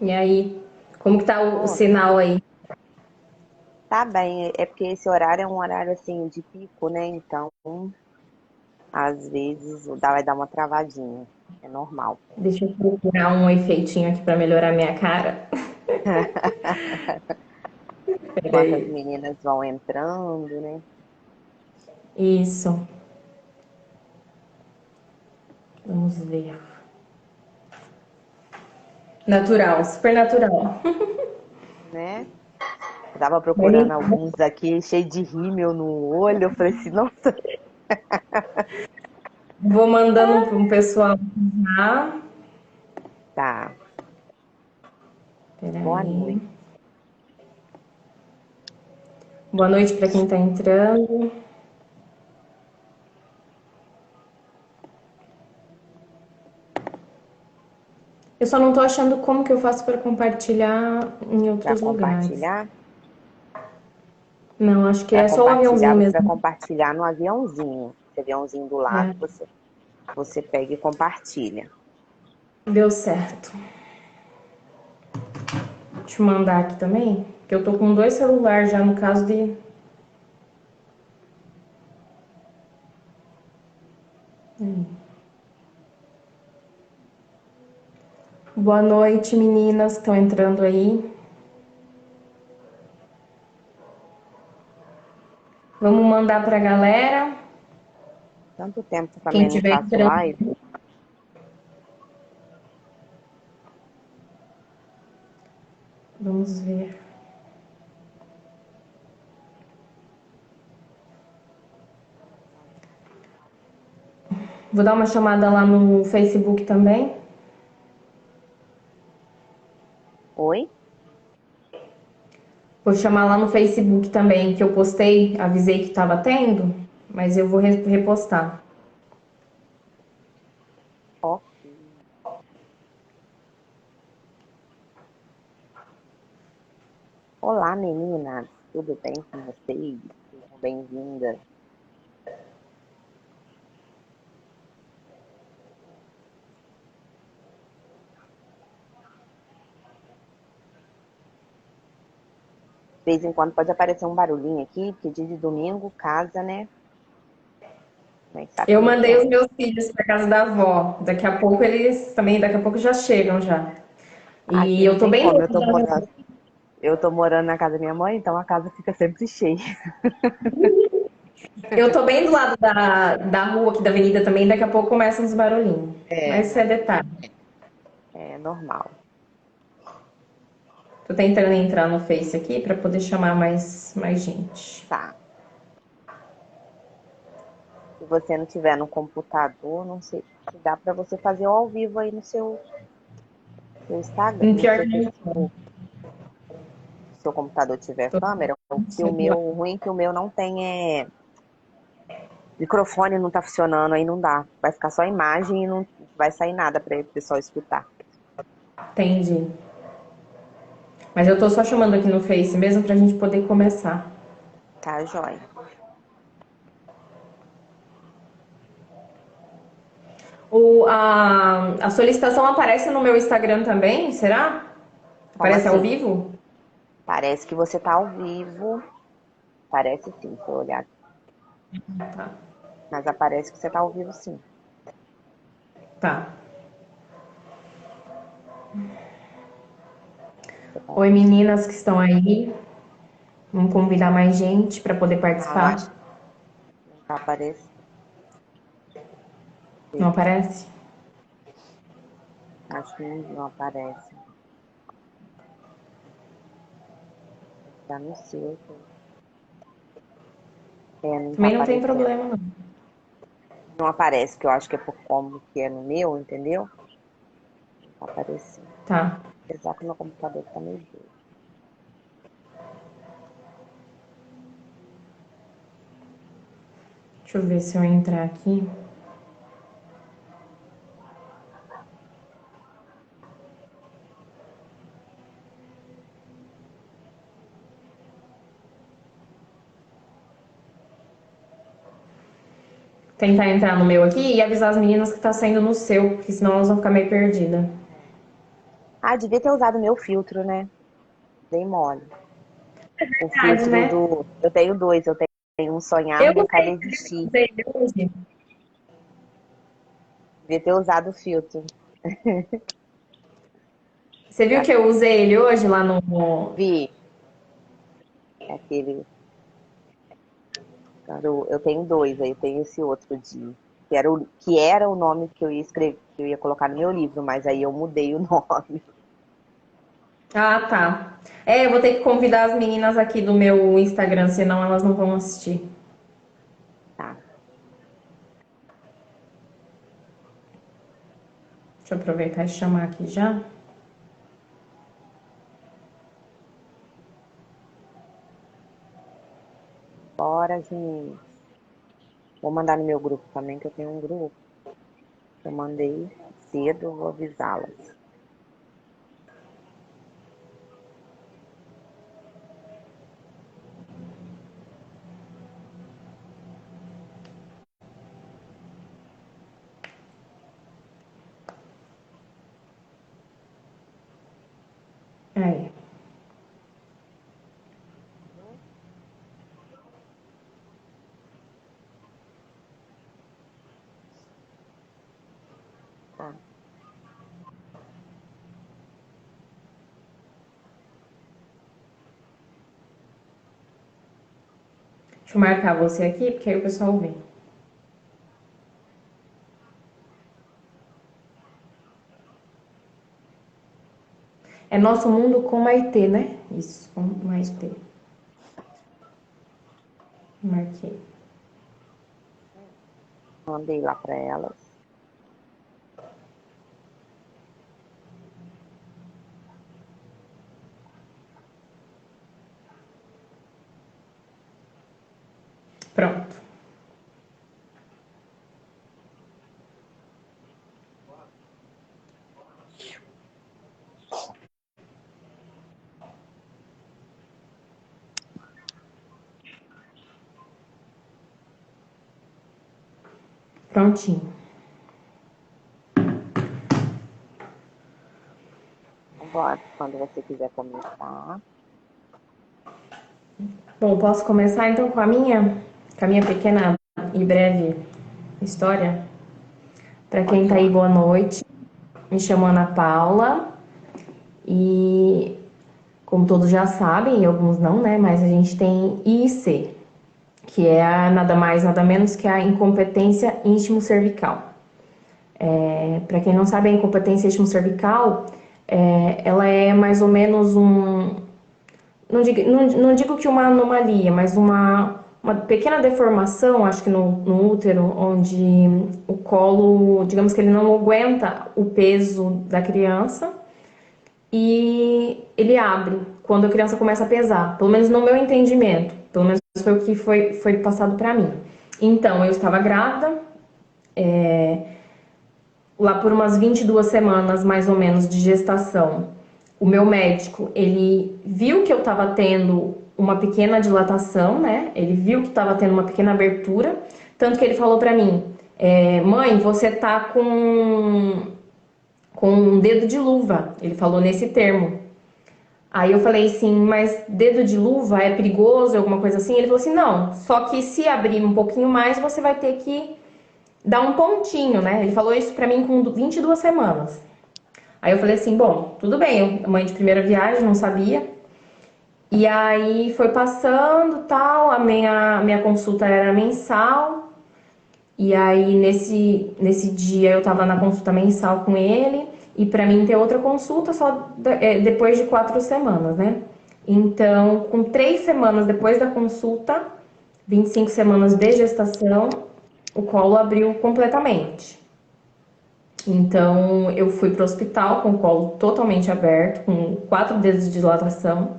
E aí, como que tá o Pô, sinal aí? tá bem, é porque esse horário é um horário assim de pico, né? Então, às vezes vai dar uma travadinha. É normal. Deixa eu procurar um efeitinho aqui pra melhorar minha cara. Enquanto as Peraí. meninas vão entrando, né? Isso. Vamos ver. Natural, super natural. Né? Eu tava procurando Bem, alguns aqui, cheio de rímel no olho. Eu falei assim, nossa, vou mandando para um pessoal já. tá. Boa Peraí. noite. Boa noite para quem tá entrando. Eu só não tô achando como que eu faço para compartilhar em Para outros lugares. compartilhar, Não, acho que para é só o compartilhar, aviãozinho você vai mesmo. compartilhar no aviãozinho. Esse aviãozinho do lado, É, você pega e compartilha. deu certo. Deixa eu mandar aqui também, que eu tô com dois celulares já no caso de. Boa noite, meninas que estão entrando aí. Vamos mandar pra galera. Tanto tempo Quem também não tiver faço entrando, live. vamos ver. Vou dar uma chamada lá no Facebook também. Oi? Vou chamar lá no Facebook também, que eu postei, avisei que estava tendo, mas eu vou repostar. Ok. Olá, meninas. Tudo bem com vocês? Sejam bem-vindas. De vez em quando pode aparecer um barulhinho aqui, porque dia de domingo, casa, né? Mas sabe Eu como é que mandei os é. meus filhos para casa da avó. Daqui a pouco eles também, daqui a pouco já chegam já. E Aqui não eu tô tem bem como, longe. eu tô morando na casa da minha mãe, então a casa fica sempre cheia. Eu tô bem do lado da rua aqui da avenida também, daqui a pouco começam os barulhinhos. É, Mas isso é não, detalhe. é normal. Tô tentando entrar no Face aqui para poder chamar mais gente. Tá. Se você não tiver no computador, não sei se dá para você fazer ao vivo aí no seu Instagram, no Pior seu que Facebook. Se o seu computador tiver tô câmera, o que o celular. meu, o ruim é que o meu não tem microfone não tá funcionando, aí não dá. Vai ficar só a imagem e não vai sair nada para o pessoal escutar. Entendi. Mas eu tô só chamando aqui no Face mesmo pra gente poder começar. Tá, joia? A solicitação aparece no meu Instagram também, será? Como Aparece ao assim? vivo? Parece que você tá ao vivo. Parece sim, se eu olhar. Tá. Mas aparece que você tá ao vivo sim. Tá. Oi, meninas que estão aí. Vamos convidar mais gente para poder Ah, participar. acho que não tá aparecendo. Não aparece? Acho que não aparece. Tá no seu. É, não tá Também não tem aparecendo. problema, não. Não aparece, que eu acho que é por como que é no meu, entendeu? Não tá aparecendo. Tá. Apesar que meu computador tá meio doido. Deixa eu ver se eu entrar aqui. Tentar entrar no meu aqui e avisar as meninas que tá saindo no seu, porque senão elas vão ficar meio perdidas. Ah, devia ter usado o meu filtro, né? Dei mole. O Verdade, filtro né? do. Eu tenho dois, eu tenho um Eu sonhar e um cada usei, existir. usei hoje. Devia ter usado o filtro. Você viu Já que eu usei ele hoje lá no. vi aquele. Eu tenho dois, aí eu tenho esse outro de. Que era o nome que eu ia escrever, que eu ia colocar no meu livro, mas aí eu mudei o nome. Ah, tá. É, eu vou ter que convidar as meninas aqui do meu Instagram, senão elas não vão assistir. Tá. Deixa eu aproveitar e chamar aqui já. Bora, gente. Vou mandar no meu grupo também, que eu tenho um grupo. Eu mandei cedo, vou avisá-las. Aí. Tá. Deixa eu marcar você aqui, porque aí o pessoal vê. É Nosso Mundo com Maitê, né? Isso, com Maitê. Marquei. Mandei lá para elas. Pronto. Prontinho. Bora, quando você quiser começar. Bom, posso começar então com a minha pequena e breve história? Para quem Pode tá aí, lá. boa noite. Me chamo Ana Paula e, como todos já sabem, e alguns não, né? Mas a gente tem IIC, que é nada mais, nada menos que a incompetência íntimo-cervical. Para quem não sabe, a incompetência íntimo-cervical, ela é mais ou menos não digo que uma anomalia, mas uma pequena deformação, acho que no útero, onde o colo, digamos que ele não aguenta o peso da criança e ele abre quando a criança começa a pesar, pelo menos no meu entendimento, pelo menos foi o que foi passado para mim. Então, eu estava grávida, lá por umas 22 semanas mais ou menos de gestação. O meu médico, ele viu que eu estava tendo uma pequena dilatação, né? Ele viu que estava tendo uma pequena abertura, tanto que ele falou para mim, mãe, você tá com um dedo de luva. Ele falou nesse termo. Aí eu falei assim, mas dedo de luva é perigoso, alguma coisa assim? Ele falou assim, não, só que se abrir um pouquinho mais, você vai ter que dar um pontinho, né? Ele falou isso pra mim com 22 semanas. Aí eu falei assim, bom, tudo bem, eu, mãe de primeira viagem, não sabia. E aí foi passando, tal, a minha consulta era mensal. E aí nesse dia eu tava na consulta mensal com ele. E pra mim ter outra consulta só depois de 4 semanas, né? Então, com 3 semanas depois da consulta, 25 semanas de gestação, o colo abriu completamente. Então, eu fui pro hospital com o colo totalmente aberto, com 4 dedos de dilatação.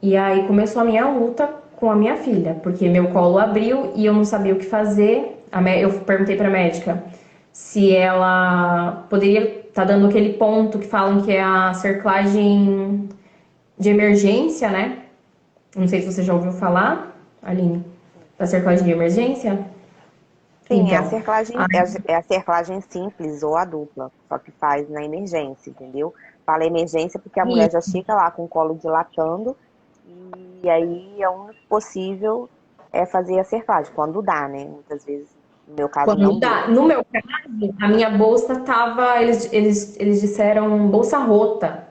E aí começou a minha luta com a minha filha, porque meu colo abriu e eu não sabia o que fazer. Eu perguntei pra médica se ela poderia estar dando aquele ponto que falam que é a cerclagem de emergência, né? Não sei se você já ouviu falar, Aline, da cerclagem de emergência. Sim, Então, é a cerclagem simples ou a dupla, só que faz na emergência, entendeu? Fala emergência porque a mulher aí, já chega lá com o colo dilatando e aí é o único possível é fazer a cerclagem, quando dá, né? Muitas vezes, no meu caso, não quando deu. dá, no meu caso, a minha bolsa tava, eles disseram bolsa rota.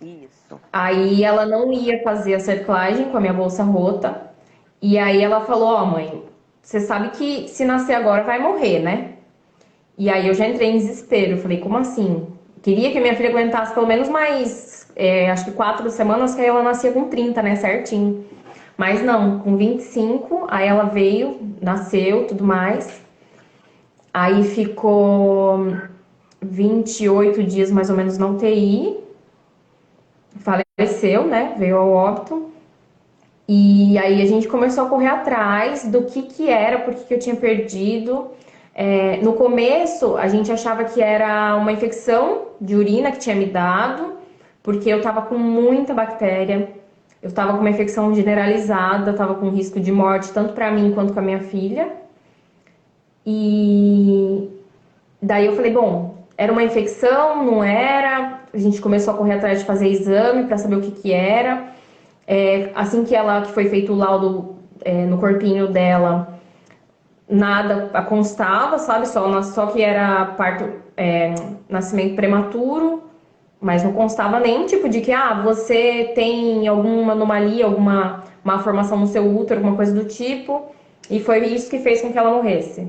Isso. Aí ela não ia fazer a cerclagem com a minha bolsa rota. E aí ela falou, ó, mãe, você sabe que se nascer agora vai morrer, né? E aí eu já entrei em desespero. Eu falei, como assim? Queria que a minha filha aguentasse pelo menos mais, acho que 4 semanas, que aí ela nascia com 30, né? Certinho. Mas não, com 25, aí ela veio, nasceu, tudo mais. Aí ficou 28 dias mais ou menos na UTI. Faleceu, né? Veio ao óbito. E aí a gente começou a correr atrás do que era, por que eu tinha perdido. No começo a gente achava que era uma infecção de urina que tinha me dado, porque eu tava com muita bactéria, eu tava com uma infecção generalizada, tava com risco de morte tanto para mim quanto com a minha filha. E daí eu falei, bom, era uma infecção, não era? A gente começou a correr atrás de fazer exame para saber o que era. Assim que foi feito o laudo no corpinho dela, nada constava, sabe? Só que era parto, nascimento prematuro, mas não constava nenhum tipo de que você tem alguma anomalia, alguma malformação no seu útero, alguma coisa do tipo, e foi isso que fez com que ela morresse.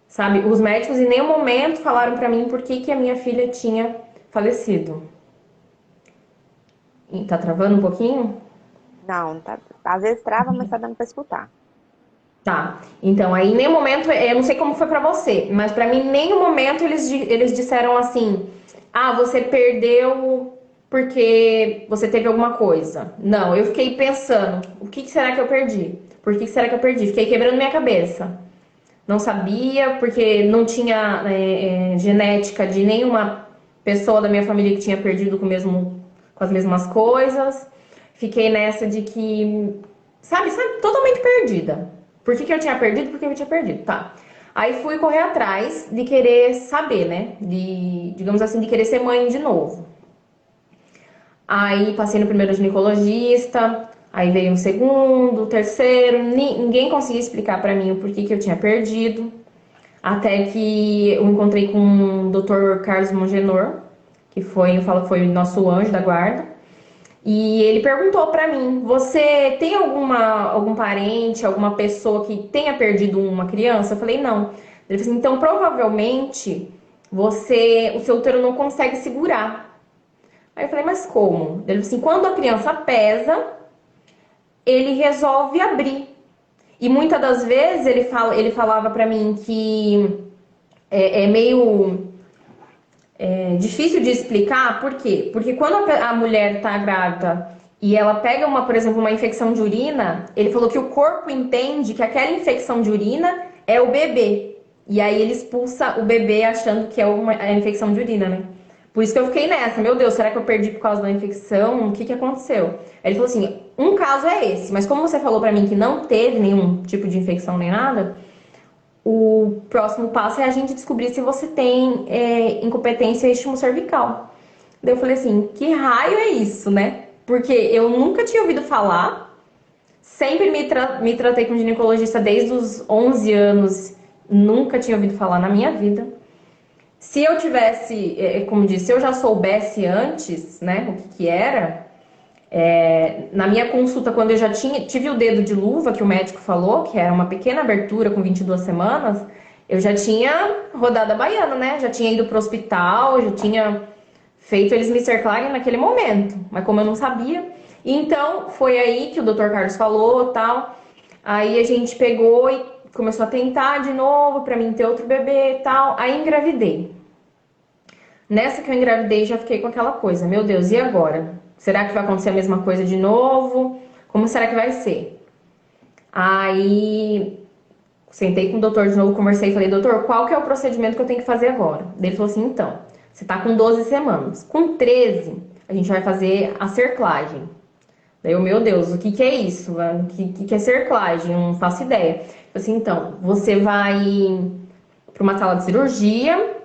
Sabe? Os médicos em nenhum momento falaram pra mim por que a minha filha tinha falecido. E tá travando um pouquinho? Não, tá, às vezes trava, mas tá dando pra escutar. Tá. Então, aí em nenhum momento, eu não sei como foi pra você, mas pra mim, em nenhum momento eles disseram assim: ah, você perdeu porque você teve alguma coisa. Não, eu fiquei pensando: o que será que eu perdi? Por que será que eu perdi? Fiquei quebrando minha cabeça. Não sabia, porque não tinha genética de nenhuma pessoa da minha família que tinha perdido com as mesmas coisas. Fiquei nessa de que, sabe, totalmente perdida. Por que eu tinha perdido? Porque eu tinha perdido, tá. Aí fui correr atrás de querer saber, né? Digamos assim, de querer ser mãe de novo. Aí passei no primeiro ginecologista, aí veio um segundo, terceiro, ninguém conseguia explicar pra mim o porquê que eu tinha perdido. Até que eu encontrei com o Dr. Carlos Mongenor, que foi, eu falo que foi o nosso anjo da guarda. E ele perguntou pra mim: você tem algum parente, alguma pessoa que tenha perdido uma criança? Eu falei: não. Ele falou assim: então provavelmente o seu útero não consegue segurar. Aí eu falei: mas como? Ele falou assim: quando a criança pesa, ele resolve abrir. E muitas das vezes ele falava pra mim que é meio difícil de explicar, por quê? Porque quando a mulher tá grávida e ela pega por exemplo, uma infecção de urina, ele falou que o corpo entende que aquela infecção de urina é o bebê. E aí ele expulsa o bebê achando que é a infecção de urina, né? Por isso que eu fiquei nessa, meu Deus, será que eu perdi por causa da infecção? O que aconteceu? Aí ele falou assim, um caso é esse, mas como você falou pra mim que não teve nenhum tipo de infecção nem nada, o próximo passo é a gente descobrir se você tem incompetência cervical. Daí eu falei assim, que raio é isso, né? Porque eu nunca tinha ouvido falar, sempre me tratei com ginecologista desde os 11 anos, nunca tinha ouvido falar na minha vida. Se eu tivesse, como disse, se eu já soubesse antes, né, o que que era, na minha consulta, quando eu já tive o dedo de luva, que o médico falou, que era uma pequena abertura com 22 semanas, eu já tinha rodado a baiana, né? Já tinha ido pro hospital, já tinha feito eles me cercarem naquele momento. Mas como eu não sabia, então foi aí que o Dr. Carlos falou, tal. Aí a gente pegou e começou a tentar de novo pra mim ter outro bebê e tal. Aí engravidei. Nessa que eu engravidei, já fiquei com aquela coisa, meu Deus, e agora? Será que vai acontecer a mesma coisa de novo? Como será que vai ser? Aí sentei com o doutor de novo, conversei e falei, doutor, qual que é o procedimento que eu tenho que fazer agora? Ele falou assim, então, você tá com 12 semanas. Com 13, a gente vai fazer a cerclagem. Daí eu, meu Deus, o que que é isso? O que é cerclagem? Eu não faço ideia. Eu falei assim, então, você vai para uma sala de cirurgia,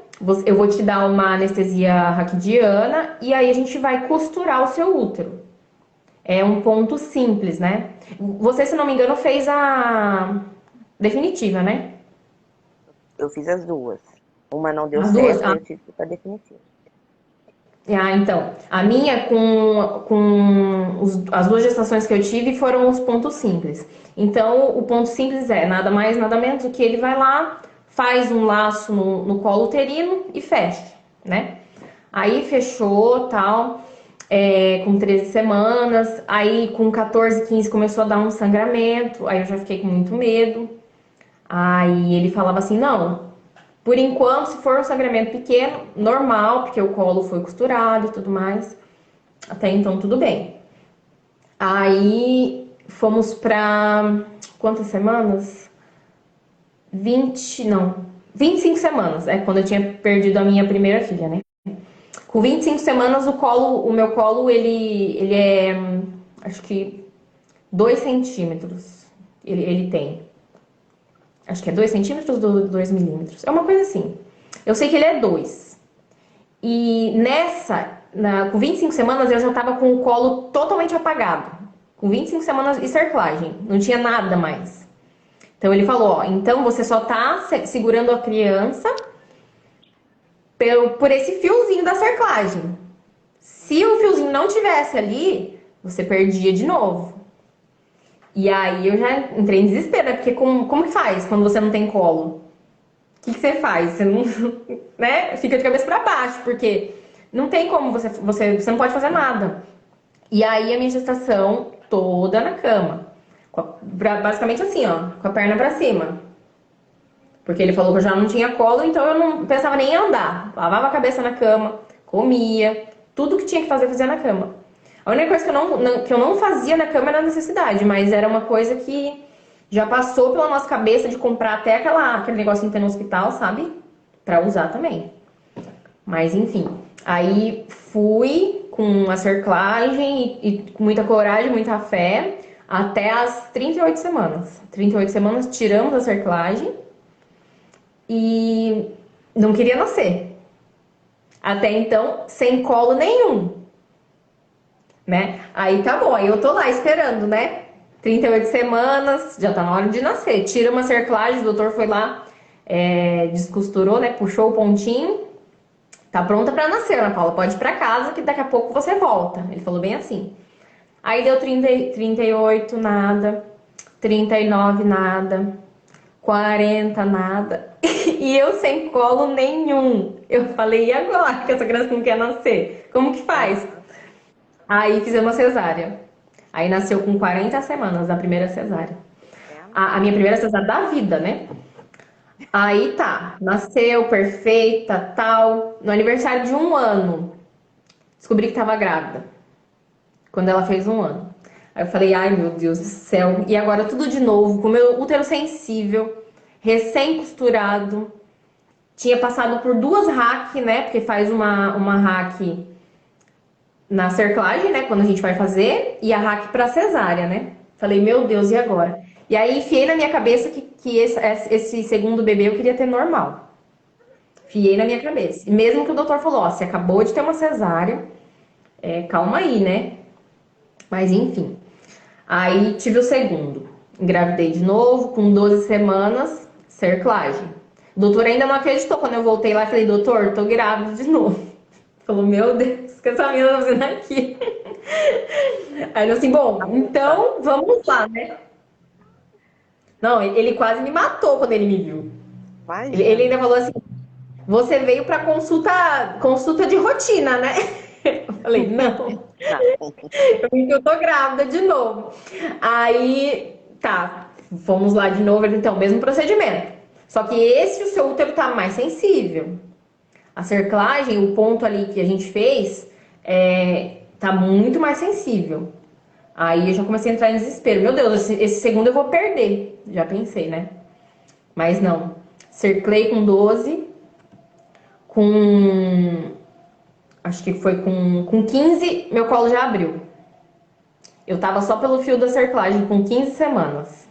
eu vou te dar uma anestesia raquidiana e aí a gente vai costurar o seu útero. É um ponto simples, né? Você, se não me engano, fez a definitiva, né? Eu fiz as duas. Uma não deu As duas? certo, aí eu tive que ir pra definitiva. Então, a minha as duas gestações que eu tive foram os pontos simples. Então, o ponto simples é nada mais, nada menos do que ele vai lá, faz um laço no colo uterino e fecha, né? Aí fechou, tal, com 13 semanas, aí com 14, 15 começou a dar um sangramento, aí eu já fiquei com muito medo. Aí ele falava assim, não, por enquanto, se for um sangramento pequeno, normal, porque o colo foi costurado e tudo mais. Até então, tudo bem. Aí fomos pra quantas semanas? 20, não, 25 semanas. É quando eu tinha perdido a minha primeira filha, né? Com 25 semanas, o meu colo, ele é, acho que 2 centímetros. Ele tem. Acho que é 2 centímetros ou 2 milímetros. É uma coisa assim. Eu sei que ele é 2. E com 25 semanas, eu já tava com o colo totalmente apagado. Com 25 semanas e cerclagem. Não tinha nada mais. Então ele falou, ó, então você só tá segurando a criança por esse fiozinho da cerclagem. Se o fiozinho não tivesse ali, você perdia de novo. E aí eu já entrei em desespero, né? Porque como que faz quando você não tem colo? O que você faz? Você não, né? Fica de cabeça para baixo, porque não tem como você não pode fazer nada. E aí a minha gestação toda na cama. Basicamente assim, ó, com a perna para cima. Porque ele falou que eu já não tinha colo, então eu não pensava nem em andar. Lavava a cabeça na cama, comia, tudo que tinha que fazer eu fazia na cama. A única coisa que eu não fazia na cama era a necessidade, mas era uma coisa que já passou pela nossa cabeça de comprar até aquele negocinho que tem no hospital, sabe? Pra usar também. Mas enfim, aí fui com a cerclagem e com muita coragem, muita fé, até as 38 semanas. 38 semanas tiramos a cerclagem e não queria nascer. Até então, sem colo nenhum, né? Aí tá bom, aí eu tô lá esperando, né? 38 semanas, já tá na hora de nascer. Tira uma cerclagem, o doutor foi lá, descosturou, né? Puxou o pontinho. Tá pronta pra nascer, Ana Paula. Pode ir pra casa que daqui a pouco você volta. Ele falou bem assim. Aí deu 38, nada. 39, nada. 40, nada. E eu sem colo nenhum. Eu falei, e agora que essa criança não quer nascer? Como que faz? Aí fizemos uma cesárea. Aí nasceu com 40 semanas, a primeira cesárea. A minha primeira cesárea da vida, né? Aí tá, nasceu perfeita, tal. No aniversário de 1 ano, descobri que tava grávida. Quando ela fez 1 ano. Aí eu falei, ai meu Deus do céu. E agora tudo de novo, com o meu útero sensível, recém-costurado. Tinha passado por 2 RAC, né? Porque faz uma RAC na cerclagem, né? Quando a gente vai fazer. E a RAC pra cesárea, né? Falei, meu Deus, e agora? E aí enfiei na minha cabeça que esse segundo bebê eu queria ter normal. Enfiei na minha cabeça. E mesmo que o doutor falou, ó, você acabou de ter uma cesárea, calma aí, né? Mas enfim. Aí tive o segundo. Engravidei de novo, com 12 semanas, cerclagem. O doutor ainda não acreditou quando eu voltei lá e falei, doutor, tô grávida de novo. Falou, meu Deus, o que essa menina tá fazendo aqui? Aí eu assim, bom, então vamos lá, né? Não, ele quase me matou quando ele me viu. Ele ainda Imagina. falou assim, você veio pra consulta de rotina, né? Eu falei, não, Não. eu tô grávida de novo. Aí, tá, fomos lá de novo, então, mesmo procedimento. Só que esse, o seu útero tá mais sensível. A cerclagem, o ponto ali que a gente fez, tá muito mais sensível. Aí eu já comecei a entrar em desespero. Meu Deus, esse segundo eu vou perder. Já pensei, né? Mas não. Cerclei com 12, com. Acho que foi com 15, meu colo já abriu. Eu tava só pelo fio da cerclagem com 15 semanas.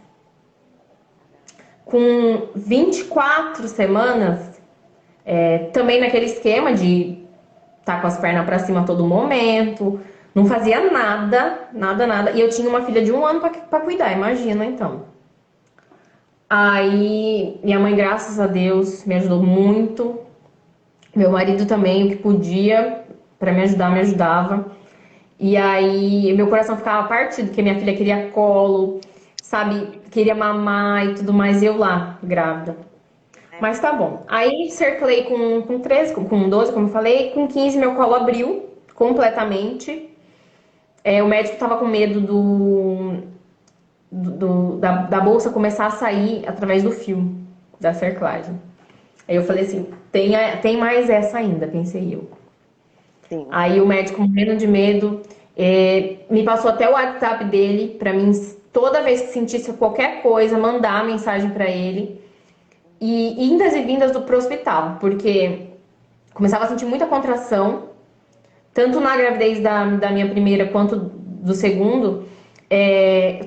Com 24 semanas, também naquele esquema de estar com as pernas pra cima a todo momento, não fazia nada, nada, nada. E eu tinha uma filha de 1 ano pra cuidar, imagina então. Aí, minha mãe, graças a Deus, me ajudou muito. Meu marido também, o que podia pra me ajudar, me ajudava. E aí, meu coração ficava partido, porque minha filha queria colo, sabe? Queria mamar e tudo mais, e eu lá, grávida. É. Mas tá bom. Aí, cerclei com 13, com 12, como eu falei. Com 15, meu colo abriu completamente. O médico tava com medo da bolsa começar a sair através do fio da cerclagem. Aí eu falei assim, tem mais essa ainda, pensei eu. Sim. Aí o médico, morrendo de medo, me passou até o WhatsApp dele pra mim, toda vez que sentisse qualquer coisa, mandar mensagem pra ele. E indas e vindas pro hospital, porque começava a sentir muita contração, tanto na gravidez da minha primeira quanto do segundo.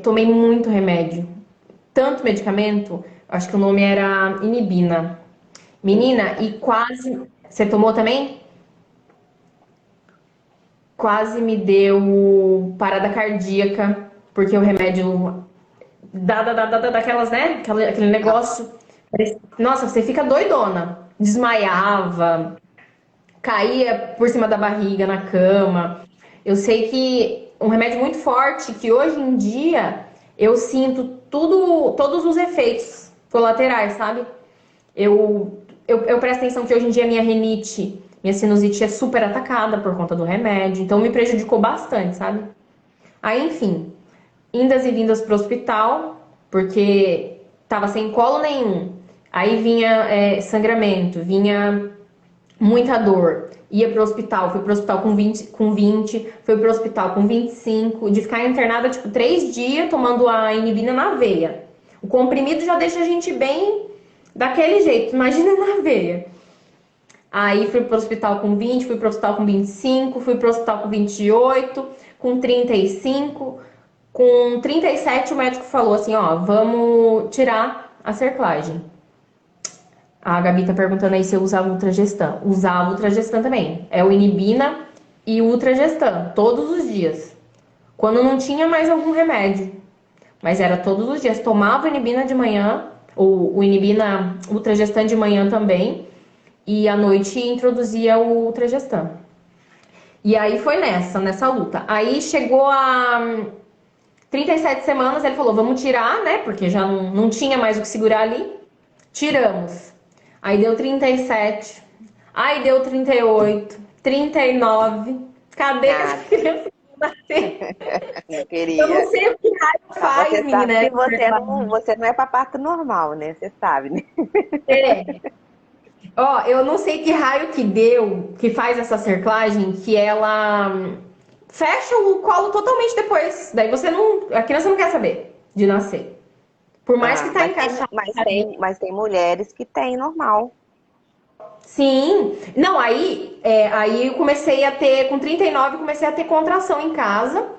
Tomei muito remédio, tanto medicamento, acho que o nome era Inibina. Sim. Menina, e quase. Você tomou também? Quase me deu parada cardíaca, porque o remédio daquelas, né? Aquele negócio. Nossa, você fica doidona. Desmaiava, caía por cima da barriga na cama. Eu sei que um remédio muito forte que hoje em dia eu sinto todos os efeitos colaterais, sabe? Eu presto atenção que hoje em dia minha rinite, minha sinusite é super atacada por conta do remédio, então me prejudicou bastante, sabe? Aí, enfim, indas e vindas pro hospital, porque tava sem colo nenhum. Aí vinha sangramento, vinha muita dor. Ia pro hospital, fui pro hospital com 20, fui pro hospital com 25, de ficar internada tipo 3 dias tomando a inibina na veia. O comprimido já deixa a gente bem daquele jeito, imagina na veia. Aí fui pro hospital com 20, fui pro hospital com 25, fui pro hospital com 28, com 35, com 37 o médico falou assim, ó, vamos tirar a cerclagem. A Gabi tá perguntando aí se eu usava Ultragestan. Usava Ultragestan também. É o Inibina e o Ultragestan, todos os dias. Quando não tinha mais algum remédio. Mas era todos os dias. Tomava o Inibina de manhã, o Inibina Ultragestan de manhã também. E à noite introduzia o Ultragestan. E aí foi nessa luta. Aí chegou a 37 semanas, ele falou, vamos tirar, né? Porque já não tinha mais o que segurar ali. Tiramos. Aí deu 37. Aí deu 38. 39. Cadê que essa Nada. criança nascer? Não Eu não queria. sei o que raio Mas faz, você sabe menina. que você não é para parto normal, né? Você sabe, né? É. Ó, eu não sei que raio que deu, que faz essa cerclagem, que ela fecha o colo totalmente depois. Daí você não. A criança não quer saber de nascer. Por mais que Ah, tá encaixado. mas tem mulheres que têm normal. Sim. Não, aí eu comecei a ter, com 39, comecei a ter contração em casa.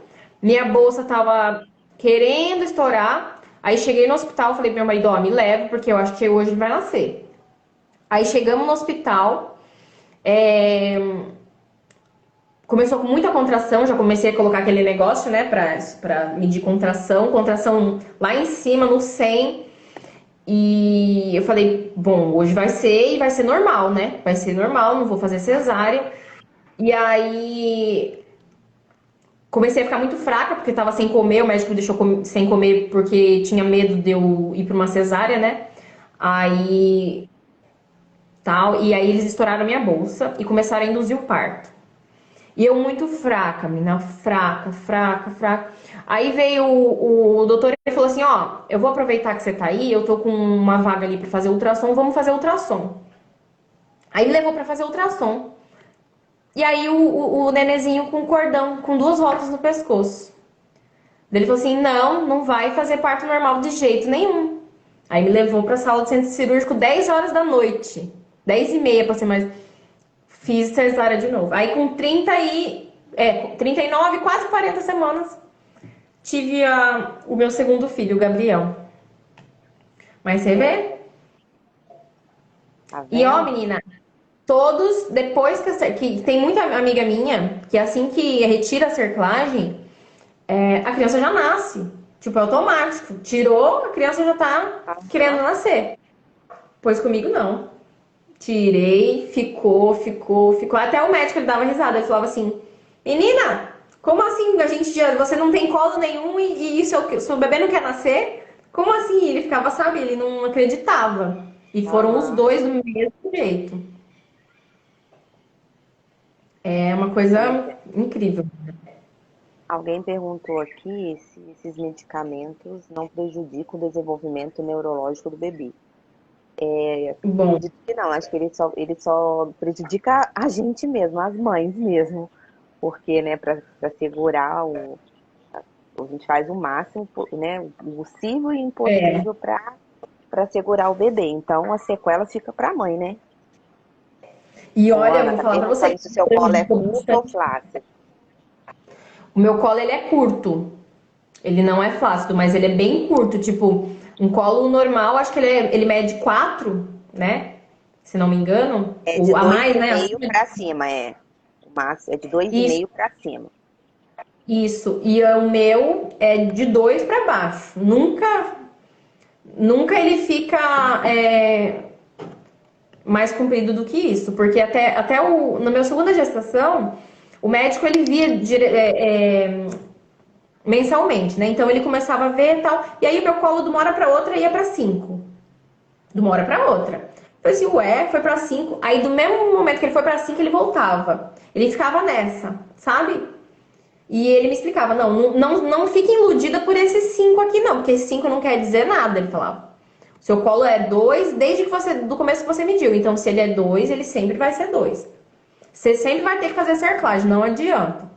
Minha bolsa tava querendo estourar. Aí cheguei no hospital, falei pro meu marido, ó, me leva, porque eu acho que hoje ele vai nascer. Aí chegamos no hospital, é, começou com muita contração, já comecei a colocar aquele negócio, né, pra medir contração, contração lá em cima, no 100. E eu falei, bom, hoje vai ser e vai ser normal, né? Vai ser normal, não vou fazer cesárea. E aí comecei a ficar muito fraca, porque tava sem comer, o médico me deixou sem comer porque tinha medo de eu ir pra uma cesárea, né? Aí tal, e aí eles estouraram a minha bolsa e começaram a induzir o parto. E eu muito fraca, menina, fraca, fraca, fraca. Aí veio o doutor e falou assim, ó, eu vou aproveitar que você tá aí, eu tô com uma vaga ali pra fazer ultrassom, vamos fazer ultrassom. Aí me levou pra fazer ultrassom. E aí o nenezinho com cordão, com duas voltas no pescoço. Ele falou assim, não, não vai fazer parto normal de jeito nenhum. Aí me levou pra sala de centro cirúrgico 10 horas da noite. 10h30 pra ser mais. Fiz cesárea de novo. Aí com 39, quase 40 semanas, tive o meu segundo filho, o Gabriel. Mas você vê? Tá E ó, vendo? menina, todos, depois que tem muita amiga minha, que assim que retira a cerclagem, a criança já nasce. Tipo, é automático. Tirou, a criança já tá querendo Aham. nascer. Pois comigo não. Tirei, ficou, ficou, ficou. Até o médico ele dava risada. Ele falava assim: Menina, como assim? Você não tem colo nenhum e seu bebê não quer nascer? Como assim? Ele ficava, sabe? Ele não acreditava. E foram os Aham. dois do mesmo jeito. É uma Pois coisa é. incrível. Alguém perguntou aqui se esses medicamentos não prejudicam o desenvolvimento neurológico do bebê. Bom, Acredito que não, acho que ele só prejudica a gente mesmo, as mães mesmo, porque, né, para segurar a gente faz o máximo, né, o possível e é. impossível para segurar o bebê. Então a sequela fica para a mãe, né? E O olha, eu Ana vou tá falar pra você perguntando que se o seu colo é prejudicou curto ou bastante. flácido. O meu colo ele é curto. Ele não é flácido, mas ele é bem curto. Tipo, um colo normal, acho que ele mede 4, né? Se não me engano. É de Ou a dois mais, e né? meio Acima para cima, é. O máximo é de dois e Isso, meio para cima. isso. E o meu é de 2 para baixo. Nunca ele fica mais comprido do que isso. Porque até na minha segunda gestação, o médico ele via mensalmente, né? Então ele começava a ver e tal. E aí o meu colo de uma hora para outra ia para 5. De uma hora para outra. Falei assim, ué, foi para 5. Aí do mesmo momento que ele foi para 5, ele voltava. Ele ficava nessa, sabe? E ele me explicava, não fique iludida por esses 5 aqui não, porque esse 5 não quer dizer nada, ele falava. Seu colo é 2 desde que do começo que você mediu. Então, se ele é 2, ele sempre vai ser 2. Você sempre vai ter que fazer cerclagem, não adianta.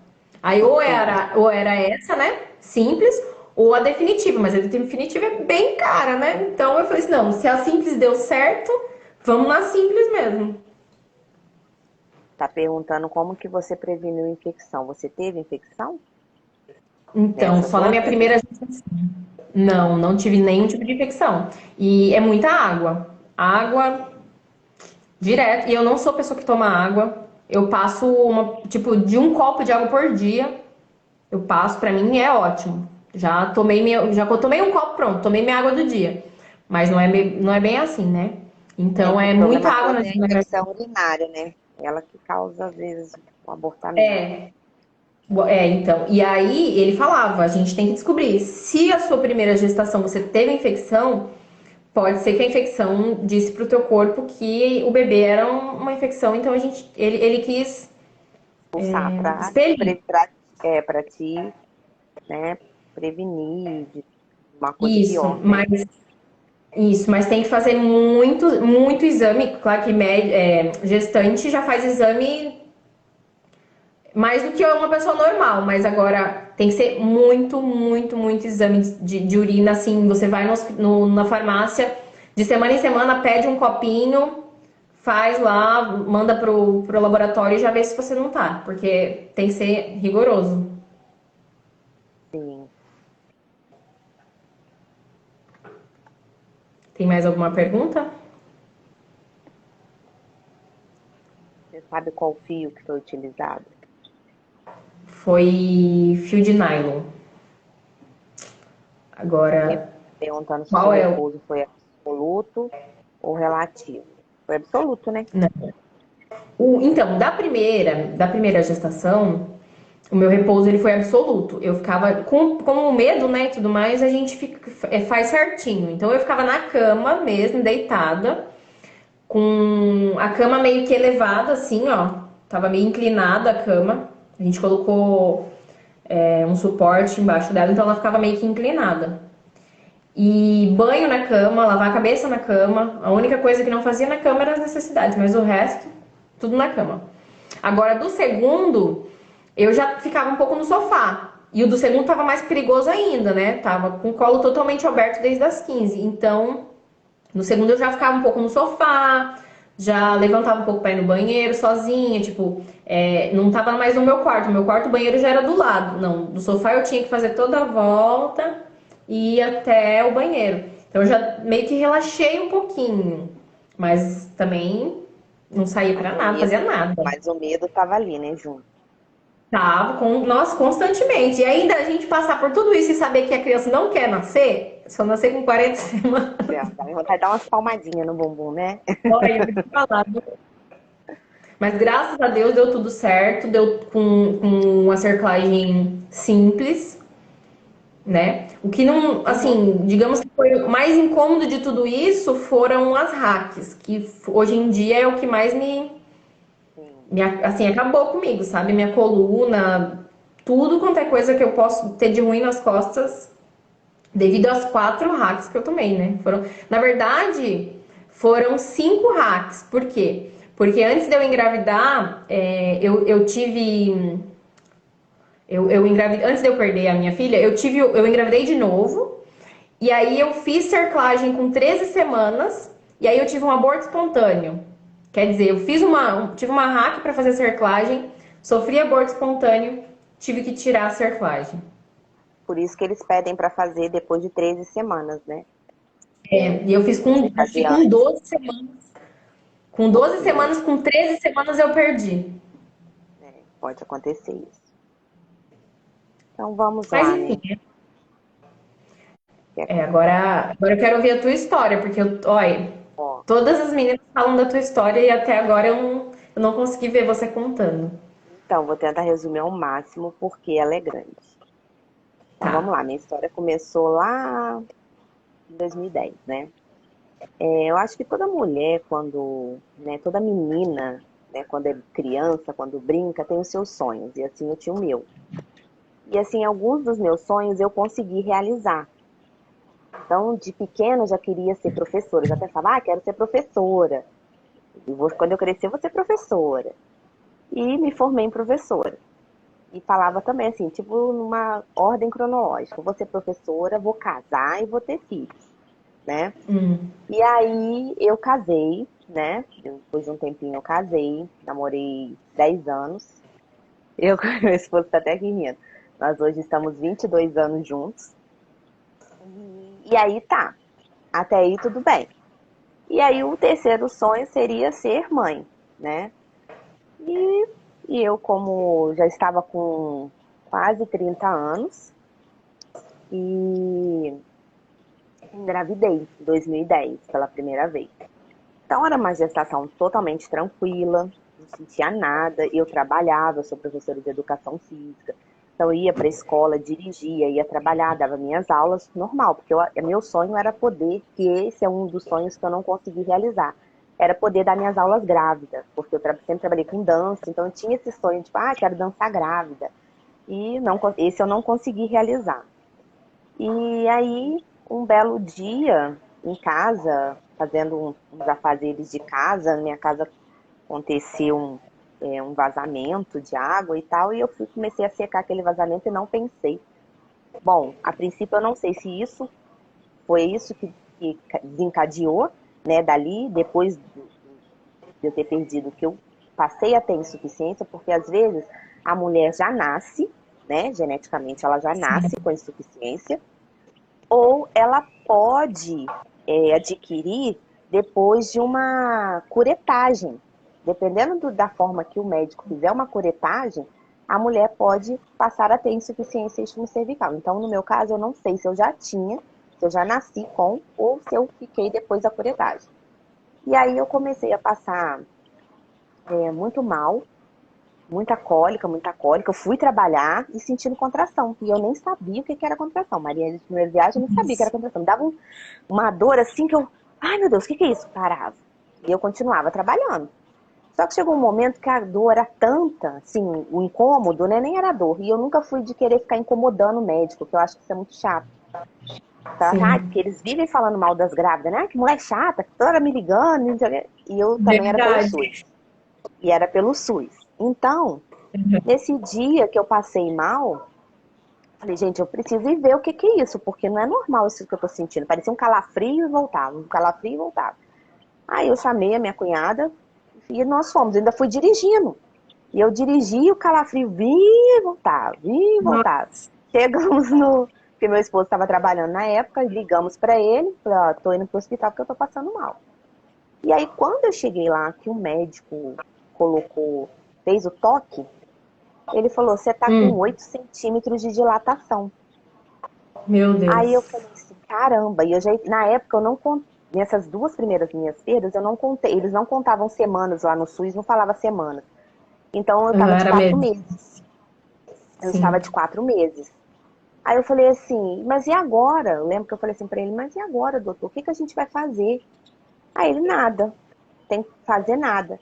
Aí Sim. ou era essa, né? Simples, ou a definitiva, mas a definitiva é bem cara, né? Então eu falei assim, não, se a simples deu certo, vamos na simples mesmo. Tá perguntando como que você preveniu infecção. Você teve infecção Então, nessas só na minha outras? primeira gestação. Não tive nenhum tipo de infecção. E é muita água. Água direto. E eu não sou pessoa que toma água. Eu passo tipo, de um copo de água por dia. Eu passo, pra mim é ótimo. Já tomei um copo, pronto, tomei minha água do dia. Mas não é bem assim, né? É Então que o é muita problema água todo é a na infecção urinária, né? Ela que causa, às vezes, o abortamento. É, então. E aí ele falava, a gente tem que descobrir se a sua primeira gestação você teve infecção, pode ser que a infecção disse pro teu corpo que o bebê era uma infecção, então ele quis Pulsar expelir. para te, né, prevenir de uma coisa Isso, pior, né? mas tem que fazer muito, muito exame. Claro que gestante já faz exame mais do que uma pessoa normal, mas agora tem que ser muito, muito, muito exame de urina. Assim, você vai na farmácia de semana em semana, pede um copinho, faz lá, manda pro laboratório e já vê se você não tá, porque tem que ser rigoroso. Sim. Tem mais alguma pergunta? Você sabe qual fio que foi utilizado? Foi fio de nylon. E Agora, perguntando se o seu qual é o. repouso foi. Absoluto ou relativo? Foi absoluto, né? Então, da primeira gestação, o meu repouso ele foi absoluto. Eu ficava com o medo, né, e tudo mais, a gente faz certinho. Então eu ficava na cama mesmo, deitada, com a cama meio que elevada, assim, ó. Tava meio inclinada a cama. A gente colocou um suporte embaixo dela, então ela ficava meio que inclinada. E banho na cama, lavar a cabeça na cama. A única coisa que não fazia na cama eram as necessidades, mas o resto, tudo na cama. Agora, do segundo, eu já ficava um pouco no sofá. E o do segundo tava mais perigoso ainda, né? Tava com o colo totalmente aberto desde as 15. Então, no segundo eu já ficava um pouco no sofá, já levantava um pouco para ir no banheiro sozinha, tipo, não tava mais no meu quarto. O meu quarto, o banheiro já era do lado. Não, do sofá eu tinha que fazer toda a volta e ir até o banheiro. Então eu já meio que relaxei um pouquinho, mas também não saía Mas pra o nada, fazia medo, nada. mas o medo tava ali, né, junto. Tava com nós constantemente. E ainda a gente passar por tudo isso e saber que a criança não quer nascer, só nascer com 40 semanas. Dá vontade de dar umas palmadinhas no bumbum, né? Olha, eu vou te falar. Mas graças a Deus deu tudo certo, deu com uma cerclagem simples, né? O que não, Uhum. assim, digamos que foi o mais incômodo de tudo isso foram as hacks, que hoje em dia é o que mais Sim. assim, acabou comigo, sabe? Minha coluna, tudo quanto é coisa que eu posso ter de ruim nas costas, devido às 4 hacks que eu tomei, né? Na verdade, foram 5 hacks. Por quê? Porque antes de eu engravidar, eu tive. Antes de eu perder a minha filha, eu engravidei de novo. E aí eu fiz cerclagem com 13 semanas. E aí eu tive um aborto espontâneo. Quer dizer, tive uma hack para fazer cerclagem, sofri aborto espontâneo, tive que tirar a cerclagem. Por isso que eles pedem para fazer depois de 13 semanas, né? E eu fiz acho que Fazer com antes, 12 semanas. Com 12 porque semanas, com 13 semanas eu perdi. pode acontecer isso. Então vamos Mas lá, enfim, né? Quer agora eu quero ouvir a tua história, porque olha, Ó, todas as meninas falam da tua história e até agora eu não consegui ver você contando. então, vou tentar resumir ao máximo porque ela é grande. Então Tá. vamos lá, minha história começou lá em 2010, né? Eu acho que toda mulher, quando, né, toda menina, né, quando é criança, quando brinca, tem os seus sonhos. E assim eu tinha o meu. E assim, alguns dos meus sonhos eu consegui realizar. Então, de pequena eu já queria ser professora. Eu já pensava, quero ser professora. Quando eu crescer, eu vou ser professora. E me formei em professora. E falava também assim, tipo, numa ordem cronológica. Vou ser professora, vou casar e vou ter filhos, né? Hum. E aí eu casei, né? Depois de um tempinho eu casei, namorei 10 anos. Eu com meu esposo tá até aqui rindo. Nós hoje estamos 22 anos juntos. E aí tá, até aí tudo bem. E aí o terceiro sonho seria ser mãe, né? E, e eu, como já estava com quase 30 anos, e engravidei em 2010 pela primeira vez. Então era uma gestação totalmente tranquila, não sentia nada. Eu trabalhava, eu sou professora de educação física. Então eu ia para a escola, dirigia, ia trabalhar, dava minhas aulas, normal, porque meu sonho era poder, que esse é um dos sonhos que eu não consegui realizar, era poder dar minhas aulas grávida, porque eu sempre trabalhei com dança, então eu tinha esse sonho de, quero dançar grávida. E não, esse eu não consegui realizar. E aí, um belo dia, em casa, fazendo uns afazeres de casa, na minha casa aconteceu um vazamento de água e tal, e eu comecei a secar aquele vazamento e não pensei. Bom, a princípio eu não sei se foi isso que desencadeou, né, dali, depois de eu ter perdido, que eu passei a ter insuficiência, porque às vezes a mulher já nasce, né, geneticamente ela já nasce com insuficiência, ou ela pode adquirir depois de uma curetagem. Dependendo da forma que o médico fizer uma curetagem, a mulher pode passar a ter insuficiência cervical. Então, no meu caso, eu não sei se eu já tinha, se eu já nasci com ou se eu fiquei depois da curetagem. E aí eu comecei a passar muito mal, muita cólica, muita cólica. Eu fui trabalhar e sentindo contração. E eu nem sabia o que era contração. Maria de primeira viagem, eu nem sabia o que era contração. Me dava uma dor assim que eu... Ai, meu Deus, o que é isso? Parava. E eu continuava trabalhando. Só que chegou um momento que a dor era tanta, assim, o incômodo, né? Nem era dor. E eu nunca fui de querer ficar incomodando o médico, que eu acho que isso é muito chato. Tá? Ah, Sim, porque eles vivem falando mal das grávidas, né? Ah, que mulher chata, toda hora me ligando. Não sei o quê. E eu também era pelo verdade. SUS. E era pelo SUS. Então, nesse dia que eu passei mal, falei, gente, eu preciso ir ver o que que é isso, porque não é normal isso que eu tô sentindo. Parecia um calafrio e voltava, um calafrio e voltava. Aí eu chamei a minha cunhada e nós fomos. Eu ainda fui dirigindo. E eu dirigi o calafrio, vinha e voltava, vinha e voltava. Nossa. Chegamos no... Porque meu esposo estava trabalhando na época, ligamos para ele, falei, ó, tô indo pro hospital porque eu tô passando mal. E aí, quando eu cheguei lá, que o médico colocou, fez o toque, ele falou, você tá com Hum, 8 centímetros de dilatação. meu Aí eu Deus. falei assim, caramba, e eu já, na época eu não contei, nessas duas primeiras minhas perdas, eu não contei, eles não contavam semanas lá no SUS, não falava semanas. Então eu estava de Era 4 mesmo. meses. Eu estava de Sim. 4 meses. Aí eu falei assim, mas e agora? Eu lembro que eu falei assim pra ele, mas e agora, doutor? O que que a gente vai fazer? Aí ele, nada, tem que fazer nada.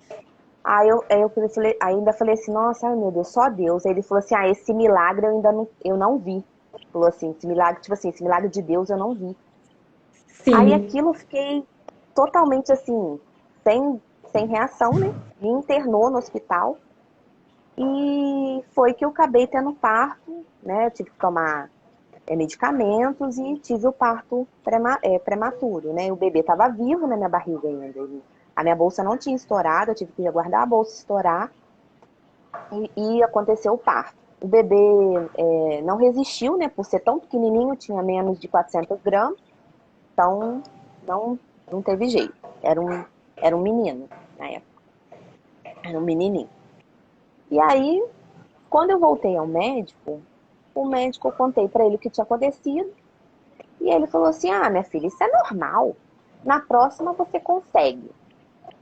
Aí eu falei, ainda falei assim, nossa, ai meu Deus, só Deus. Aí ele falou assim, esse milagre eu não vi. Falou assim, esse milagre, tipo assim, esse milagre de Deus eu não vi. Aí Sim. aquilo eu fiquei totalmente assim, sem reação, né? Me internou no hospital e foi que eu acabei tendo parto, né? Eu tive que tomar medicamentos e tive o parto prematuro, né? O bebê estava vivo na minha barriga ainda. A minha bolsa não tinha estourado, eu tive que aguardar a bolsa estourar e aconteceu o parto. O bebê não resistiu, né? Por ser tão pequenininho, tinha menos de 400 gramas, então não teve jeito. Era um menino na época, era um menininho. E aí, quando eu voltei ao médico, o médico, eu contei para ele o que tinha acontecido. E ele falou assim: ah, minha filha, isso é normal. Na próxima você consegue.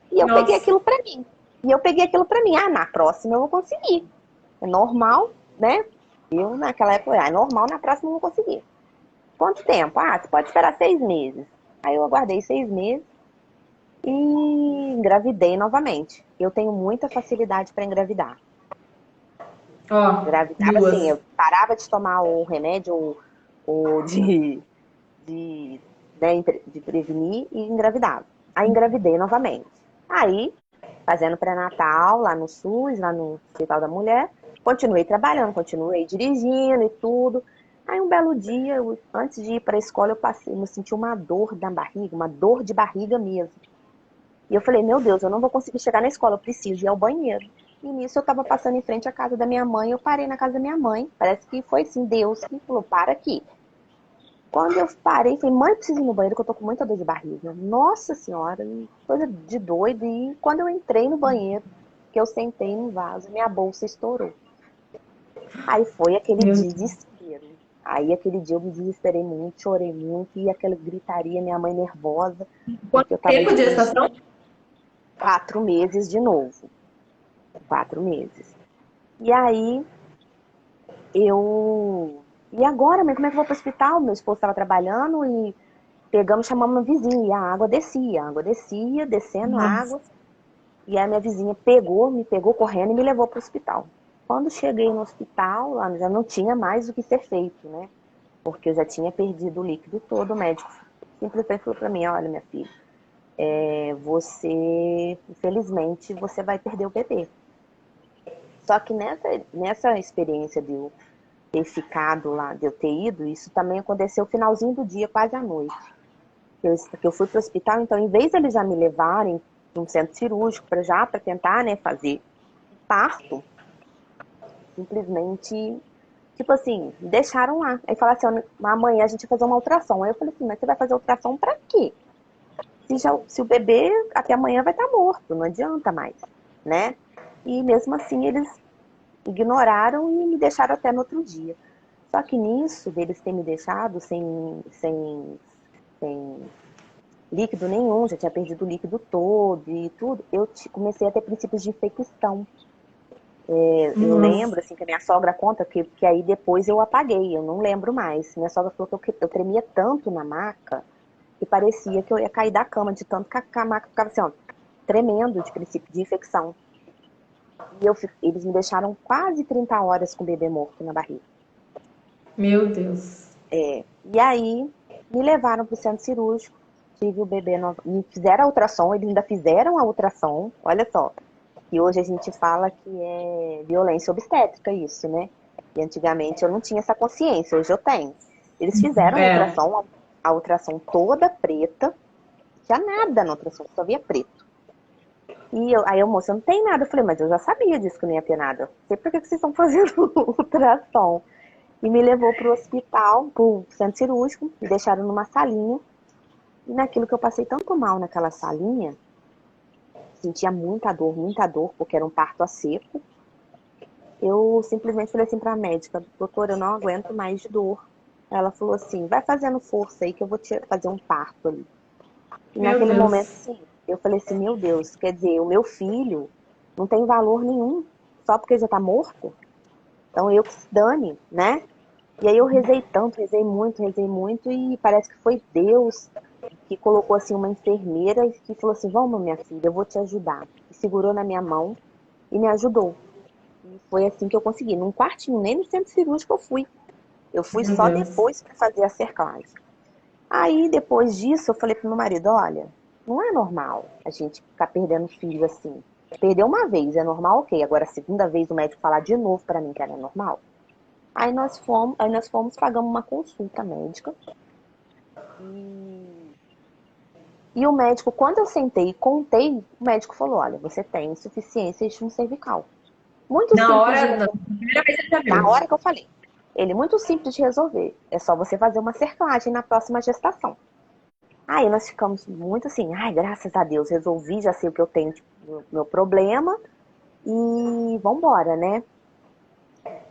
E eu peguei Nossa. aquilo pra mim. Ah, na próxima eu vou conseguir. É normal, né? Eu, naquela época, é normal, na próxima eu vou conseguir. Quanto tempo? Ah, você pode esperar 6 meses. Aí eu aguardei 6 meses e engravidei novamente. Eu tenho muita facilidade para engravidar. Ó, Engravidava assim, duas. eu parava de tomar o remédio ou de, né, de prevenir e engravidava. Aí engravidei novamente. Aí, fazendo pré-natal lá no SUS, lá no Hospital da Mulher, continuei trabalhando, continuei dirigindo e tudo. Aí um belo dia, antes de ir para a escola, eu senti uma dor na barriga, uma dor de barriga mesmo. E eu falei, meu Deus, eu não vou conseguir chegar na escola, eu preciso ir ao banheiro. E nisso eu estava passando em frente à casa da minha mãe, eu parei na casa da minha mãe. Parece que foi assim, Deus que falou, para aqui. Quando eu parei, falei, mãe, preciso ir no banheiro que eu tô com muita dor de barriga. Nossa senhora, coisa de doido. E quando eu entrei no banheiro, que eu sentei no vaso, minha bolsa estourou. Aí foi aquele Meu Deus. desespero. Aí aquele dia eu me desesperei muito, chorei muito, e aquela gritaria, minha mãe nervosa, Quanto porque eu tava tempo de dirigindo gestação? 4 meses de novo. 4 meses. E aí eu. E agora, mas como é que eu vou pro hospital? Meu esposo estava trabalhando e pegamos, chamamos uma vizinha e a água descia, descendo a Nossa. água. E a minha vizinha me pegou correndo e me levou para o hospital. Quando cheguei no hospital, lá já não tinha mais o que ser feito, né? Porque eu já tinha perdido o líquido todo. O médico simplesmente falou para mim: olha, minha filha, você, infelizmente, você vai perder o bebê. Só que nessa experiência de eu ter ficado lá, de eu ter ido, isso também aconteceu no finalzinho do dia, quase à noite. Que eu fui para o hospital, então, em vez de eles já me levarem para um centro cirúrgico para tentar, né, fazer parto, simplesmente, tipo assim, me deixaram lá. Aí falaram assim, amanhã a gente vai fazer uma ultrassom. Aí eu falei assim, mas você vai fazer ultrassom para quê? Se o bebê até amanhã vai estar morto, não adianta mais, né? E mesmo assim eles ignoraram e me deixaram até no outro dia. Só que nisso, deles ter me deixado sem sem líquido nenhum, já tinha perdido o líquido todo e tudo, eu comecei a ter princípios de infecção. Eu Nossa, lembro, assim, que a minha sogra conta que aí depois eu apaguei, eu não lembro mais. Minha sogra falou que eu tremia tanto na maca que parecia que eu ia cair da cama, de tanto que a maca ficava assim, ó, tremendo de princípio de infecção. E eles me deixaram quase 30 horas com o bebê morto na barriga. meu Deus. E aí me levaram para o centro cirúrgico, tive o bebê, me fizeram a ultrassom, eles ainda fizeram a ultrassom, olha só. E hoje a gente fala que é violência obstétrica isso, né? E antigamente eu não tinha essa consciência, hoje eu tenho. Eles fizeram É, a ultrassom toda preta, não tinha nada na ultrassom, só via preto. Aí a moça, não tem nada. Eu falei, mas eu já sabia disso que não ia ter nada. Não sei por que vocês estão fazendo ultrassom. E me levou para o hospital, para o centro cirúrgico, me deixaram numa salinha. E naquilo que eu passei tanto mal naquela salinha, sentia muita dor, porque era um parto a seco. Eu simplesmente falei assim para a médica, doutora, eu não aguento mais de dor. Ela falou assim, vai fazendo força aí que eu vou te fazer um parto ali. E meu naquele momento, Deus. sim, eu falei assim, meu Deus, quer dizer, o meu filho não tem valor nenhum, só porque já tá morto. Então eu que se dane, né? E aí eu rezei tanto, rezei muito, e parece que foi Deus que colocou assim uma enfermeira e que falou assim, vamos minha filha, eu vou te ajudar. E segurou na minha mão e me ajudou. E foi assim que eu consegui. Num quartinho, nem no centro cirúrgico eu fui. Eu fui Meu só Deus. depois para fazer a cerclagem. Aí, depois disso, eu falei pro meu marido, olha, não é normal a gente ficar perdendo filho assim. Perdeu uma vez, é normal, ok. Agora, a segunda vez, o médico falar de novo para mim que era normal. Pagamos uma consulta médica. E, e o médico, quando eu sentei e contei, o médico falou, olha, você tem insuficiência cervical. Muito Na simples de hora, na resolver. primeira vez você já Na viu. hora que eu falei. Ele é muito simples de resolver. É só você fazer uma cerclagem na próxima gestação. Aí nós ficamos muito assim, ai, graças a Deus, resolvi, já sei o que eu tenho, tipo, meu problema, e vambora, né?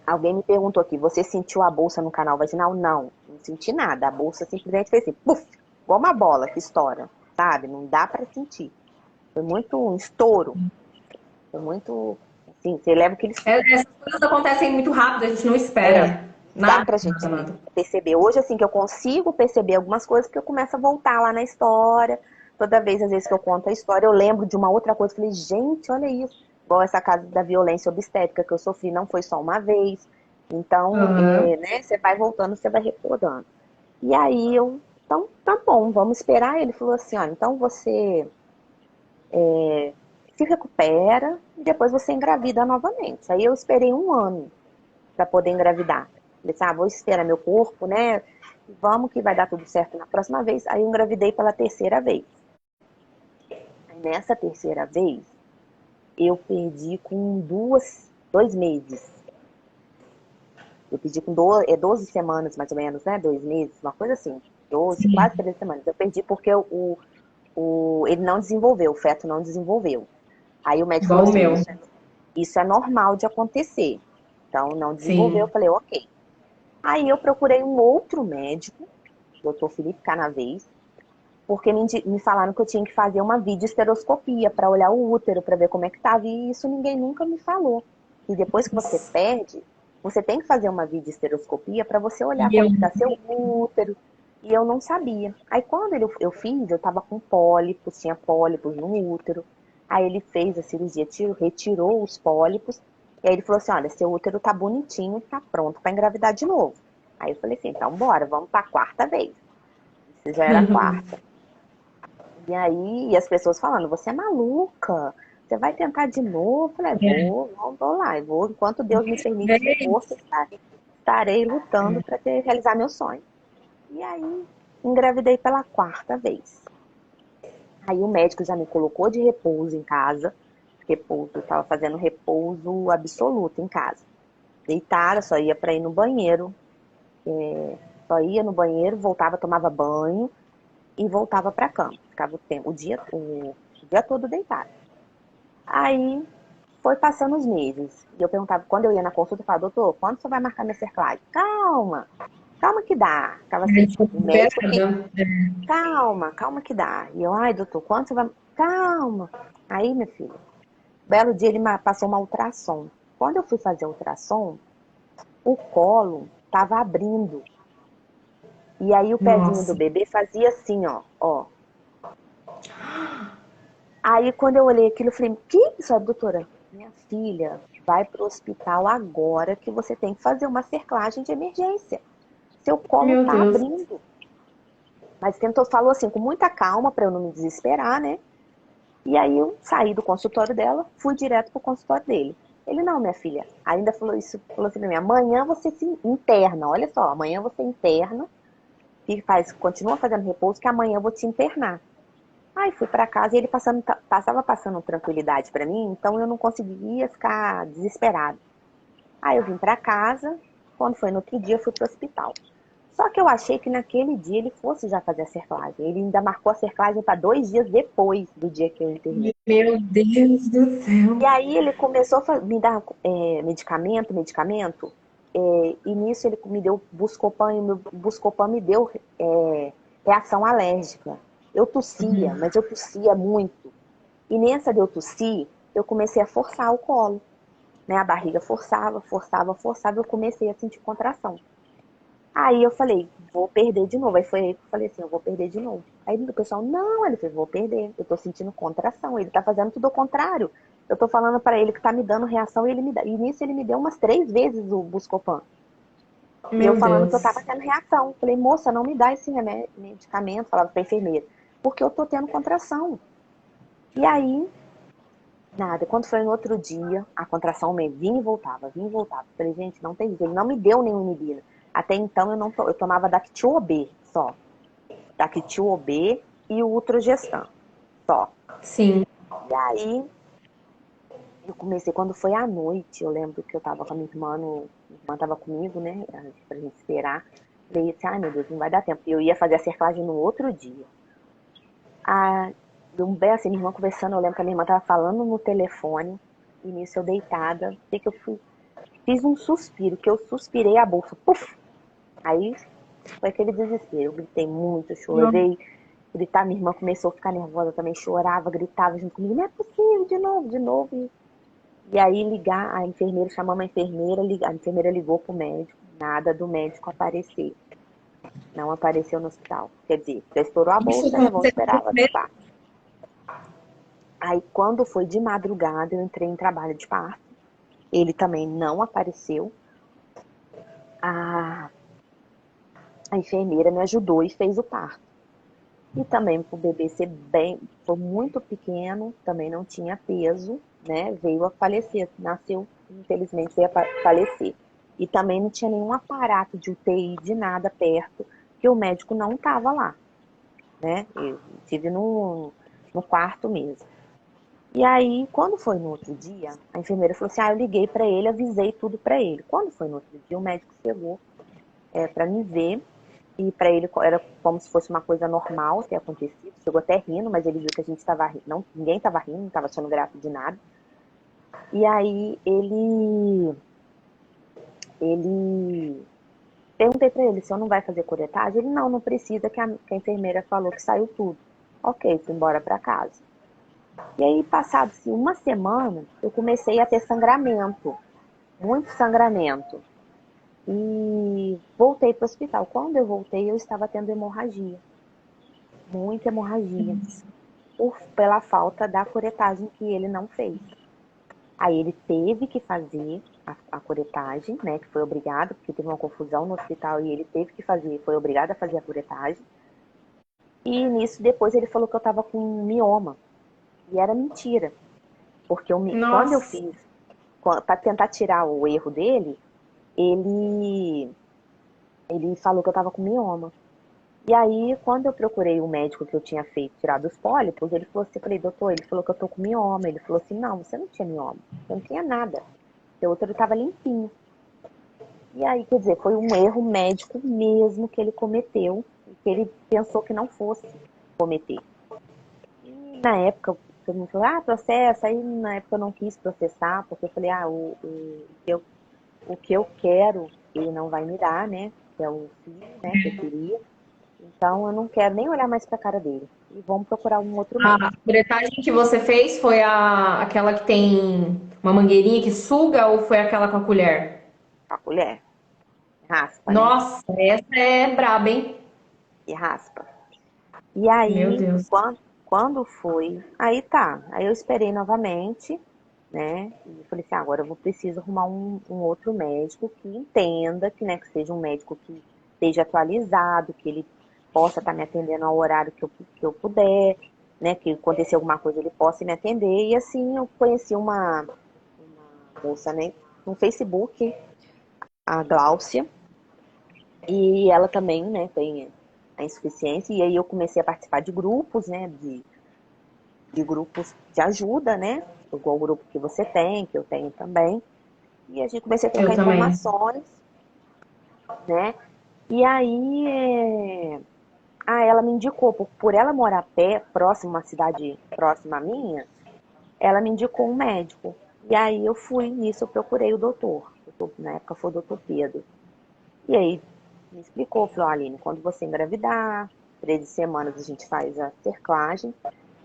Alguém me perguntou aqui, você sentiu a bolsa no canal vaginal? Não, não senti nada. A bolsa simplesmente fez assim, puf, igual uma bola que estoura, sabe? Não dá pra sentir. Foi muito um estouro. Foi muito, assim, você leva aquele susto. Essas coisas acontecem muito rápido, a gente não É, espera. dá Nada, pra nada, gente nada. perceber. Hoje, assim, que eu consigo perceber algumas coisas, porque eu começo a voltar lá na história. Toda vez, às vezes, que eu conto a história, eu lembro de uma outra coisa. Falei, gente, olha isso. Igual essa casa da violência obstétrica que eu sofri, não foi só uma vez. Então, Aham. né, você vai voltando, você vai recordando. E aí então, tá bom, vamos esperar. Ele falou assim, ó, então você se recupera e depois você engravida novamente. Aí eu esperei um ano para poder engravidar. Falei assim, vou esperar meu corpo, né? Vamos que vai dar tudo certo na próxima vez. Aí eu engravidei pela terceira vez. Aí nessa terceira vez, eu perdi com 2 meses. Eu perdi com 12 semanas, mais ou menos, né? 2 meses, uma coisa assim. 12, quase 13 semanas. Eu perdi porque ele não desenvolveu, o feto não desenvolveu. Aí o médico falou Igual o assim, meu. isso é normal de acontecer. Então, não desenvolveu. Eu Sim. falei, ok. Aí eu procurei um outro médico, doutor Felipe Canavês, porque me falaram que eu tinha que fazer uma videoesteroscopia para olhar o útero, para ver como é que estava, e isso ninguém nunca me falou. E depois que você perde, você tem que fazer uma videoesteroscopia para você olhar E eu, como que está seu útero. E eu não sabia. Aí quando eu fiz, eu estava com pólipos, tinha pólipos no útero. Aí ele fez a cirurgia, retirou os pólipos. E aí ele falou assim, olha, seu útero tá bonitinho, tá pronto para engravidar de novo. Aí eu falei assim, então bora, vamos para a quarta vez. Isso já era a quarta. E aí, as pessoas falando, você é maluca, você vai tentar de novo? Eu falei, vou lá, eu vou, enquanto Deus me permitir força, estarei lutando para realizar meu sonho. E aí, engravidei pela quarta vez. Aí o médico já me colocou de repouso em casa, repouso, eu tava fazendo repouso absoluto em casa. Deitada, só ia para ir no banheiro, só ia no banheiro, voltava, tomava banho e voltava para cama. Ficava o dia todo deitada. Aí foi passando os meses. E eu perguntava, quando eu ia na consulta, eu falava, doutor, quando você vai marcar minha cerclagem? Calma, calma que dá. Ficava Aí assim, ficou o médico que, desesperada. calma, calma que dá. E eu, ai, doutor, quanto você vai. Calma. Aí, minha filha, belo dia ele passou uma ultrassom. Quando eu fui fazer a ultrassom, o colo tava abrindo. E aí o pezinho do Nossa, bebê fazia assim, ó, ó. Aí quando eu olhei aquilo, eu falei, que isso, doutora? Minha filha, vai pro hospital agora que você tem que fazer uma cerclagem de emergência. Seu colo meu tá Deus. abrindo. Mas tentou, falou assim, com muita calma, para eu não me desesperar, né? E aí eu saí do consultório dela, fui direto pro consultório dele. Ele, não, minha filha, ainda falou isso, falou assim pra mim, amanhã você se interna, olha só, amanhã você interna, e faz, continua fazendo repouso, que amanhã eu vou te internar. Aí fui para casa e ele passava passando tranquilidade para mim, então eu não conseguia ficar desesperada. Aí eu vim para casa, quando foi no outro dia eu fui pro hospital. Só que eu achei que naquele dia ele fosse já fazer a cerclagem. Ele ainda marcou a cerclagem para 2 dias depois do dia que eu internei. Meu Deus do E céu. aí ele começou a me dar medicamento, e nisso ele me deu Buscopan, e o meu Buscopan me deu reação alérgica. Eu tossia, mas eu tossia muito. E nessa de eu tossir, eu comecei a forçar o colo, né? A barriga forçava, forçava, forçava, eu comecei a sentir contração. Aí eu falei, vou perder de novo. Aí foi aí que eu falei assim, eu vou perder de novo. Aí o pessoal, não, ele fez, vou perder. Eu tô sentindo contração. Ele tá fazendo tudo ao contrário. Eu tô falando pra ele que tá me dando reação e ele me dá. E nisso ele me deu umas 3 vezes o Buscopan. E eu Meu falando que eu tava Deus. tendo reação. Falei, moça, não me dá esse medicamento, falava pra enfermeira, porque eu tô tendo contração. E aí, nada. Quando foi no outro dia, a contração me vinha e voltava, vinha e voltava. Falei, gente, não tem jeito. Ele não me deu nenhum inibina. Até então eu tomava Dactiob só. Dactiob e o Ultrogestan só. Sim. E aí eu comecei, quando foi à noite, eu lembro que eu tava com a minha irmã, minha irmã tava comigo, né, pra gente esperar. Falei assim, ai meu Deus, não vai dar tempo. E eu ia fazer a cerclagem no outro dia. Ah, deu um bem assim, minha irmã conversando, eu lembro que a minha irmã tava falando no telefone, e nisso eu deitada, sei que eu fiz um suspiro, que eu suspirei a bolsa, puf! Aí foi aquele desespero, eu gritei muito, eu chorei, gritar, minha irmã começou a ficar nervosa também, chorava, gritava junto comigo, não é possível, de novo, de novo. E aí ligar, a enfermeira, chamamos a enfermeira, a enfermeira ligou pro médico, nada do médico aparecer. Não apareceu no hospital. Quer dizer, já estourou a Isso bolsa, né? Vamos aconteceu esperar ela mesmo. limpar. Aí quando foi de madrugada, eu entrei em trabalho de parto. Ele também não apareceu. A, a enfermeira me ajudou e fez o parto. E também para o bebê ser bem, foi muito pequeno, também não tinha peso, né? Veio a falecer, nasceu, infelizmente veio a falecer. E também não tinha nenhum aparato de UTI, de nada perto, que o médico não estava lá, né? Eu tive no quarto mesmo. E aí, quando foi no outro dia, a enfermeira falou assim: ah, eu liguei para ele, avisei tudo para ele. Quando foi no outro dia, o médico chegou para me ver. E para ele era como se fosse uma coisa normal ter acontecido. Chegou até rindo, mas ele viu que a gente estava rindo. Não, ninguém estava rindo, não estava achando graça de nada. E aí ele perguntei para ele se eu não vai fazer curetagem. Ele não, não precisa, que a enfermeira falou que saiu tudo. Ok, fui embora para casa. E aí, passado assim, uma semana, eu comecei a ter sangramento, muito sangramento. E voltei para o hospital. Quando eu voltei, eu estava tendo hemorragia, muita hemorragia. Pela falta da curetagem que ele não fez. Aí ele teve que fazer a curetagem, né, que foi obrigado, porque teve uma confusão no hospital e ele teve que fazer, foi obrigado a fazer a curetagem. E nisso depois ele falou que eu estava com mioma. E era mentira, porque quando eu Nossa. fiz, para tentar tirar o erro dele, ele, ele falou que eu estava com mioma. E aí, quando eu procurei o médico que eu tinha feito tirar dos pólipos, ele falou assim, eu falei, doutor, ele falou que eu tô com mioma. Ele falou assim, não, você não tinha mioma, você não tinha nada. Seu útero estava limpinho. E aí, quer dizer, foi um erro médico mesmo que ele cometeu, que ele pensou que não fosse cometer. E na época, todo mundo falou, ah, processa. Aí na época eu não quis processar, porque eu falei, ah, o que eu quero, ele não vai me dar, né? que é o filho, né, que eu queria. Então eu não quero nem olhar mais pra cara dele. E vamos procurar um outro A médico. curetagem que você fez foi aquela que tem uma mangueirinha que suga ou foi aquela com a colher? A colher, raspa, né? Nossa, essa é braba, hein? E raspa. E Meu aí, Deus. quando foi, aí tá. Aí eu esperei novamente, né? E falei assim, agora eu vou preciso arrumar um outro médico que entenda, que, né, que seja um médico que esteja atualizado, que ele possa estar me atendendo ao horário que eu puder, né? Que acontecer alguma coisa ele possa me atender. E assim eu conheci uma moça, né, no Facebook, a Gláucia, e ela também, né, tem a insuficiência, e aí eu comecei a participar de grupos, né, de grupos de ajuda, né, igual o grupo que você tem, que eu tenho também, e a gente comecei a Eu trocar também. informações, né, e aí ela me indicou, por ela morar próximo, uma cidade próxima à minha, ela me indicou um médico, e aí eu fui nisso, eu procurei o doutor, na época foi o doutor Pedro. E aí me explicou, falou, Aline, quando você engravidar, 13 semanas a gente faz a cerclagem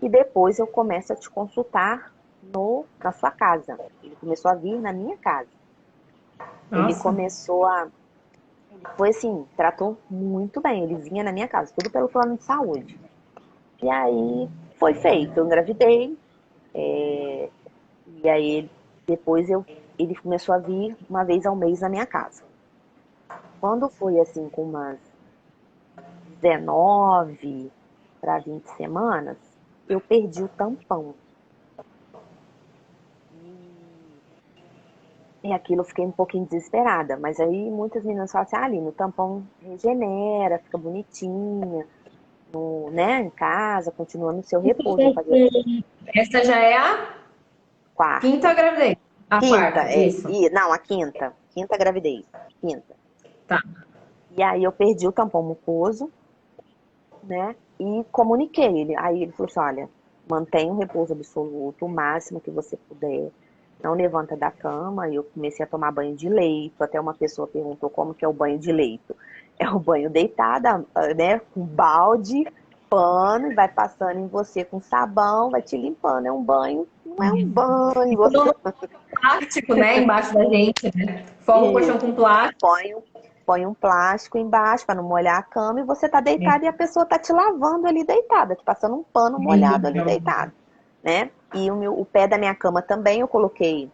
e depois eu começo a te consultar na sua casa. Ele começou a vir na minha casa. Ele Nossa, começou a. Ele foi assim, tratou muito bem. Ele vinha na minha casa, tudo pelo plano de saúde. E aí foi feito, eu engravidei. E aí depois ele começou a vir uma vez ao mês na minha casa. Quando foi assim, com umas 19 para 20 semanas, eu perdi o tampão. E aquilo eu fiquei um pouquinho desesperada. Mas aí muitas meninas falam assim, Aline, o tampão regenera, fica bonitinha, né, em casa, continua no seu repouso. Eu fazia essa já é a quinta quarta. gravidez. A Quinta, quarta, isso. não, a quinta. Quinta gravidez. Quinta. Tá. E aí eu perdi o tampão mucoso, né? E comuniquei ele. Aí ele falou assim, olha, mantenha o repouso absoluto, o máximo que você puder. Não levanta da cama. E eu comecei a tomar banho de leito. Até uma pessoa perguntou como que é o banho de leito. É o banho deitada, né? Com balde, pano, e vai passando em você com sabão, vai te limpando. É um banho, não é um banho. Tudo plástico, né, embaixo da gente, né? Forra o colchão com Isso. plástico. Põe, põe um plástico embaixo para não molhar a cama e você tá deitado e a pessoa tá te lavando ali deitada, te passando um pano molhado ali deitado, né? E o pé da minha cama também eu coloquei,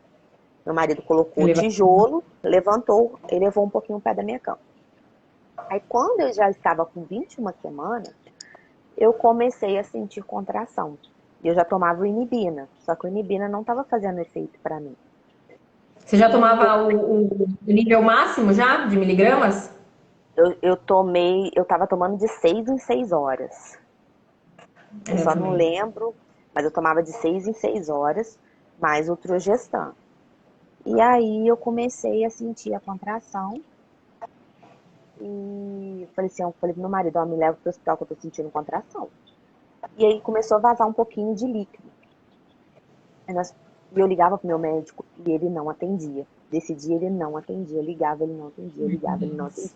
meu marido colocou Ele vai- tijolo, levantou, elevou um pouquinho o pé da minha cama. Aí quando eu já estava com 21 semanas, eu comecei a sentir contração. E eu já tomava o inibina, só que o inibina não estava fazendo efeito para mim. Você já E eu tomava o nível máximo já de miligramas? eu tava tomando de 6 em 6 horas. Eu Eu só não também. lembro, mas eu tomava de 6 em 6 horas, mais o Trogestan. E aí eu comecei a sentir a contração e falei assim, eu falei pro meu marido, ó, me leva pro hospital que eu tô sentindo contração. E aí começou a vazar um pouquinho de líquido. E eu ligava pro meu médico e ele não atendia. Desse dia ele não atendia, eu ligava, ele não atendia, eu ligava, ele não atendia.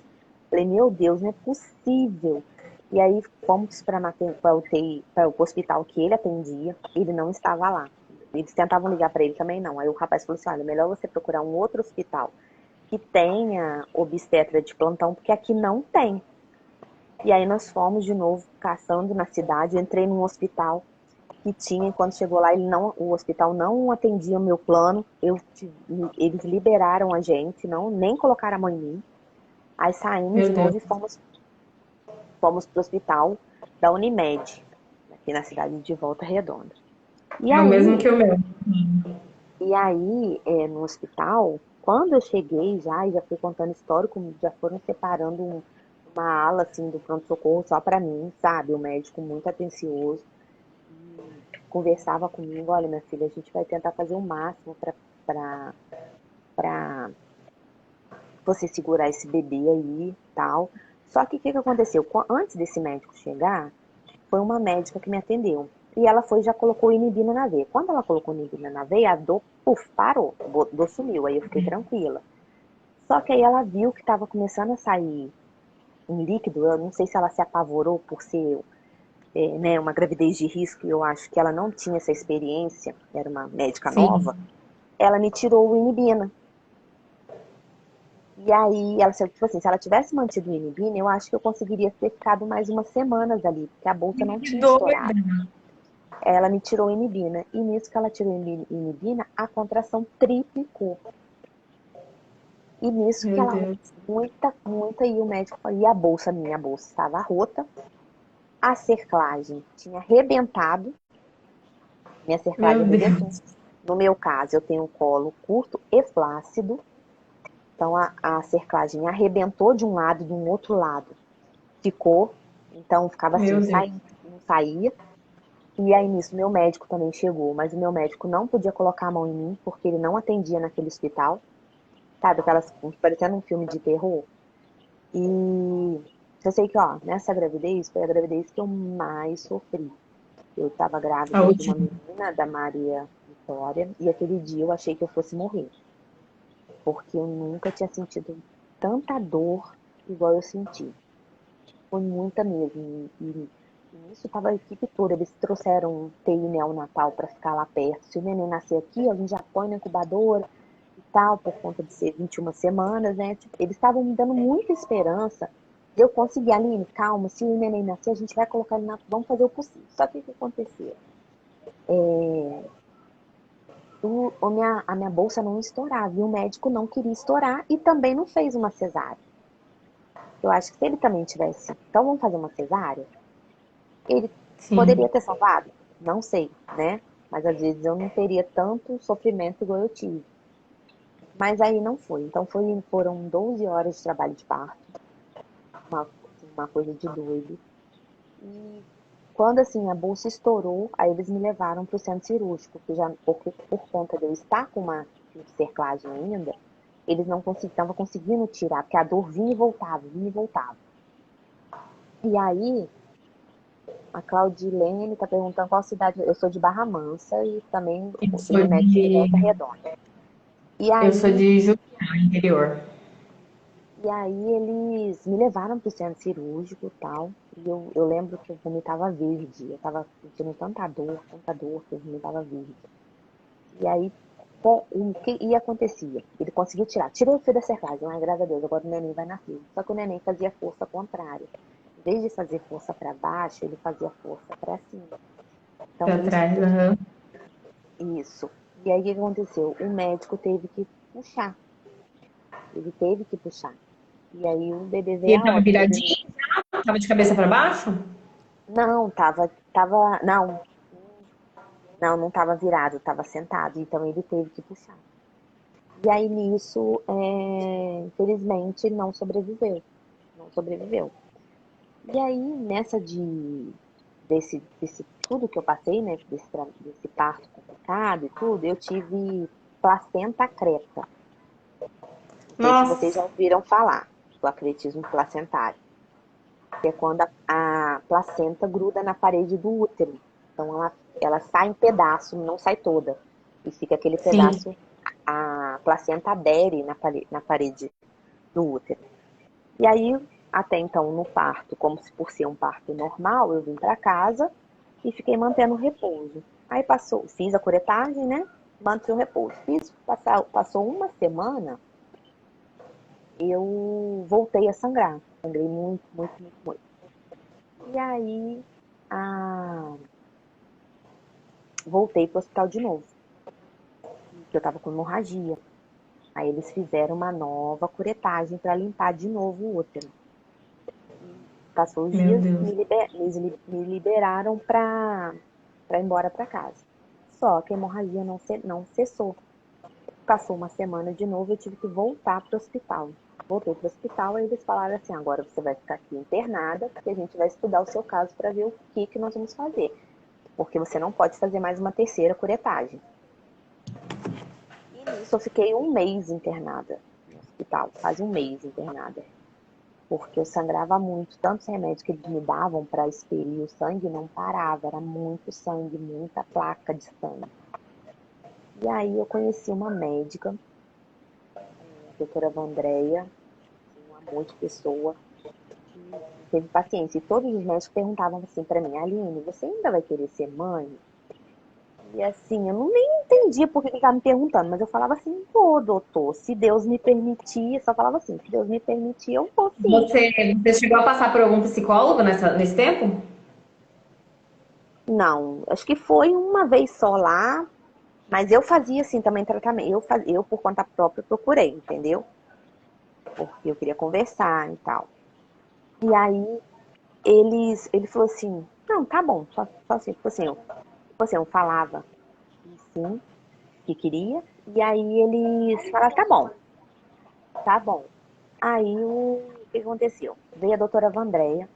Falei, meu Deus, não é possível. E aí fomos para o UTI, para o hospital que ele atendia, ele não estava lá. Eles tentavam ligar para ele também não. Aí o rapaz falou assim, olha, melhor você procurar um outro hospital que tenha obstetra de plantão, porque aqui não tem. E aí nós fomos de novo caçando na cidade, eu entrei num hospital que tinha, e quando chegou lá, o hospital não atendia o meu plano, eles liberaram a gente, não, nem colocaram a mão em mim. Aí saímos Meu de Deus. novo e fomos para o hospital da Unimed, aqui na cidade de Volta Redonda. E É o mesmo aí, que o meu. no hospital, quando eu cheguei já fui contando histórico, já foram separando uma ala assim do pronto-socorro só para mim, sabe? O médico muito atencioso. Conversava comigo, olha, minha filha, a gente vai tentar fazer o máximo para você segurar esse bebê aí e tal. Só que o que aconteceu? Antes desse médico chegar, foi uma médica que me atendeu. E ela já colocou inibina na veia. Quando ela colocou inibina na veia, a dor, parou. A dor sumiu. Aí eu fiquei tranquila. Só que aí ela viu que estava começando a sair. um líquido. Eu não sei se ela se apavorou por ser né, uma gravidez de risco, e eu acho que ela não tinha essa experiência, era uma médica Sim. nova. Ela me tirou o inibina. E aí, ela, tipo assim, se ela tivesse mantido o inibina, eu acho que eu conseguiria ter ficado mais umas semanas ali, porque a bolsa não Que tinha doida. estourado. Ela me tirou o inibina. E nisso que ela tirou o inibina, a contração triplicou. E nisso que Meu ela, Deus. muita, e o médico falou, e a bolsa, minha bolsa estava rota, a cerclagem tinha arrebentado, minha cerclagem Meu arrebentou. Deus. No meu caso, eu tenho um colo curto e flácido, então a cerclagem arrebentou de um lado e de um outro lado ficou, então ficava assim, Meu Deus. não saía. E aí nisso, meu médico também chegou, mas o meu médico não podia colocar a mão em mim, porque ele não atendia naquele hospital, sabe, aquelas, parecendo um filme de terror. E eu sei que, ó, nessa gravidez, foi a gravidez que eu mais sofri. Eu estava A grávida de uma última. menina, da Maria Vitória, e aquele dia eu achei que eu fosse morrer, porque eu nunca tinha sentido tanta dor igual eu senti. Foi muita mesmo. E nisso estava a equipe toda. Eles trouxeram um TI neonatal para ficar lá perto. Se o neném nascer aqui, a gente já põe na incubadora e tal, por conta de ser 21 semanas, né? Tipo, eles estavam me dando muita esperança de eu conseguir. Aline, calma, se o neném nascer, a gente vai colocar ele na. Vamos fazer o possível. Só que o que aconteceu? A minha bolsa não estourava e o médico não queria estourar e também não fez uma cesárea. Eu acho que se ele também tivesse, então vamos fazer uma cesárea, ele Sim. poderia ter salvado? Não sei, né? Mas às vezes eu não teria tanto sofrimento igual eu tive. Mas aí não foi. Então foram 12 horas de trabalho de parto, uma coisa de doido. E quando assim a bolsa estourou, aí eles me levaram para o centro cirúrgico, porque por conta de eu estar com uma cerclagem ainda, eles não estavam conseguindo tirar, porque a dor vinha e voltava, vinha e voltava. E aí a Claudilene está perguntando qual cidade. Eu sou de Barra Mansa e também Eu ele sou mede em de, Volta Redonda. E eu sou aí, de Juliá, interior. e aí eles me levaram para o centro cirúrgico e tal. E eu lembro que eu vomitava verde. Eu estava sentindo tanta dor, que eu vomitava verde. E aí, o que ia acontecia? Ele conseguiu tirar. Tirei o fio da cercagem, mas graças a Deus, agora o neném vai nascer. Só que o neném fazia força contrária. Em vez de fazer força para baixo, ele fazia força para cima. Então, Pra nisso, trás, aham. isso. E aí o que aconteceu? O médico teve que puxar. Ele teve que puxar. E aí o bebê E veio ele a tava óbito. Ele viradinho? Tava de cabeça pra baixo? não não tava virado, tava sentado. Então ele teve que puxar. E aí nisso, infelizmente, não sobreviveu. Não sobreviveu. E aí nessa desse tudo que eu passei, né? Desse parto complicado e tudo, eu tive placenta creta. Não sei se vocês Nossa, já ouviram falar do acretismo placentário, que é quando a placenta gruda na parede do útero. Então ela sai em pedaço, não sai toda. E fica aquele sim. pedaço, a placenta adere na parede do útero. E aí, até então, no parto, como se por ser um parto normal, eu vim para casa e fiquei mantendo o repouso. Aí fiz a curetagem, né? Mantive o repouso. Passou uma semana, eu voltei a sangrar. Sangrei muito, muito, muito, muito. E aí, ah, voltei pro hospital de novo, que eu tava com hemorragia. Aí eles fizeram uma nova curetagem para limpar de novo o útero. E passou os Meu dias, Deus. me liberaram para ir embora para casa. Só que a hemorragia não cessou. Passou uma semana de novo, eu tive que voltar para o hospital. Voltei para o hospital, aí eles falaram assim: agora você vai ficar aqui internada, porque a gente vai estudar o seu caso para ver o que nós vamos fazer. Porque você não pode fazer mais uma terceira curetagem. E nisso eu fiquei um mês internada no hospital, quase um mês internada. Porque eu sangrava muito, tantos remédios que eles me davam para expelir o sangue não parava, era muito sangue, muita placa de sangue. E aí eu conheci uma médica, a doutora Vandréia, um amor de pessoa, teve paciência. E todos os médicos perguntavam assim pra mim, Aline, você ainda vai querer ser mãe? E assim, eu não nem entendia por que ele estava me perguntando, mas eu falava assim, vou, doutor, se Deus me permitir, eu só falava assim, se Deus me permitir, eu vou sim. Você chegou a passar por algum psicólogo nesse tempo? Não, acho que foi uma vez só lá, mas eu fazia assim também tratamento. Eu por conta própria procurei, entendeu? Porque eu queria conversar e tal. E aí ele falou assim, não, tá bom, só assim, tipo assim, eu falava que sim, que queria, e aí eles falaram, tá bom, tá bom. Aí o que aconteceu? Veio a doutora Vandréia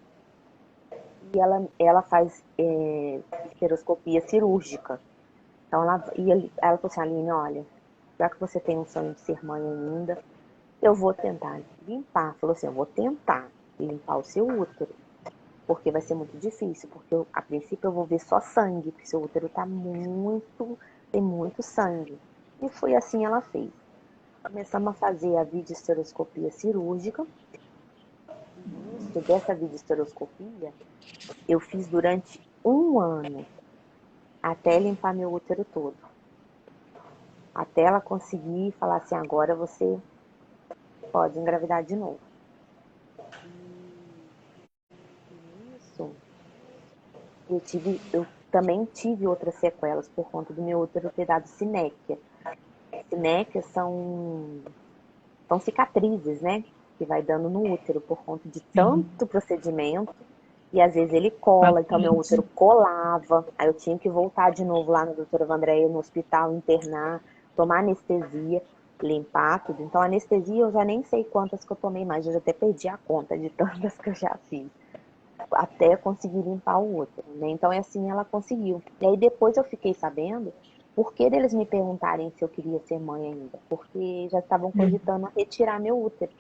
e ela faz esteroscopia cirúrgica. Então ela falou assim, Aline, olha, já que você tem um sonho de ser mãe ainda, eu vou tentar limpar. Falou assim, eu vou tentar limpar o seu útero, porque vai ser muito difícil, porque a princípio eu vou ver só sangue, porque seu útero tem muito sangue. E foi assim ela fez. Começamos a fazer a videosteroscopia cirúrgica. Isso, dessa videosteroscopia, eu fiz durante um ano, até limpar meu útero todo. Até ela conseguir falar assim, agora você pode engravidar de novo. E nisso, eu também tive outras sequelas por conta do meu útero ter dado sinéquia. Sinéquias são cicatrizes, né? Que vai dando no útero por conta de Sim. tanto procedimento. E às vezes ele cola, então meu Bastante. útero colava. Aí eu tinha que voltar de novo lá na doutora Vandréia, no hospital, internar, tomar anestesia, limpar tudo. Então anestesia eu já nem sei quantas que eu tomei mais, eu já até perdi a conta de tantas que eu já fiz. Até conseguir limpar o útero, né? Então é assim ela conseguiu. E aí depois eu fiquei sabendo por que deles me perguntarem se eu queria ser mãe ainda. Porque já estavam cogitando a retirar meu útero.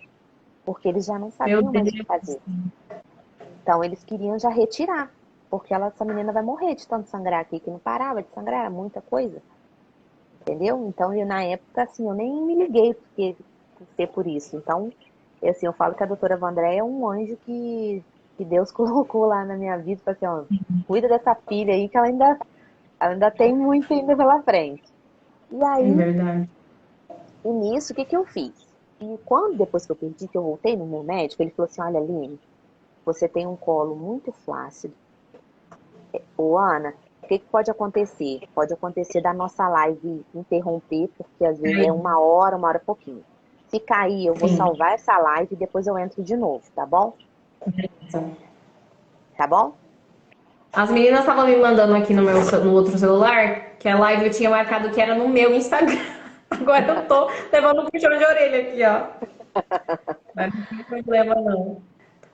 Porque eles já não Meu sabiam mais o que Deus. fazer. Então eles queriam já retirar, porque essa menina vai morrer de tanto sangrar aqui, que não parava de sangrar, era muita coisa, entendeu? Então eu, na época, assim, eu nem me liguei por ser por isso. Então, assim, eu falo que a doutora Vandré é um anjo que Deus colocou lá na minha vida, para assim, ó, cuida dessa filha aí, que ela ainda tem muito ainda pela frente. E É aí, verdade. e nisso, o que que eu fiz? E quando, depois que eu perdi, que eu voltei no meu médico, ele falou assim, olha, Aline, você tem um colo muito flácido. Ô, Ana, o que que pode acontecer? Pode acontecer da nossa live interromper, porque às vezes é uma hora e pouquinho. Se cair, eu vou Sim. salvar essa live e depois eu entro de novo, tá bom? Tá bom? As meninas estavam me mandando aqui no outro celular que a live eu tinha marcado que era no meu Instagram. Agora eu tô levando um puxão de orelha aqui, ó. Mas não tem problema, não.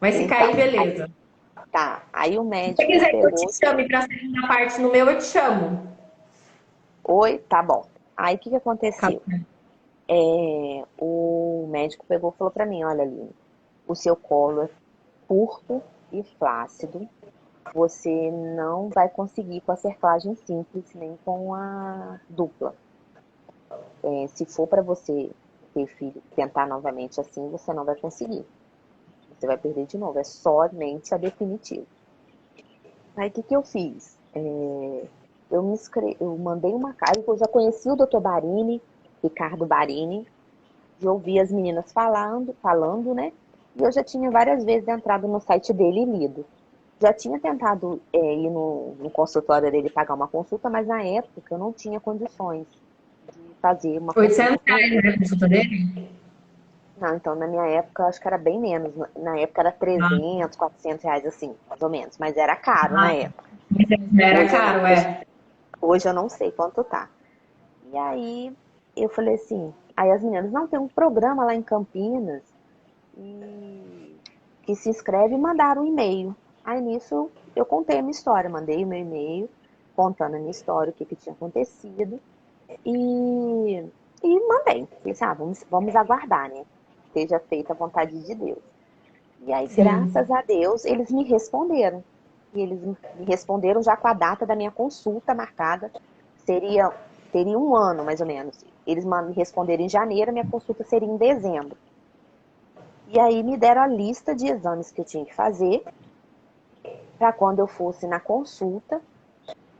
Mas se cair, Então, beleza. tá. Aí o Se você médico quiser que eu te pegou. chame pra segunda parte no meu, eu te chamo. Oi, tá bom. Aí o que que aconteceu? Capaz. O médico pegou e falou pra mim: olha, Aline, o seu colo é curto e flácido. Você não vai conseguir com a cerclagem simples nem com a dupla. Se for para você ter filho, tentar novamente assim, você não vai conseguir. Você vai perder de novo. É somente a definitiva. Aí o que, que eu fiz? Eu mandei uma carta, eu já conheci o Dr. Barini, Ricardo Barini, já ouvi as meninas falando, né? E eu já tinha várias vezes entrado no site dele e lido. Já tinha tentado ir no consultório dele pagar uma consulta, mas na época eu não tinha condições de fazer uma consulta com R$ 800, ele. né? A consulta dele? Não, então na minha época eu acho que era bem menos. Na época era Ah, 300, R$ 400 assim, mais ou menos. Mas era caro na época. já era Hoje eu não, caro, é. hoje eu não sei quanto tá. E aí eu falei assim, aí as meninas, não, tem um programa lá em Campinas e que se inscreve e mandaram um e-mail. Aí nisso eu contei a minha história, mandei o meu e-mail contando a minha história, o que, que tinha acontecido e, e mandei. Falei assim, vamos aguardar, né? Seja feita a vontade de Deus. E aí, Sim. graças a Deus, eles me responderam. E eles me responderam já com a data da minha consulta marcada. Seria, teria um ano, mais ou menos. Eles me responderam em janeiro, minha consulta seria em dezembro. E aí me deram a lista de exames que eu tinha que fazer, para quando eu fosse na consulta,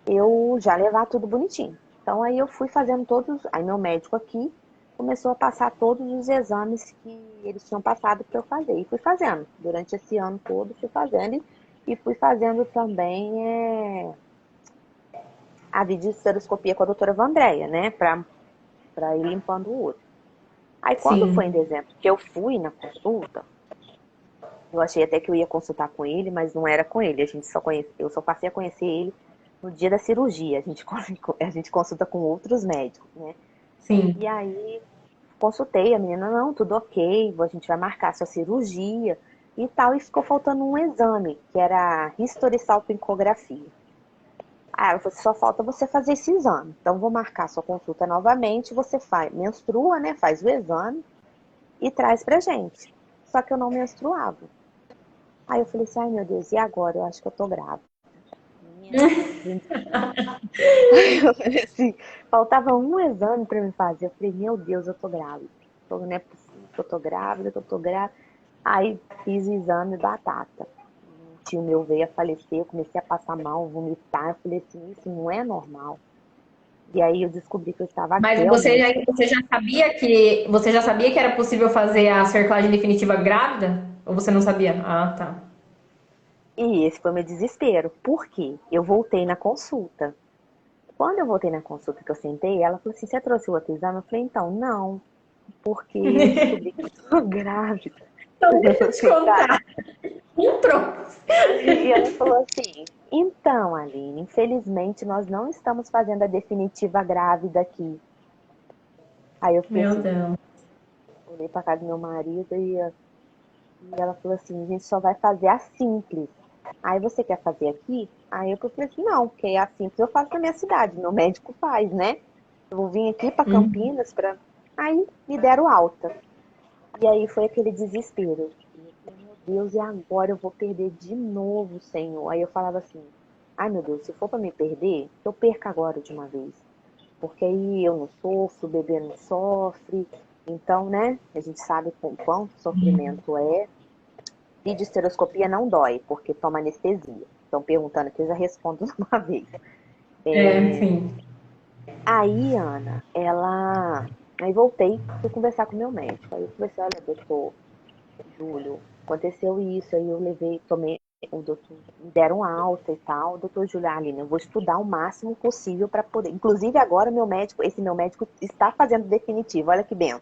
eu já levar tudo bonitinho. Então aí eu fui fazendo todos, aí meu médico aqui começou a passar todos os exames que eles tinham passado para eu fazer. E fui fazendo, durante esse ano todo fui fazendo, e fui fazendo também a videosteroscopia com a doutora Vandréia, né, para ir limpando o útero. Aí quando foi em Sim. dezembro que eu fui na consulta, eu achei até que eu ia consultar com ele, mas não era com ele. Eu só passei a conhecer ele no dia da cirurgia. A gente consulta com outros médicos, né? Sim. E aí consultei a menina, não, tudo ok, a gente vai marcar sua cirurgia e tal. E ficou faltando um exame, que era historisalpingografia. Aí ela falou, só falta você fazer esse exame. Então vou marcar sua consulta novamente, você menstrua, né? Faz o exame e traz pra gente. Só que eu não menstruava. Aí eu falei assim, ai meu Deus, e agora? Eu acho que eu tô grávida. Menina, eu entrei em desespero. Aí eu falei assim, faltava um exame pra me fazer. Eu falei, meu Deus, eu tô grávida. Não é possível que eu tô grávida, que eu tô grávida. Aí fiz o exame batata. Um tio meu veio a falecer, eu comecei a passar mal, vomitar. Eu falei assim, isso não é normal. E aí eu descobri que eu estava Mas realmente. você já sabia que era possível fazer a cerclagem definitiva grávida? Ou você não sabia? Ah, tá. E esse foi meu desespero. Por quê? Eu voltei na consulta. Quando eu voltei na consulta que eu sentei, ela falou assim, você trouxe o outro exame? Eu falei, então, não, porque eu descobri que eu tô grávida. Então, Eu deixa eu falei te assim, tá. contar. Não trouxe. E ela falou assim, então, Aline, infelizmente nós não estamos fazendo a definitiva grávida aqui. Aí eu fiquei Meu assim, Deus. olhei pra casa do meu marido e ela falou assim, a gente só vai fazer a simples. Aí você quer fazer aqui? Aí eu falei assim, não, porque a simples eu faço na minha cidade, meu médico faz, né? Eu vou vir aqui para Hum. Campinas para. Aí me deram alta. E aí foi aquele desespero. E eu falei, meu Deus, e agora eu vou perder de novo, Senhor? Aí eu falava assim, ai meu Deus, se for para me perder, eu perca agora de uma vez. Porque aí eu não sofro, o bebê não sofre. Então, né, a gente sabe com quanto sofrimento é. Videosteroscopia não dói, porque toma anestesia. Estão perguntando aqui, eu já respondo de uma vez. É, sim. Aí, Ana, ela. Aí voltei, fui conversar com o meu médico. Aí eu falei assim: olha, doutor Júlio, aconteceu isso. Aí eu levei, tomei, o doutor, me deram alta e tal. Doutor Júlio, Aline, eu vou estudar o máximo possível para poder. Inclusive, agora meu médico, esse meu médico está fazendo definitivo. Olha que benção.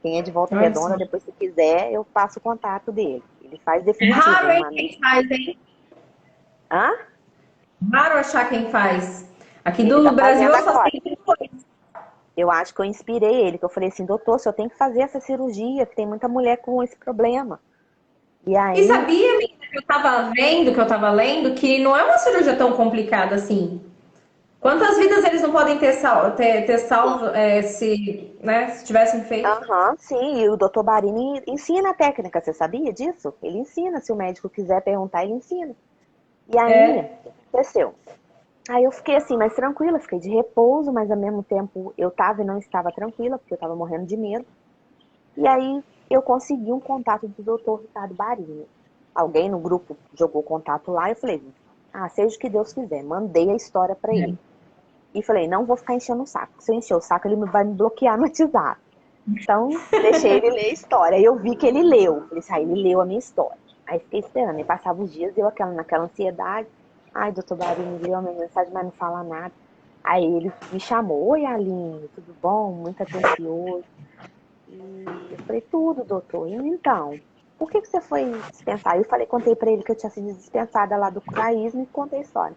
Quem é de Volta Olha só. Redonda, depois se quiser, eu passo o contato dele. Ele faz É definitivo. raro, Ele hein, manda. quem faz, hein? Hã? Raro achar quem faz. Aqui Ele tá do Brasil fazendo eu só agora. sei quem foi. Eu acho que eu inspirei ele, que eu falei assim, doutor, se eu tenho que fazer essa cirurgia, que tem muita mulher com esse problema. E E aí, sabia, menina, que eu tava vendo, que eu tava lendo, que não é uma cirurgia tão complicada assim. Quantas vidas eles não podem ter salvo se, né, se tivessem feito? aham, sim, e o doutor Barini ensina a técnica, você sabia disso? Ele ensina, se o médico quiser perguntar, ele ensina. E aí, É. o que aconteceu? Aí eu fiquei assim, mais tranquila, fiquei de repouso, mas ao mesmo tempo eu tava e não estava tranquila, porque eu tava morrendo de medo. E aí eu consegui um contato do doutor Ricardo Barini. Alguém no grupo jogou contato lá e eu falei, ah, seja o que Deus quiser. Mandei a história para ele. E falei, não vou ficar enchendo o saco. Se eu encher o saco, ele vai me bloquear no WhatsApp. Então, deixei ele ler a história. Aí eu vi que ele leu. Falei assim, ah, ele leu a minha história. Aí fiquei esperando. E passava os dias, eu naquela ansiedade. Ai, doutor Barini leu a minha mensagem, mas não fala nada. Aí ele me chamou, oi Aline, tudo bom? Muito atencioso. E eu falei, tudo, doutor. E então, por que você foi dispensar? Eu falei, contei pra ele que eu tinha sido dispensada lá do craísmo e contei a história.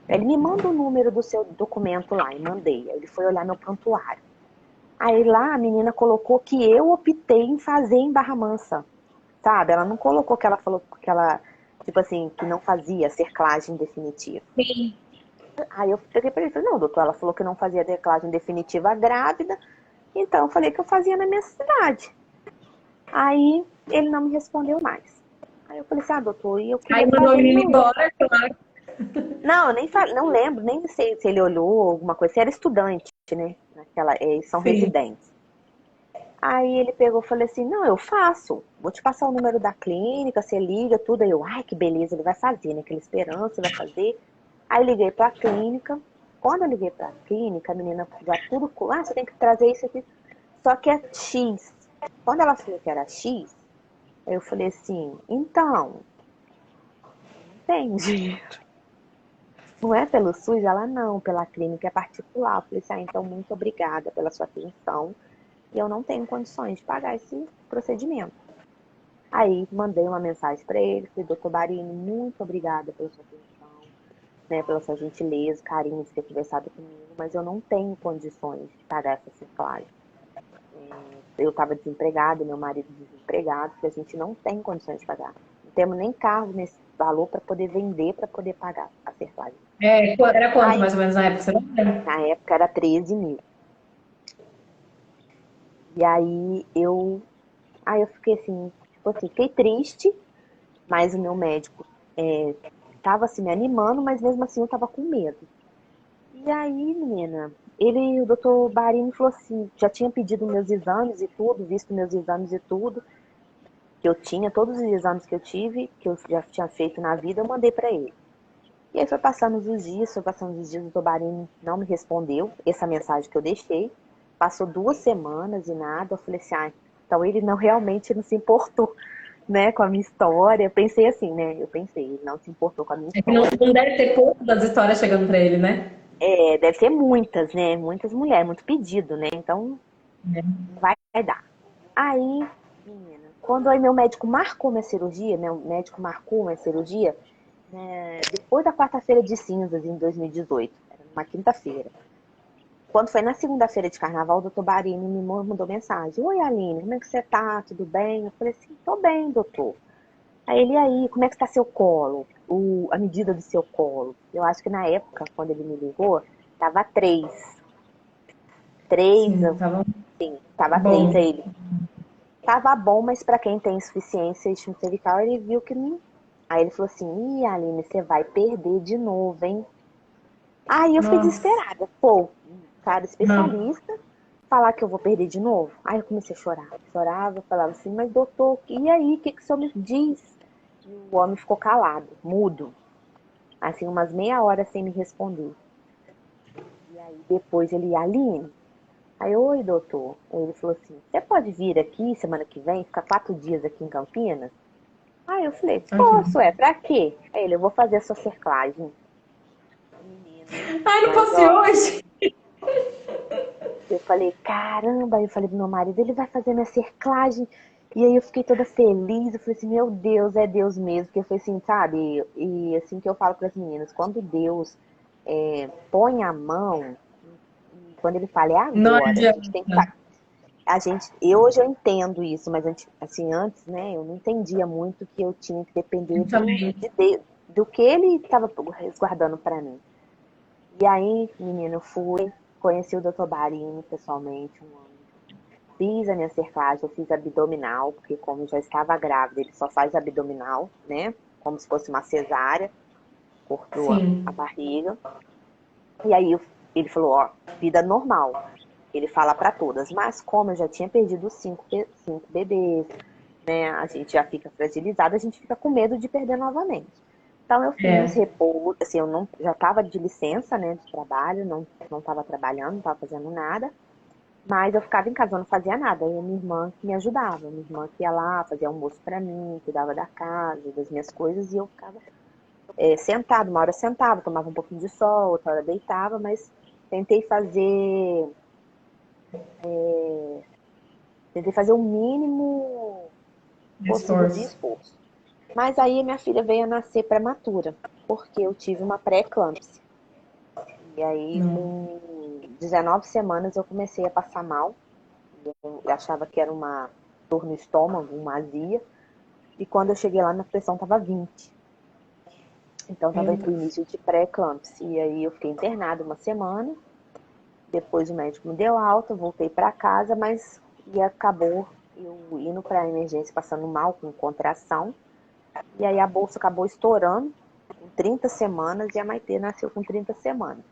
Ele me manda o número do seu documento lá e mandei. Aí ele foi olhar meu prontuário. Aí lá a menina colocou que eu optei em fazer em Barra Mansa, sabe? Ela não colocou que ela falou que ela, tipo assim, que não fazia cerclagem definitiva. Sim. Aí eu peguei pra ele e falei, não, doutor, ela falou que não fazia cerclagem definitiva grávida, então eu falei que eu fazia na minha cidade. Aí ele não me respondeu mais. Aí eu falei assim, ah, doutor, e eu Aí queria mandou o fazer. Ele, menino não, doutor. embora, claro. Não, eu nem não lembro, nem sei se ele olhou alguma coisa. Se era estudante, né? Naquela, são Sim. residentes. Aí ele pegou e falou assim, não, eu faço, vou te passar o número da clínica, você liga, tudo. Aí eu, ai, que beleza, ele vai fazer, né? Aquela esperança, vai fazer. Aí liguei pra clínica. Quando eu liguei pra clínica, a menina já tudo, você tem que trazer isso aqui. Só que é X. Quando ela falou que era X, eu falei assim, então, entende? Não é pelo SUS? Ela não, pela clínica é particular. Eu falei assim, então muito obrigada pela sua atenção. E eu não tenho condições de pagar esse procedimento. Aí mandei uma mensagem para ele, falei, doutor Barini, muito obrigada pela sua atenção, né, pela sua gentileza, carinho de ter conversado comigo, mas eu não tenho condições de pagar essa ciclagem. Eu estava desempregada, meu marido desempregado, porque a gente não tem condições de pagar. Não temos nem carro nesse valor para poder vender, para poder pagar a cerclagem. Era quanto Aí, mais ou menos na época? Você não lembra? na época era 13 mil. E aí eu fiquei assim, tipo assim, fiquei triste, mas o meu médico tava assim me animando, mas mesmo assim eu tava com medo. E aí, menina, o doutor Barini falou assim, já tinha pedido meus exames e tudo, visto meus exames e tudo, que eu tinha, todos os exames que eu tive, que eu já tinha feito na vida, eu mandei pra ele. E aí foi passando os dias, o doutor Barini não me respondeu, essa mensagem que eu deixei. Passou 2 semanas e nada, eu falei assim, então ele não realmente não se importou, né, com a minha história. Eu pensei assim, né, ele não se importou com a minha É que não, história. não deve ter poucas histórias chegando pra ele, né? Deve ser muitas, né, muitas mulheres, muito pedido, né, então não vai dar. Aí, menina, quando aí meu médico marcou minha cirurgia, né, depois da quarta-feira de cinzas, em 2018, era uma quinta-feira. Quando foi na segunda-feira de carnaval, o doutor Barini me mandou mensagem. Oi, Aline, como é que você tá? Tudo bem? Eu falei assim, tô bem, doutor. Aí ele, aí, como é que está seu colo? A medida do seu colo? Eu acho que na época, quando ele me ligou, tava 3. 3, Sim, tava sim, tava 3. bom. Aí ele, tava bom, mas para quem tem insuficiência cervical, ele viu que não. Aí ele falou assim, ih, Aline, você vai perder de novo, hein? Aí eu fiquei Nossa, desesperada. Pô, um cara não. especialista, falar que eu vou perder de novo. Aí eu comecei a chorar. Chorava, falava assim, mas doutor, e aí, o que que o senhor me diz? E o homem ficou calado, mudo. Assim, umas meia hora sem me responder. E aí depois ele, Aline, aí, oi, doutor. Aí ele falou assim, você pode vir aqui semana que vem, ficar 4 dias aqui em Campinas? Aí eu falei, Ok. posso, pra quê? Aí ele, eu vou fazer a sua cerclagem. Menina, Ai, não mas posso ir ó, hoje. eu falei, caramba, aí eu falei pro meu marido, ele vai fazer minha cerclagem. E aí eu fiquei toda feliz, eu falei assim, meu Deus, é Deus mesmo. Porque foi assim, sabe? E assim que eu falo para as meninas, quando Deus põe a mão, quando ele fala, é Não agora, a gente tem que adianta. hoje eu entendo isso, mas assim, antes, né, eu não entendia muito que eu tinha que depender Eu também. do que ele estava resguardando para mim. E aí, menina, eu fui, conheci o Dr. Barini pessoalmente um ano. Fiz a minha cerclagem, eu fiz abdominal, porque como eu já estava grávida, ele só faz abdominal, né? Como se fosse uma cesárea, cortou a Sim. barriga. E aí ele falou, ó, vida normal. Ele fala para todas, mas como eu já tinha perdido cinco bebês, né? A gente já fica fragilizada, a gente fica com medo de perder novamente. Então eu fiz É. repouso, assim, eu não já estava de licença, né, de trabalho, não estava trabalhando, não estava fazendo nada. Mas eu ficava em casa, eu não fazia nada. Aí a minha irmã que me ajudava. Minha irmã que ia lá, fazia almoço pra mim, cuidava da casa, das minhas coisas, e eu ficava sentada. Uma hora sentava, tomava um pouquinho de sol, outra hora deitava, mas tentei fazer, tentei fazer o mínimo possível de Esforço. esforço. Mas aí minha filha veio a nascer prematura, porque eu tive uma pré-eclâmpsia. E aí, Não. com 19 semanas, eu comecei a passar mal. Eu achava que era uma dor no estômago, uma azia. E quando eu cheguei lá, minha pressão estava 20. Então estava Meu pro Deus. início de pré-eclâmpsia. E aí eu fiquei internada uma semana. Depois o médico me deu alta, voltei para casa, mas acabou eu indo para a emergência passando mal com contração. E aí a bolsa acabou estourando com 30 semanas e a Maitê nasceu com 30 semanas.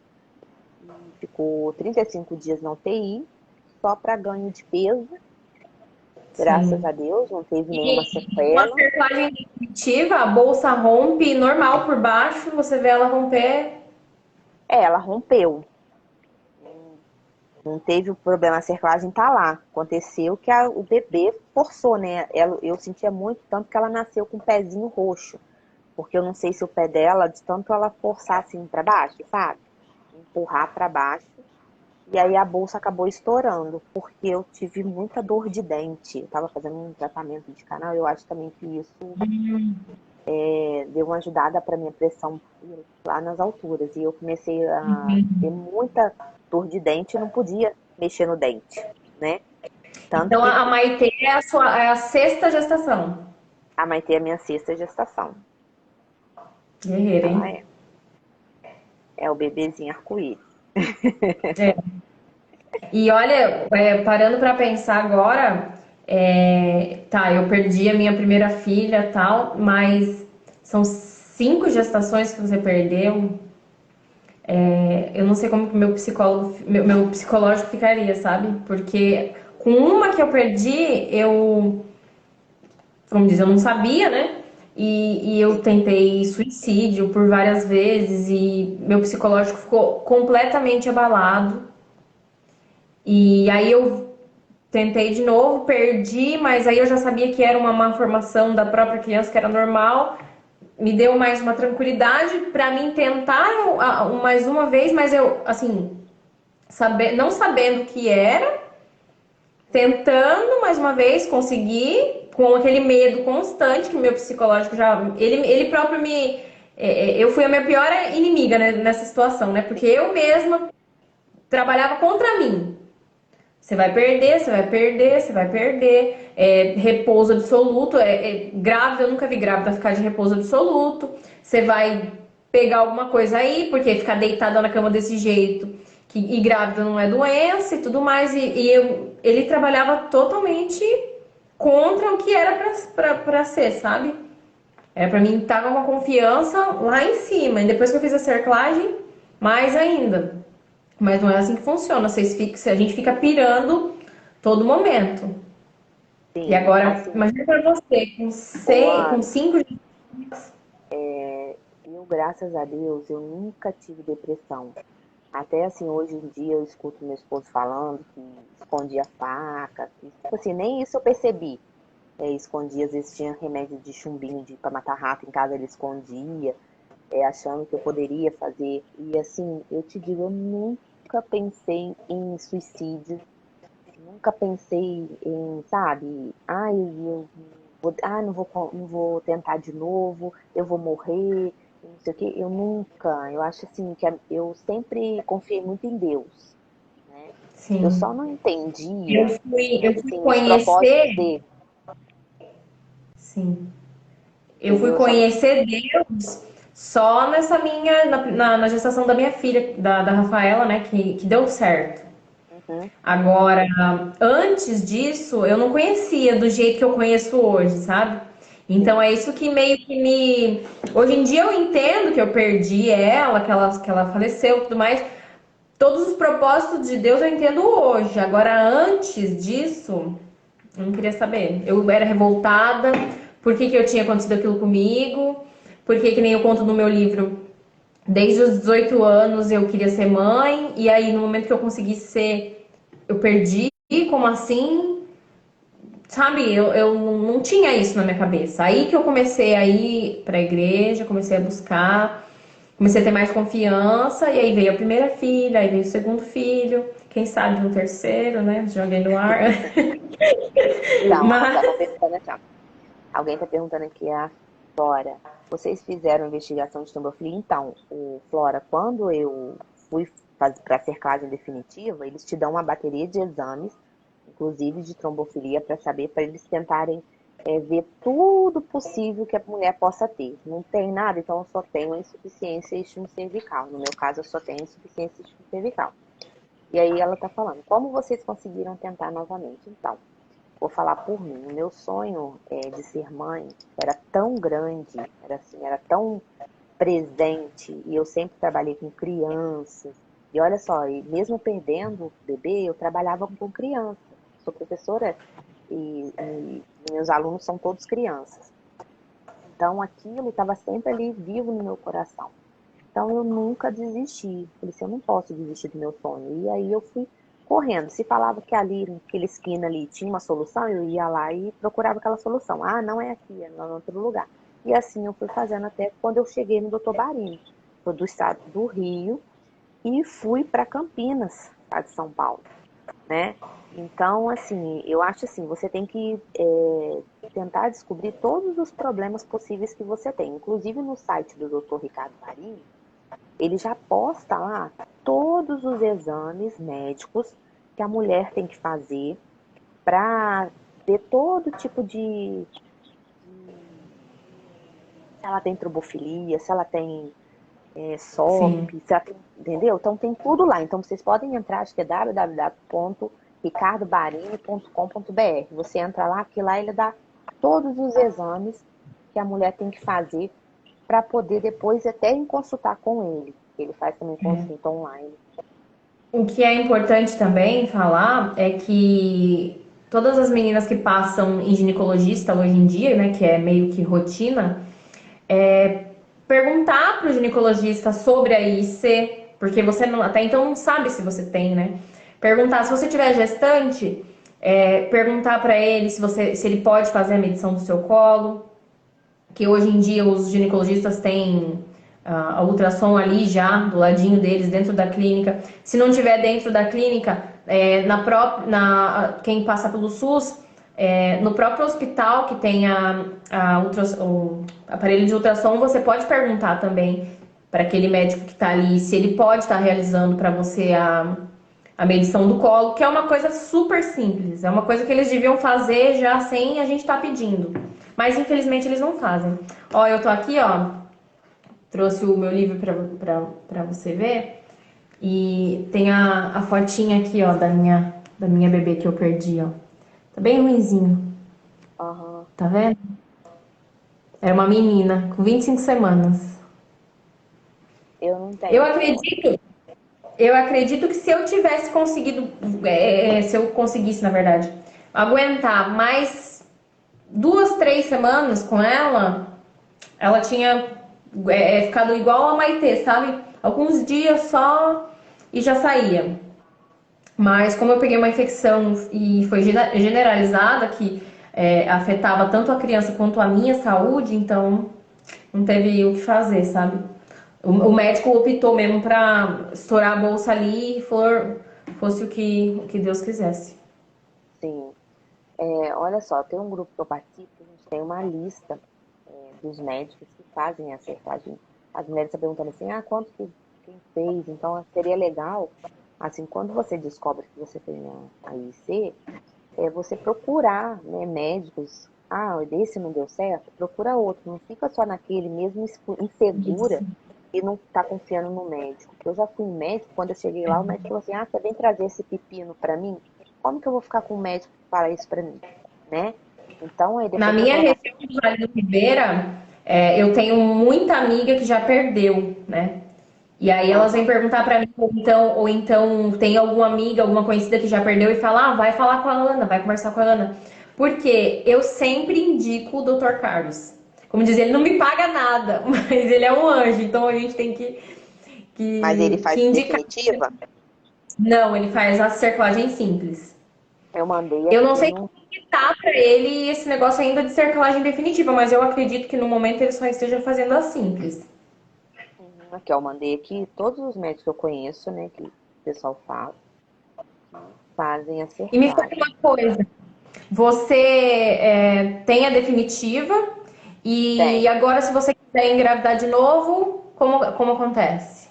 E ficou 35 dias na UTI, só para ganho de peso Graças a sim. Deus, não teve nenhuma E uma sequela. cerclagem definitiva, a bolsa rompe normal por baixo, você vê ela romper. Ela rompeu. Não teve o problema, a cerclagem tá lá. Aconteceu que o bebê forçou, né? Eu sentia muito, tanto que ela nasceu com o pezinho roxo. Porque eu não sei se o pé dela, de tanto ela forçar assim pra baixo, sabe? Empurrar pra baixo. E aí a bolsa acabou estourando, porque eu tive muita dor de dente. Eu tava fazendo um tratamento de canal, eu acho também que isso deu uma ajudada para minha pressão lá nas alturas. E eu comecei a ter muita dor de dente e não podia mexer no dente, né? Tanto Então que a Maitê é é a sexta gestação. a Maitê é a minha sexta gestação. Guerreira, Ela hein? é o bebezinho arco-íris. É. E olha, parando para pensar agora, tá, eu perdi a minha primeira filha, tal, mas são 5 gestações que você perdeu. Eu não sei como que meu psicólogo, meu psicológico ficaria, sabe? Porque com uma que eu perdi, como diz, eu não sabia, né? E eu tentei suicídio por várias vezes e meu psicológico ficou completamente abalado. E aí eu tentei de novo, perdi, mas aí eu já sabia que era uma má formação da própria criança, que era normal. Me deu mais uma tranquilidade para mim tentar mais uma vez, mas eu, assim, não sabendo o que era, tentando mais uma vez conseguir, com aquele medo constante que meu psicológico já. Ele próprio me. Eu fui a minha pior inimiga, né, nessa situação, né? Porque eu mesma trabalhava contra mim. Você vai perder, você vai perder, você vai perder. Repouso absoluto. Grávida, eu nunca vi grávida ficar de repouso absoluto. Você vai pegar alguma coisa aí, porque ficar deitada na cama desse jeito, e grávida não é doença e tudo mais. Ele trabalhava totalmente contra o que era pra ser, sabe? Era pra mim estar com uma confiança lá em cima. E depois que eu fiz a cerclagem, mais ainda. Mas não é assim que funciona. A gente fica pirando todo momento. E Sim, agora, assim, imagina pra você, com Ana, 5. eu, graças a Deus, eu nunca tive depressão. Até assim, hoje em dia eu escuto meu esposo falando que escondia faca. Tipo assim, nem isso eu percebi. Escondia, às vezes tinha remédio de chumbinho para matar rato em casa, ele escondia, achando que eu poderia fazer. E assim, eu te digo, eu nunca pensei em suicídio, nunca pensei em, sabe, ai, não vou tentar de novo, eu vou morrer, não sei o quê. Eu nunca, eu acho assim, eu sempre confiei muito em Deus, né? Eu Sim. só não Eu entendia, fui, eu fui os propósitos conhecer. dele, Sim. Eu fui entendeu? Eu só não. conhecer Deus só nessa minha. Na gestação da minha filha, da Rafaela, né? Que deu certo. Uhum, Agora, antes disso, eu não conhecia do jeito que eu conheço hoje, sabe? Então sim, é isso que meio que me. Hoje em dia eu entendo que eu perdi ela, que ela faleceu e tudo mais. Todos os propósitos de Deus eu entendo hoje. Agora, antes disso, eu não queria saber. Eu era revoltada. Por que eu tinha acontecido aquilo comigo? Por que nem eu conto no meu livro? Desde os 18 anos eu queria ser mãe. E aí, no momento que eu consegui ser, eu perdi. Como assim? Sabe, eu não tinha isso na minha cabeça. Aí que eu comecei a ir pra igreja, comecei a buscar, comecei a ter mais confiança, e aí veio a primeira filha, aí veio o segundo filho, quem sabe no terceiro, né? Joguei no ar. então, ó, Mas estavam perguntando assim, ó. Alguém está perguntando aqui, a Flora, vocês fizeram investigação de trombofilia? Então, Flora, quando eu fui para a cerclagem definitiva, eles te dão uma bateria de exames, inclusive de trombofilia, para saber, para eles tentarem ver tudo possível que a mulher possa ter. Não tem nada, então eu só tenho insuficiência estimo cervical. No meu caso, eu só tenho insuficiência estimo cervical. E aí ela está falando, como vocês conseguiram tentar novamente? Então, vou falar por mim. O meu sonho de ser mãe era tão grande, era assim, era tão presente, e eu sempre trabalhei com crianças. E olha só, e mesmo perdendo o bebê, eu trabalhava com criança. Sou professora e meus alunos são todos crianças. Então aquilo estava sempre ali vivo no meu coração. Então eu nunca desisti. Falei assim, eu não posso desistir do meu sonho. E aí eu fui correndo. Se falava que ali, naquela esquina ali, tinha uma solução, eu ia lá e procurava aquela solução. Ah, não é aqui, é em outro lugar. E assim eu fui fazendo até quando eu cheguei no Dr. Barini. Sou do estado do Rio e fui para Campinas, estado de São Paulo, né? Então, assim, eu acho assim, você tem que tentar descobrir todos os problemas possíveis que você tem. Inclusive no site do Dr. Ricardo Marinho, ele já posta lá todos os exames médicos que a mulher tem que fazer para ver todo tipo de... Se ela tem trobofilia, se ela tem Sim. SOP, se ela tem, entendeu? Então tem tudo lá. Então vocês podem entrar, acho que é www.ricardobarini.com.br. Você entra lá, que lá ele dá todos os exames que a mulher tem que fazer para poder depois até em consultar com ele. Ele faz também consulta online. O que é importante também falar é que todas as meninas que passam em ginecologista hoje em dia, né, que é meio que rotina, perguntar para o ginecologista sobre a IC, porque você não, até então não sabe se você tem, né? Perguntar se você tiver gestante, perguntar para ele se ele pode fazer a medição do seu colo, que hoje em dia os ginecologistas têm a ultrassom ali já do ladinho deles dentro da clínica. Se não tiver dentro da clínica, quem passa pelo SUS, no próprio hospital que tem o aparelho de ultrassom, você pode perguntar também para aquele médico que está ali se ele pode estar realizando para você a medição do colo, que é uma coisa super simples, é uma coisa que eles deviam fazer já sem a gente estar pedindo. Mas infelizmente eles não fazem. Ó, eu tô aqui, ó, trouxe o meu livro pra você ver. E tem a fotinha aqui, ó, da minha bebê que eu perdi, ó. Tá bem ruinzinho, Uhum. tá vendo? Era uma menina com 25 semanas. Eu não Eu tenho foto. acredito, eu acredito que se eu tivesse conseguido, se eu conseguisse, na verdade, aguentar mais 2, 3 semanas com ela tinha ficado igual a Maitê, sabe? Alguns dias só e já saía. Mas como eu peguei uma infecção e foi generalizada, que afetava tanto a criança quanto a minha saúde, então não teve o que fazer, sabe? O médico optou mesmo pra estourar a bolsa ali e fosse o que Deus quisesse. Sim. Olha só, tem um grupo que eu participo, a gente tem uma lista dos médicos que fazem a acertagem. As mulheres estão perguntando assim, ah, quanto que quem fez? Então seria legal, assim, quando você descobre que você tem a IC, você procurar, né, médicos. Ah, desse não deu certo, procura outro. Não fica só naquele mesmo insegura e não está confiando no médico. Eu já fui em médico, quando eu cheguei lá, o médico falou assim, ah, você vem trazer esse pepino para mim? Como que eu vou ficar com o médico que fala isso para mim? Né? Então, aí Na depois você vai minha colocar. região do Vale do Ribeira, eu tenho muita amiga que já perdeu, né? E aí elas vêm Aham. perguntar pra mim, ou então tem alguma amiga, alguma conhecida que já perdeu e fala, vai falar com a Ana, vai conversar com a Ana. Porque eu sempre indico o Dr. Carlos. Como diz, ele não me paga nada, mas ele é um anjo, então a gente tem que, Mas ele que, faz que indicar. definitiva? Não, ele faz a cerclagem simples. Eu mandei Eu não aqui sei no. como que tá pra ele esse negócio ainda de cerclagem definitiva, mas eu acredito que no momento ele só esteja fazendo a simples. Aqui, ó, eu mandei aqui todos os médicos que eu conheço, né, que o pessoal fala, que fazem a E me fala cerclagem. uma coisa. Você tem a definitiva e Tem. agora se você quiser engravidar de novo, como acontece?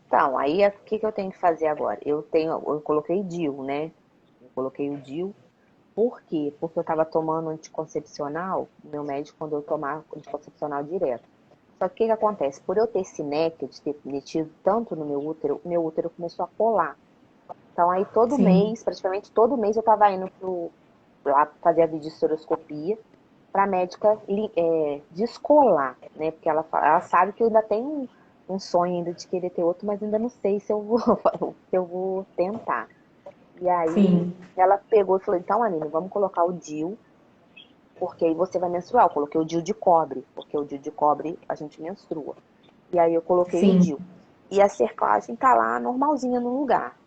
Então, aí o que que eu tenho que fazer agora? Eu coloquei DIU, né? Eu coloquei o DIU. Por quê? Porque eu estava tomando anticoncepcional, meu médico quando eu tomar anticoncepcional direto. Só que o que que acontece? Por eu ter sinéquia, de ter metido tanto no meu útero começou a colar. Então aí todo Sim. mês, praticamente todo mês eu estava indo lá fazer a videosoroscopia para a médica descolar, né? Porque ela sabe que eu ainda tenho um sonho ainda de querer ter outro, mas ainda não sei se eu vou, se eu vou tentar. E aí sim, ela pegou e falou, então, Aline, vamos colocar o DIU, porque aí você vai menstruar. Eu coloquei o DIU de cobre, porque o DIU de cobre a gente menstrua. E aí eu coloquei o sim. DIU. E a cerclagem tá lá normalzinha no lugar.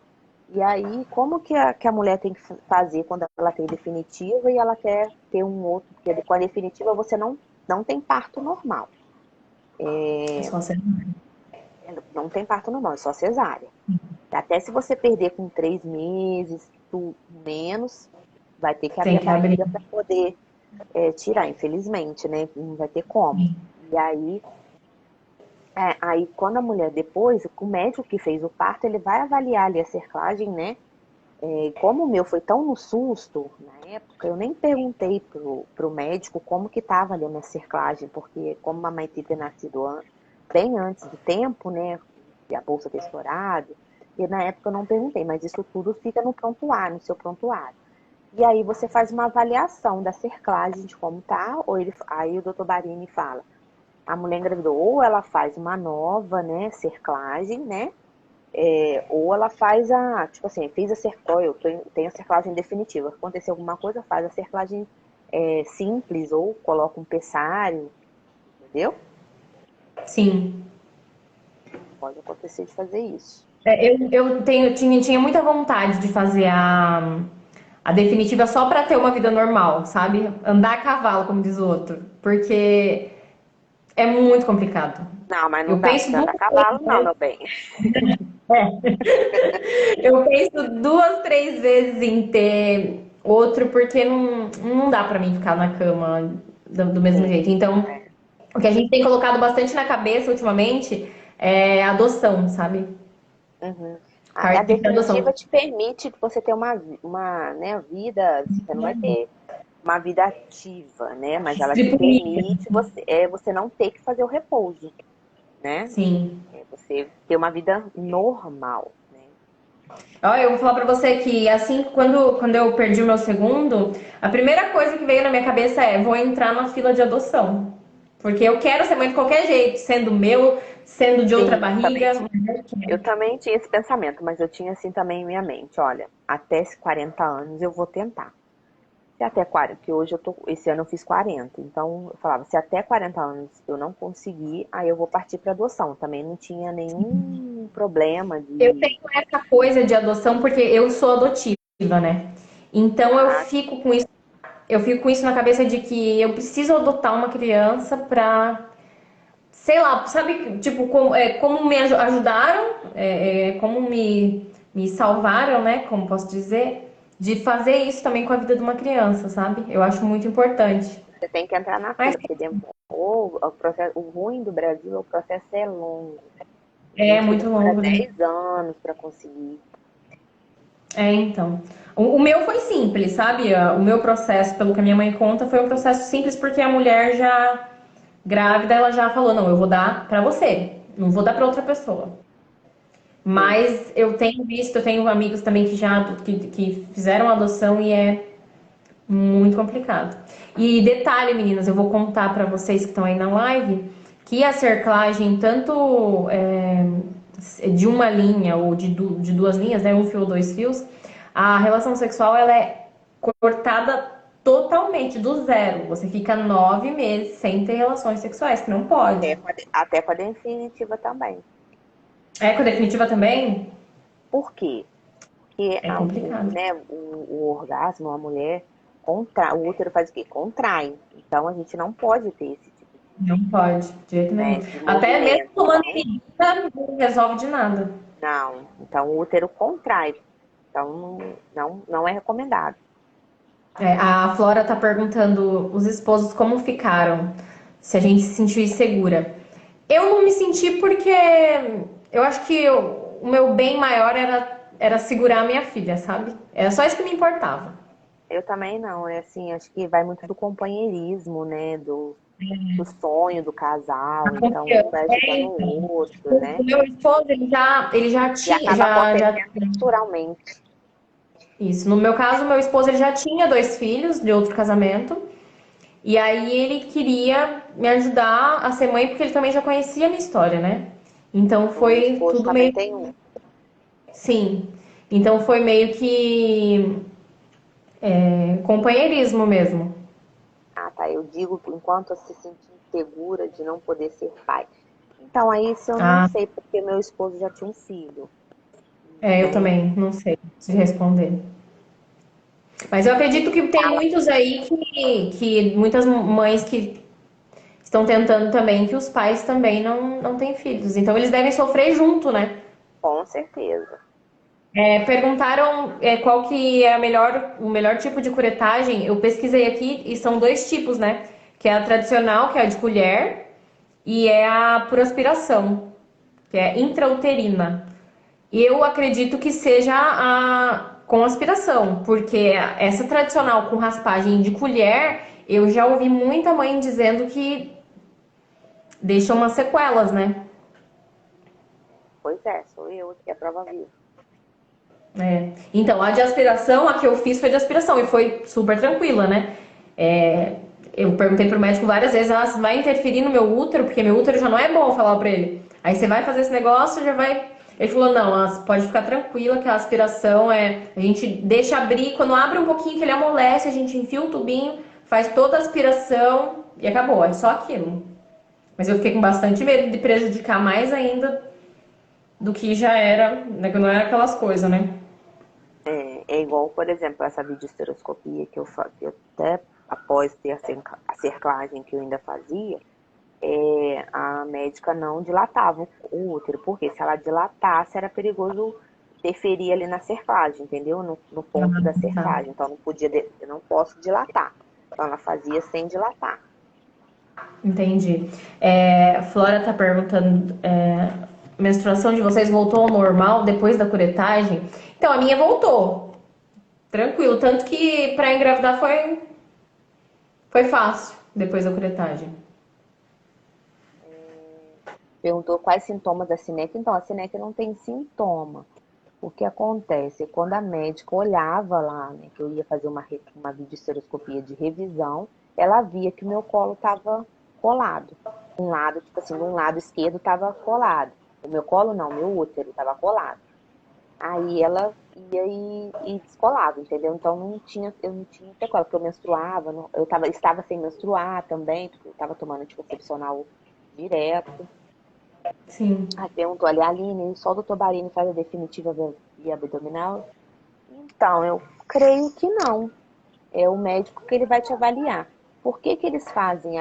E aí, como que a mulher tem que fazer quando ela tem definitiva e ela quer ter um outro? Porque com a definitiva você não tem parto normal. É só ser. Não tem parto normal, é só cesárea. Até se você perder com 3 meses, menos, vai ter que abrir Tem a que abrir. barriga para poder tirar, infelizmente, né? Não vai ter como. E aí quando a mulher depois, o médico que fez o parto, ele vai avaliar ali a cerclagem, né? Como o meu foi tão no susto, na época, eu nem perguntei pro médico como que tava ali a minha cerclagem, porque como a mamãe tinha nascido bem antes do tempo, né? E a bolsa ter estourado, e na época eu não perguntei, mas isso tudo fica no prontuário, no seu prontuário. E aí você faz uma avaliação da cerclagem de como tá, aí o doutor Barini fala, a mulher engravidou, ou ela faz uma nova, né, cerclagem, né? Ou ela faz tipo assim, fez a cerclagem, eu tenho a cerclagem definitiva. Aconteceu alguma coisa, faz a cerclagem simples, ou coloca um pessário, entendeu? Sim. Pode acontecer de fazer isso. Tinha muita vontade de fazer a definitiva só pra ter uma vida normal, sabe? Andar a cavalo, como diz o outro. Porque é muito complicado. Não, mas não Eu dá pra penso você duas andar a cavalo, não, meu bem. Eu penso duas, três vezes em ter outro, porque não dá pra mim ficar na cama do mesmo Sim. jeito. Então, É. o que a gente tem colocado bastante na cabeça ultimamente é adoção, sabe? Uhum. A Partir pra definitiva adoção. te permite que você tenha uma, né, vida, você não vai ter uma vida ativa, né? Mas ela te Tipo, permite você não ter que fazer o repouso, né? sim. Você ter uma vida normal, né? Ó, eu vou falar pra você que assim, quando eu perdi o meu segundo, a primeira coisa que veio na minha cabeça é: vou entrar na fila de adoção. Porque eu quero ser mãe de qualquer jeito, sendo meu, sendo de outra Sim, eu também barriga. tinha. Eu também tinha esse pensamento, mas eu tinha assim também em minha mente, olha, até 40 anos eu vou tentar. Se até 40, que hoje esse ano eu fiz 40, então eu falava, se até 40 anos eu não conseguir, aí eu vou partir para adoção. Também não tinha nenhum problema Eu de, tenho essa coisa de adoção porque eu sou adotiva, né? Então ah, eu fico com isso na cabeça de que eu preciso adotar uma criança pra, sei lá, sabe, tipo, como me ajudaram, como me salvaram, né? Como posso dizer, de fazer isso também com a vida de uma criança, sabe? Eu acho muito importante. você tem que entrar na Mas fila, porque o ruim do Brasil é o processo é longo. A é gente muito demora longo, né? 10 anos para conseguir. Então. O meu foi simples, sabe? O meu processo, pelo que a minha mãe conta, foi um processo simples porque a mulher já grávida, ela já falou: não, eu vou dar pra você, não vou dar pra outra pessoa. Sim. Mas eu tenho visto, eu tenho amigos também que fizeram adoção e é muito complicado. E detalhe, meninas, eu vou contar pra vocês que estão aí na live que a cerclagem, tanto de uma linha ou de duas linhas, né, um fio ou dois fios, a relação sexual ela é cortada totalmente do zero. Você fica 9 meses sem ter relações sexuais, que não pode. Até com a definitiva também. É com a definitiva também? Por quê? Porque É complicado. o orgasmo, a mulher, o útero faz o quê? Contrai. Então a gente não pode ter esse tipo Não pode, de jeito nenhum. de Até mesmo movimento. tomando Então, medida não resolve de nada. não. Então o útero contrai. Então não é recomendado. A Flora tá perguntando os esposos como ficaram, se a gente se sentiu insegura. Eu não me senti porque eu acho que o meu bem maior era segurar a minha filha, sabe? Era só isso que me importava. Eu também não. É assim, acho que vai muito do companheirismo, né? Do sonho do casal. A Então um confiança. vai ajudando o outro, O né? meu esposo, ele já E tinha, acaba já acontecendo naturalmente. isso. No meu caso, meu esposo ele já tinha dois filhos de outro casamento. E aí ele queria me ajudar a ser mãe porque ele também já conhecia a minha história, né? Então O meu foi esposo tudo também meio tem um. sim. Então foi meio que companheirismo mesmo. Ah, tá. Eu digo enquanto se sentir insegura de não poder ser pai. Então, aí isso eu não Ah, sei, porque meu esposo já tinha um filho, eu né? também não sei se responder. Mas eu acredito que tem muitos aí que muitas mães que estão tentando também que os pais também não têm filhos. Então eles devem sofrer junto, né? Com certeza. Perguntaram qual que é o melhor tipo de curetagem. Eu pesquisei aqui e são dois tipos, né? Que é a tradicional, que é a de colher, e é a por aspiração, que é intrauterina. E eu acredito que seja a com aspiração, porque essa tradicional com raspagem de colher, eu já ouvi muita mãe dizendo que deixa umas sequelas, né? Pois é, sou eu aqui, a prova viva. Então, a de aspiração, a que eu fiz foi de aspiração e foi super tranquila, né? É, eu perguntei pro médico várias vezes, vai interferir no meu útero, porque meu útero já não é bom, falar pra ele. Aí você vai fazer esse negócio, já vai. Ele falou, não, pode ficar tranquila que a aspiração a gente deixa abrir, quando abre um pouquinho que ele amolece, a gente enfia o tubinho, faz toda a aspiração e acabou, é só aquilo. Mas eu fiquei com bastante medo de prejudicar mais ainda do que já era, né, que não era aquelas coisas, né? É igual, por exemplo, essa videoestereoscopia que eu fazia, até após ter a cerclagem que eu ainda fazia, a médica não dilatava o útero, porque se ela dilatasse era perigoso interferir ali na cerclagem, entendeu? No ponto da Tá. cerclagem. Então não podia, eu não posso dilatar. Então ela fazia sem dilatar. Entendi. Flora tá perguntando, menstruação de vocês voltou ao normal depois da curetagem? Então, a minha voltou. Tranquilo. Tanto que pra engravidar foi fácil depois da curetagem. Perguntou quais sintomas da cineca. Então, a cineca não tem sintoma. O que acontece? Quando a médica olhava lá, né, que eu ia fazer uma videoestereoscopia de revisão, ela via que o meu colo estava colado. Um lado, tipo assim, um lado esquerdo estava colado. O meu colo não, meu útero estava colado. Aí ela ia e descolava, entendeu? Então eu não tinha sequela, porque eu menstruava, estava sem menstruar também, porque eu estava tomando anticoncepcional direto. Sim. Aí perguntou ali, Aline, só o doutor Barini faz a definitiva via abdominal? Então, eu creio que não. É o médico que ele vai te avaliar. Por que que eles fazem?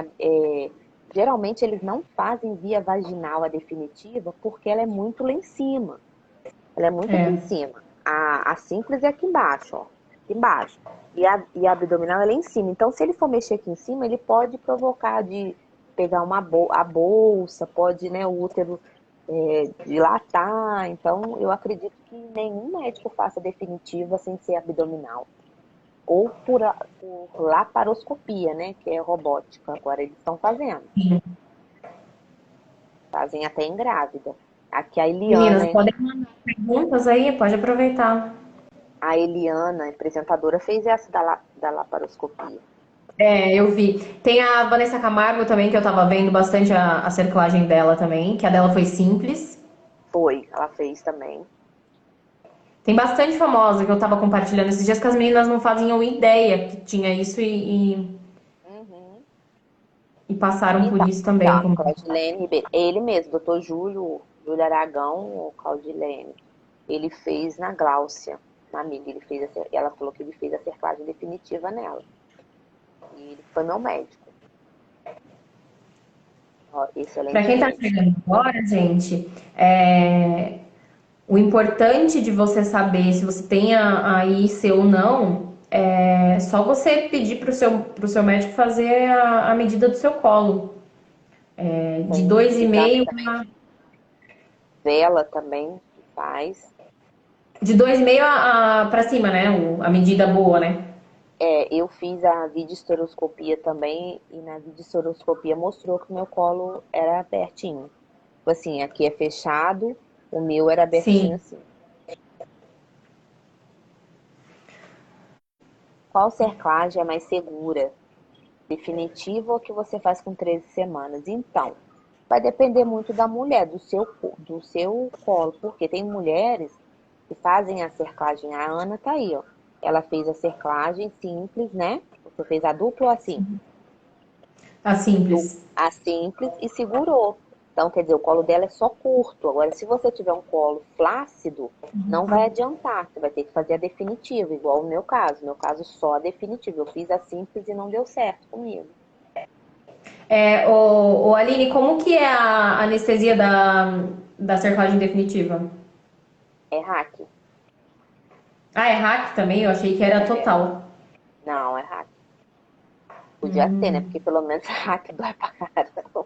Geralmente eles não fazem via vaginal a definitiva porque ela é muito lá em cima. Ela é muito aqui em É. cima. A simples é aqui embaixo, ó. Aqui embaixo. E a abdominal é lá em cima. Então, se ele for mexer aqui em cima, ele pode provocar de pegar a bolsa, pode, né, o útero dilatar. Então, eu acredito que nenhum médico faça definitiva sem ser abdominal. Ou por laparoscopia, né, que é robótica. Agora eles estão fazendo. Fazem até em grávida. Aqui a Meninas, Eliana, podem mandar perguntas aí? Pode aproveitar. a apresentadora, fez essa da laparoscopia. Eu vi. Tem a Vanessa Camargo também, que eu tava vendo bastante a cerclagem dela também, que a dela foi simples. Foi, ela fez também. Tem bastante famosa que eu tava compartilhando esses dias que as meninas não faziam ideia que tinha isso Uhum. e passaram por Então, isso também. tá, Claudilene Ribeiro. Ele mesmo, doutor Júlio Aragão, ou Claudilene. Ele fez na Gláucia, uma amiga. Ela falou que ele fez a cerclagem definitiva nela. E ele foi meu médico. Ó, Para excelente quem tá médico. chegando agora, gente, o importante de você saber se você tem a IC ou não é só você pedir pro seu médico fazer a medida do seu colo. De Tem dois e exame meio também de vela também que faz. de 2,5 para cima, né? A medida boa, né? Eu fiz a videoesteroscopia também e na videoesteroscopia mostrou que o meu colo era abertinho. Tipo assim, aqui é fechado, o meu era abertinho Sim. assim. Qual cerclagem é mais segura? Definitiva ou que você faz com 13 semanas? Então, vai depender muito da mulher, do seu colo, porque tem mulheres que fazem a cerclagem. A Ana tá aí, ó. Ela fez a cerclagem simples, né? Você fez a dupla ou a simples? A simples. A simples e segurou. Então, quer dizer, o colo dela é só curto. Agora, se você tiver um colo flácido, não vai adiantar. Você vai ter que fazer a definitiva, igual o meu caso. No meu caso, só a definitiva. Eu fiz a simples e não deu certo comigo. Aline, como que é a anestesia da cerclagem definitiva? É hack. Ah, é hack também? Eu achei que era É. total. Não, é hack. Podia ser, né? Porque pelo menos hack dói pra caramba.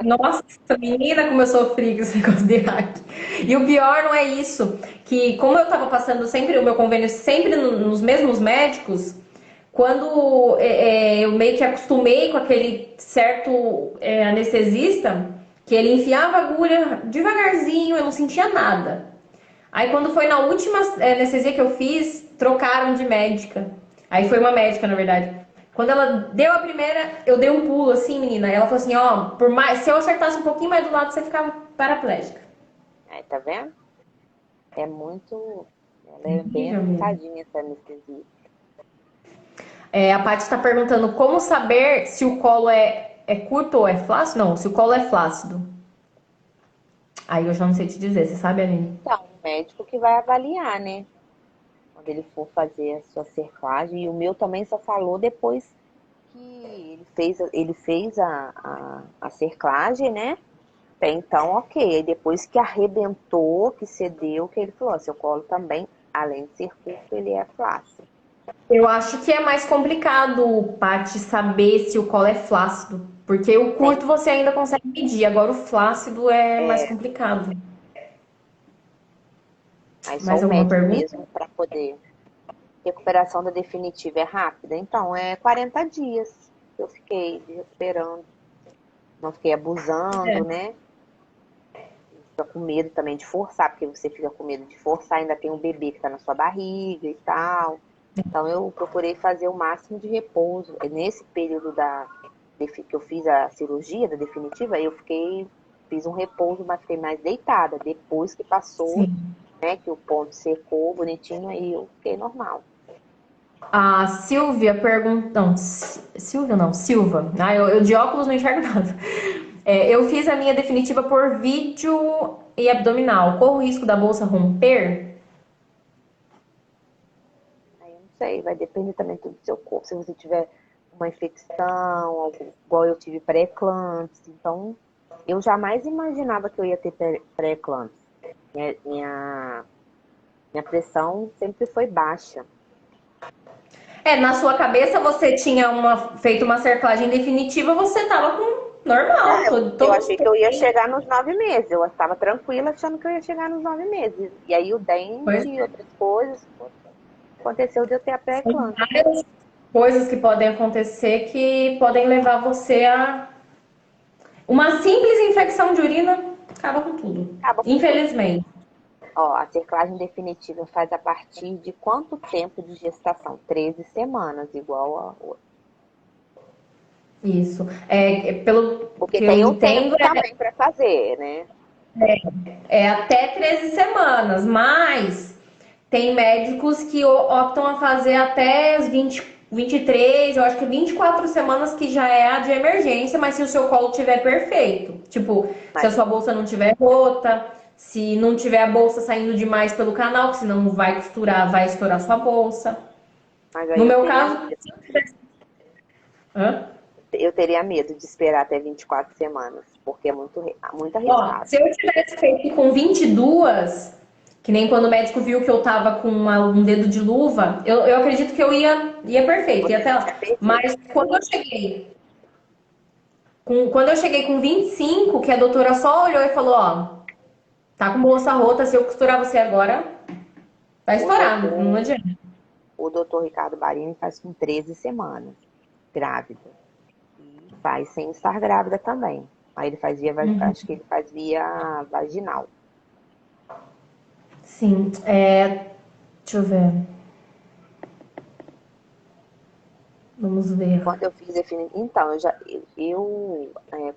Nossa, menina, como eu sofri com esse negócio de hack. E o pior não é isso, que como eu tava passando sempre o meu convênio sempre nos mesmos médicos, quando eu meio que acostumei com aquele certo anestesista, que ele enfiava a agulha devagarzinho, eu não sentia nada. Aí quando foi na última anestesia que eu fiz, trocaram de médica. Aí foi uma médica, na verdade. Quando ela deu a primeira, eu dei um pulo assim, menina. Ela falou assim, ó, por mais, se eu acertasse um pouquinho mais do lado, você ficava paraplégica. Aí, tá vendo? É muito. Ela é bem Incrível mesmo. aplicadinha essa anestesia. A Paty está perguntando como saber se o colo é curto ou é flácido? Não, se o colo é flácido. Aí eu já não sei te dizer, você sabe, Aline? Então, o médico que vai avaliar, né? Quando ele for fazer a sua cerclagem. E o meu também só falou depois que ele fez a cerclagem, né? Até então, ok. Aí depois que arrebentou, que cedeu, que ele falou, ó, seu colo também, além de ser curto, ele é flácido. Eu acho que é mais complicado, Paty, saber se o colo é flácido. Porque o Tem, curto você ainda consegue medir, agora o flácido é mais é, complicado. aí só Mais o alguma médico pergunta? mesmo para poder. Recuperação da definitiva é rápida, então é 40 dias que eu fiquei recuperando. Não fiquei abusando, né? Fica com medo também de forçar, porque você fica com medo de forçar, ainda tem um bebê que está na sua barriga e tal. Então eu procurei fazer o máximo de repouso. E nesse período que eu fiz a cirurgia da definitiva, fiz um repouso, mas fiquei mais deitada. Depois que passou, Sim. né, que o ponto secou bonitinho, aí eu fiquei normal. A Silvia pergunta. Não, Silvia não, Silva. Ah, eu de óculos não enxergo nada. Eu fiz a minha definitiva por vídeo e abdominal. Corro o risco da bolsa romper? Aí eu não sei, vai depender também tudo do seu corpo. Se você tiver uma infecção, igual eu tive pré-eclâmpsia, então eu jamais imaginava que eu ia ter pré-eclâmpsia. Minha pressão sempre foi baixa. Na sua cabeça você tinha feito uma cerclagem definitiva, você tava com normal, É, eu todos achei que eu ia chegar nos 9 meses. Eu estava tranquila achando que eu ia chegar nos 9 meses. E aí o dente pois e outras coisas aconteceu de eu ter a são pré-eclâmpsia. várias coisas que podem acontecer que podem levar você a uma simples infecção de urina acaba com tudo. Acaba com tudo. Infelizmente. Ó, a cerclagem definitiva faz a partir de quanto tempo de gestação? 13 semanas, igual a outra. Isso. Pelo Porque que eu tem o entendo, tempo também para fazer, né? é até 13 semanas, mas tem médicos que optam a fazer até as 23, eu acho que 24 semanas que já é a de emergência, mas se o seu colo estiver perfeito. Tipo, se a Mas, sua bolsa não tiver rota, se não tiver a bolsa saindo demais pelo canal, que senão vai costurar, vai estourar sua bolsa. mas No aí eu meu teria caso, medo. hã? Eu teria medo de esperar até 24 semanas, porque é muito Ó, arriscado. se eu tivesse feito com 22, que nem quando o médico viu que eu tava com um dedo de luva, eu acredito que eu ia perfeito, ia Você até já lá. tinha perdido. Mas quando eu cheguei com 25, que a doutora só olhou e falou, ó, tá com bolsa rota, se eu costurar você agora, vai O estourar, não doutor, adianta. o doutor Ricardo Barini faz com 13 semanas, grávida. E faz sem estar grávida também. Aí ele fazia, Uhum. acho que ele fazia vaginal. Sim, deixa eu ver, vamos ver. Quando eu fiz definitiva. Então,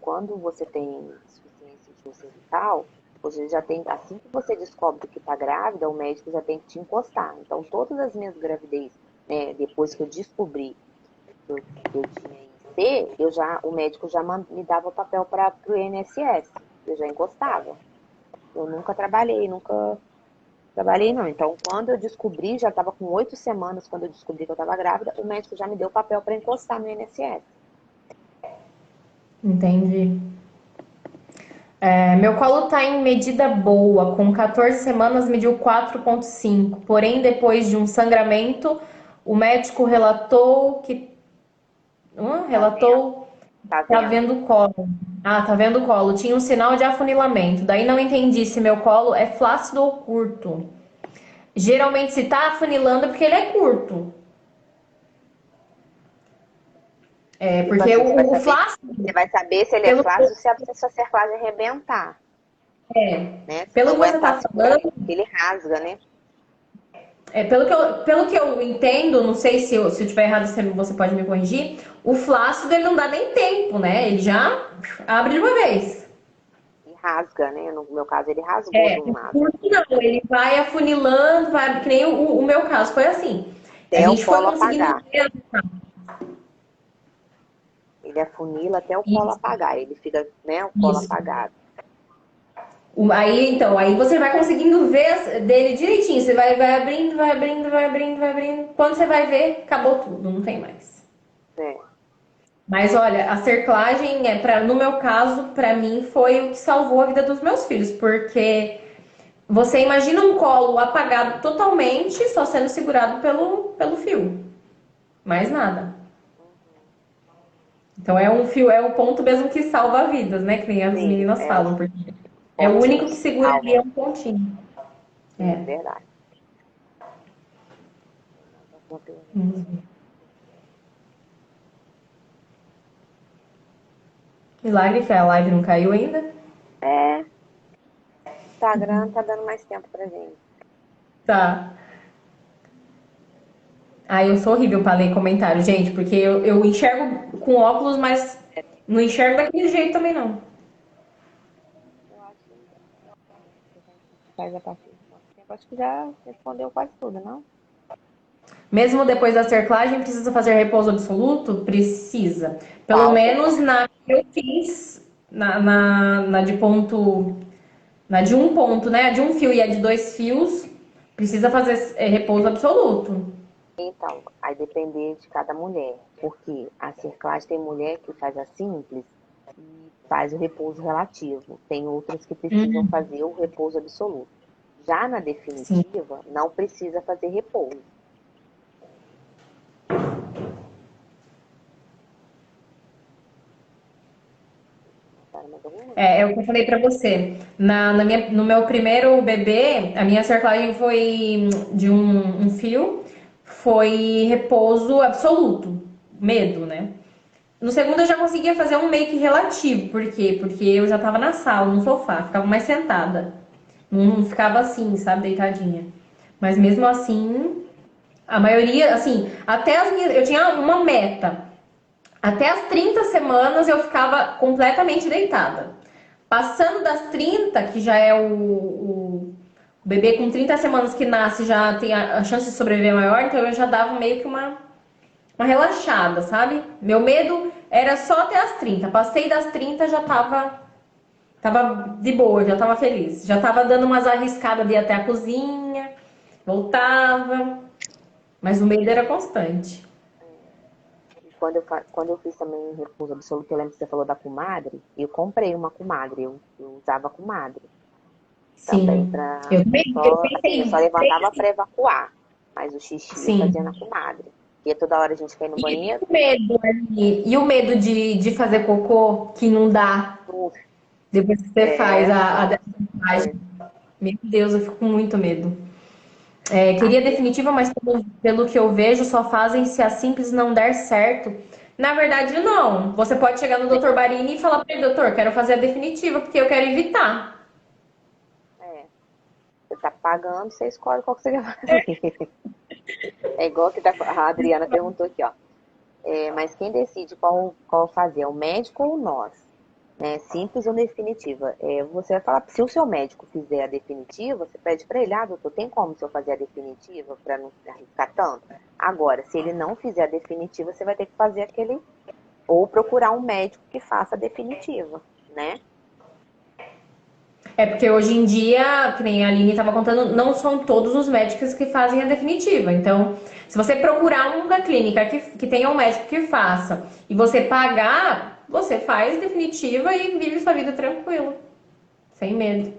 quando você tem insuficiência cervical, Hoje ele já tem, assim que você descobre que está grávida, o médico já tem que te encostar. Então, todas as minhas gravidez, né, depois que eu descobri que eu tinha IC, o médico já me dava o papel para o INSS. Eu já encostava. Eu nunca trabalhei, nunca trabalhei não. Então, quando eu descobri, já estava com 8 semanas, quando eu descobri que eu estava grávida, o médico já me deu o papel para encostar no INSS. Entendi. Meu colo tá em medida boa, com 14 semanas mediu 4,5. Porém, depois de um sangramento, o médico relatou que. Tá vendo? Relatou. Tá Tá vendo? vendo o colo. Ah, tá vendo o colo. Tinha um sinal de afunilamento. Daí não entendi se meu colo é flácido ou curto. Geralmente, se tá afunilando é porque ele é curto. Tipo Porque assim, o flácido, você vai saber se ele é pelo, flácido se a sua cerclagem arrebentar, né? Se pelo não que você aguentar tá segurar, falando, ele rasga, né? pelo que eu entendo, não sei se eu tiver errado, você pode me corrigir. O flácido ele não dá nem tempo, né? Ele já abre de uma vez. E rasga, né? No meu caso, ele rasgou de um O lado. curto não, ele vai afunilando, vai, que nem o meu caso foi assim. A Até o gente foi colo conseguindo apagar. ver Ele afunila até o colo isso, apagar. Ele fica, né? O colo isso. apagado. Aí então, aí você vai conseguindo ver dele direitinho. Você vai abrindo, vai abrindo, vai abrindo, vai abrindo. Quando você vai ver, acabou tudo, não tem mais. Né? Mas olha, a cerclagem no meu caso, para mim foi o que salvou a vida dos meus filhos, porque você imagina um colo apagado totalmente, só sendo segurado pelo fio. Mais nada. Então é um fio, é o ponto mesmo que salva vidas, né? Que nem as Sim, meninas é os falam, porque é o único pontinhos que que segura ali é salvam. um pontinho. Sim, É. verdade. Uma pergunta. Uhum. Milagre que a live não caiu ainda. É, o Instagram tá dando mais tempo pra gente. Tá. Ah, eu sou horrível para ler comentário, gente, porque eu enxergo com óculos, mas não enxergo daquele jeito também não. Eu acho que a gente faz a partir de quanto tempo? Acho que já respondeu quase tudo, não? Mesmo depois da cerclagem, precisa fazer repouso absoluto? Precisa. Pelo Qual menos cerclagem? na que eu fiz, na de ponto, na de um ponto, né? A de um fio e a de dois fios, precisa fazer repouso absoluto. Então, vai depender de cada mulher, porque a cerclagem tem mulher que faz a simples e faz o repouso relativo. Tem outras que precisam fazer o repouso absoluto. Já na Sim. definitiva, não precisa fazer repouso. Tá, mais alguma? É o que eu falei pra você. No meu primeiro bebê, a minha cerclagem foi de um fio, foi repouso absoluto, medo, né? No segundo eu já conseguia fazer um meio que relativo, por quê? Porque eu já tava na sala, no sofá, ficava mais sentada. Não ficava assim, sabe, deitadinha. Mas mesmo assim, a maioria, assim, até as minhas. Eu tinha uma meta. Até as 30 semanas eu ficava completamente deitada. Passando das 30, que já é o bebê com 30 semanas que nasce, já tem a chance de sobreviver maior, então eu já dava meio que uma relaxada, sabe? Meu medo era só até as 30. Passei das 30, já tava de boa, já tava feliz. Já tava dando umas arriscadas de ir até a cozinha, voltava, mas o medo era constante. E quando eu fiz também repouso absoluto, eu lembro que você falou da comadre, eu comprei uma comadre, eu usava comadre também Sim. para Eu também, eu só, assim, eu só pensei, levantava para evacuar, mas o xixi eu fazia na sim. comadre. Porque toda hora a gente quer ir no E banheiro, o medo, e o medo de fazer cocô que não dá uf, depois que você faz a nossa, drenagem? é, Meu Deus, eu fico com muito medo. Queria aqui, definitiva, mas pelo que eu vejo, só fazem se a simples não der certo. Na verdade, não. Você pode chegar no Dr. Barini e falar para ele, doutor, quero fazer a definitiva porque eu quero evitar. é, você tá pagando, você escolhe qual que você quer fazer. É igual que a Adriana perguntou aqui, ó. Mas quem decide qual fazer? É o médico ou nós? né? Simples ou definitiva. Você vai falar, se o seu médico fizer a definitiva, você pede para ele, doutor, tem como se eu fazer a definitiva para não arriscar tanto? Agora, se ele não fizer a definitiva, você vai ter que fazer aquele, ou procurar um médico que faça a definitiva, né? É porque hoje em dia, que nem a Aline estava contando, não são todos os médicos que fazem a definitiva. Então, se você procurar uma clínica que tenha um médico que faça e você pagar, você faz definitiva e vive sua vida tranquilo, sem medo.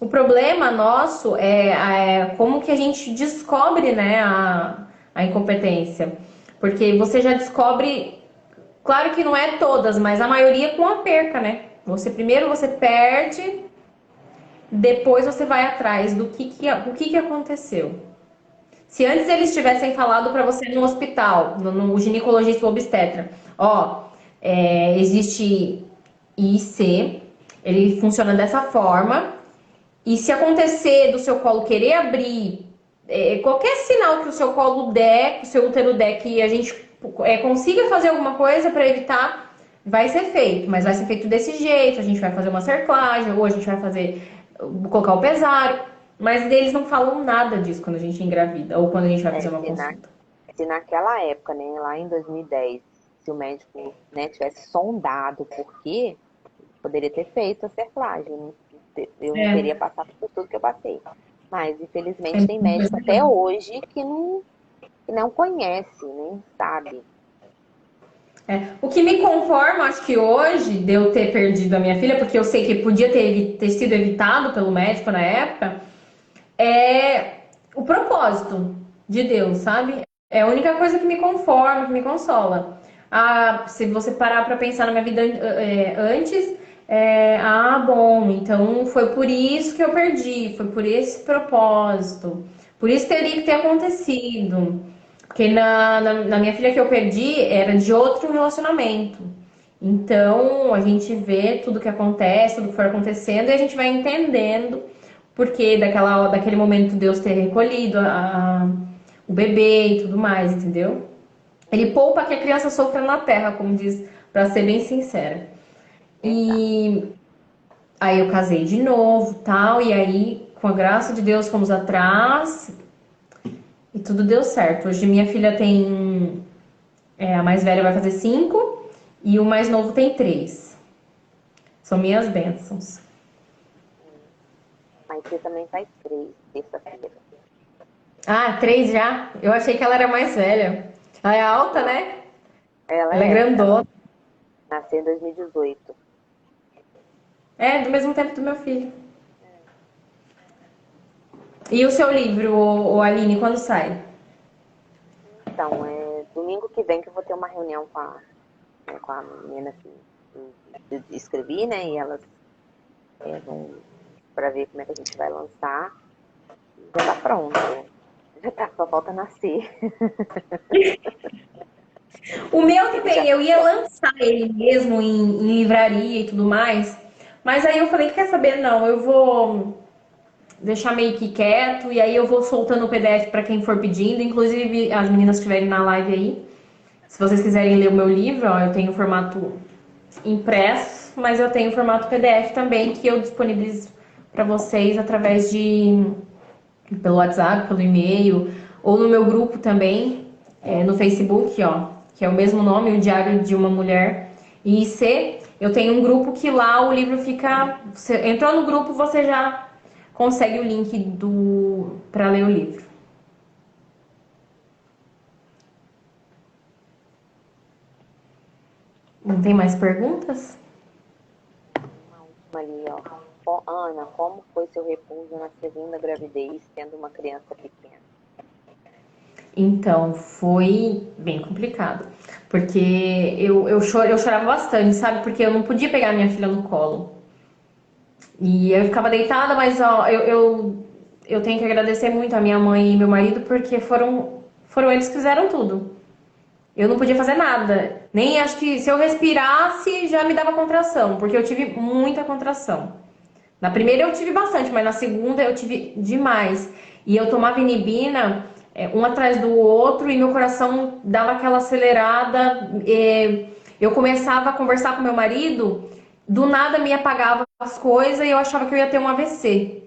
O problema nosso é como que a gente descobre, né, a incompetência. Porque você já descobre, claro que não é todas, mas a maioria com a perca, né? Primeiro você perde, depois você vai atrás do que aconteceu. Se antes eles tivessem falado para você no hospital, no ginecologista ou obstetra, existe IC, ele funciona dessa forma, e se acontecer do seu colo querer abrir, qualquer sinal que o seu colo der, que o seu útero der, que a gente consiga fazer alguma coisa para evitar, vai ser feito, mas vai ser feito desse jeito, a gente vai fazer uma cerclagem, ou a gente vai colocar o pesário, mas eles não falam nada disso quando a gente engravida, ou quando a gente vai fazer uma consulta. Se naquela época, né, lá em 2010, se o médico, né, tivesse sondado por quê, poderia ter feito a cerclagem, eu não teria passado por tudo que eu passei. Mas, infelizmente, tem médico até hoje que não conhece, nem sabe. O que me conforma, acho que hoje, de eu ter perdido a minha filha, porque eu sei que podia ter sido evitado pelo médico na época, é o propósito de Deus, sabe? É a única coisa que me conforma, que me consola. Se você parar para pensar na minha vida antes, bom, então foi por isso que eu perdi, foi por esse propósito, por isso teria que ter acontecido. Porque na minha filha que eu perdi era de outro relacionamento. Então a gente vê tudo que acontece, tudo que for acontecendo, e a gente vai entendendo porque daquele momento Deus ter recolhido o bebê e tudo mais, entendeu? Ele poupa que a criança sofra na terra, como diz, pra ser bem sincera. E aí eu casei de novo, tal, e aí, com a graça de Deus, fomos atrás e tudo deu certo. Hoje minha filha tem, a mais velha vai fazer 5 e o mais novo tem 3. São minhas bênçãos. Mas você também faz 3, terça-feira. 3 já? Eu achei que ela era mais velha. Ela é alta, né? Ela é grandona. Nasceu em 2018. Do mesmo tempo do meu filho. E o seu livro, o Aline, quando sai? Então, domingo que vem que eu vou ter uma reunião com a menina que eu escrevi, né? E elas vão para ver como é que a gente vai lançar. Já tá pronto. Só falta nascer. O meu também, eu ia lançar ele mesmo em livraria e tudo mais, mas aí eu falei, quer saber, não, eu vou deixar meio que quieto, e aí eu vou soltando o PDF para quem for pedindo, inclusive as meninas que estiverem na live aí, se vocês quiserem ler o meu livro, eu tenho formato impresso, mas eu tenho formato PDF também, que eu disponibilizo para vocês através pelo WhatsApp, pelo e-mail, ou no meu grupo também, no Facebook, que é o mesmo nome, o Diário de uma Mulher. E eu tenho um grupo que lá o livro fica... Você entrou no grupo, você já consegue o link para ler o livro. Não tem mais perguntas? Uma ali, Ana, como foi seu repouso na segunda gravidez, tendo uma criança pequena? Então, foi bem complicado. Porque eu chorava bastante, sabe? Porque eu não podia pegar minha filha no colo. E eu ficava deitada, mas eu tenho que agradecer muito a minha mãe e meu marido, porque foram eles que fizeram tudo. Eu não podia fazer nada. Nem acho que se eu respirasse já me dava contração, porque eu tive muita contração. Na primeira eu tive bastante, mas na segunda eu tive demais. E eu tomava inibina um atrás do outro e meu coração dava aquela acelerada. eu começava a conversar com meu marido, do nada me apagava as coisas e eu achava que eu ia ter um AVC.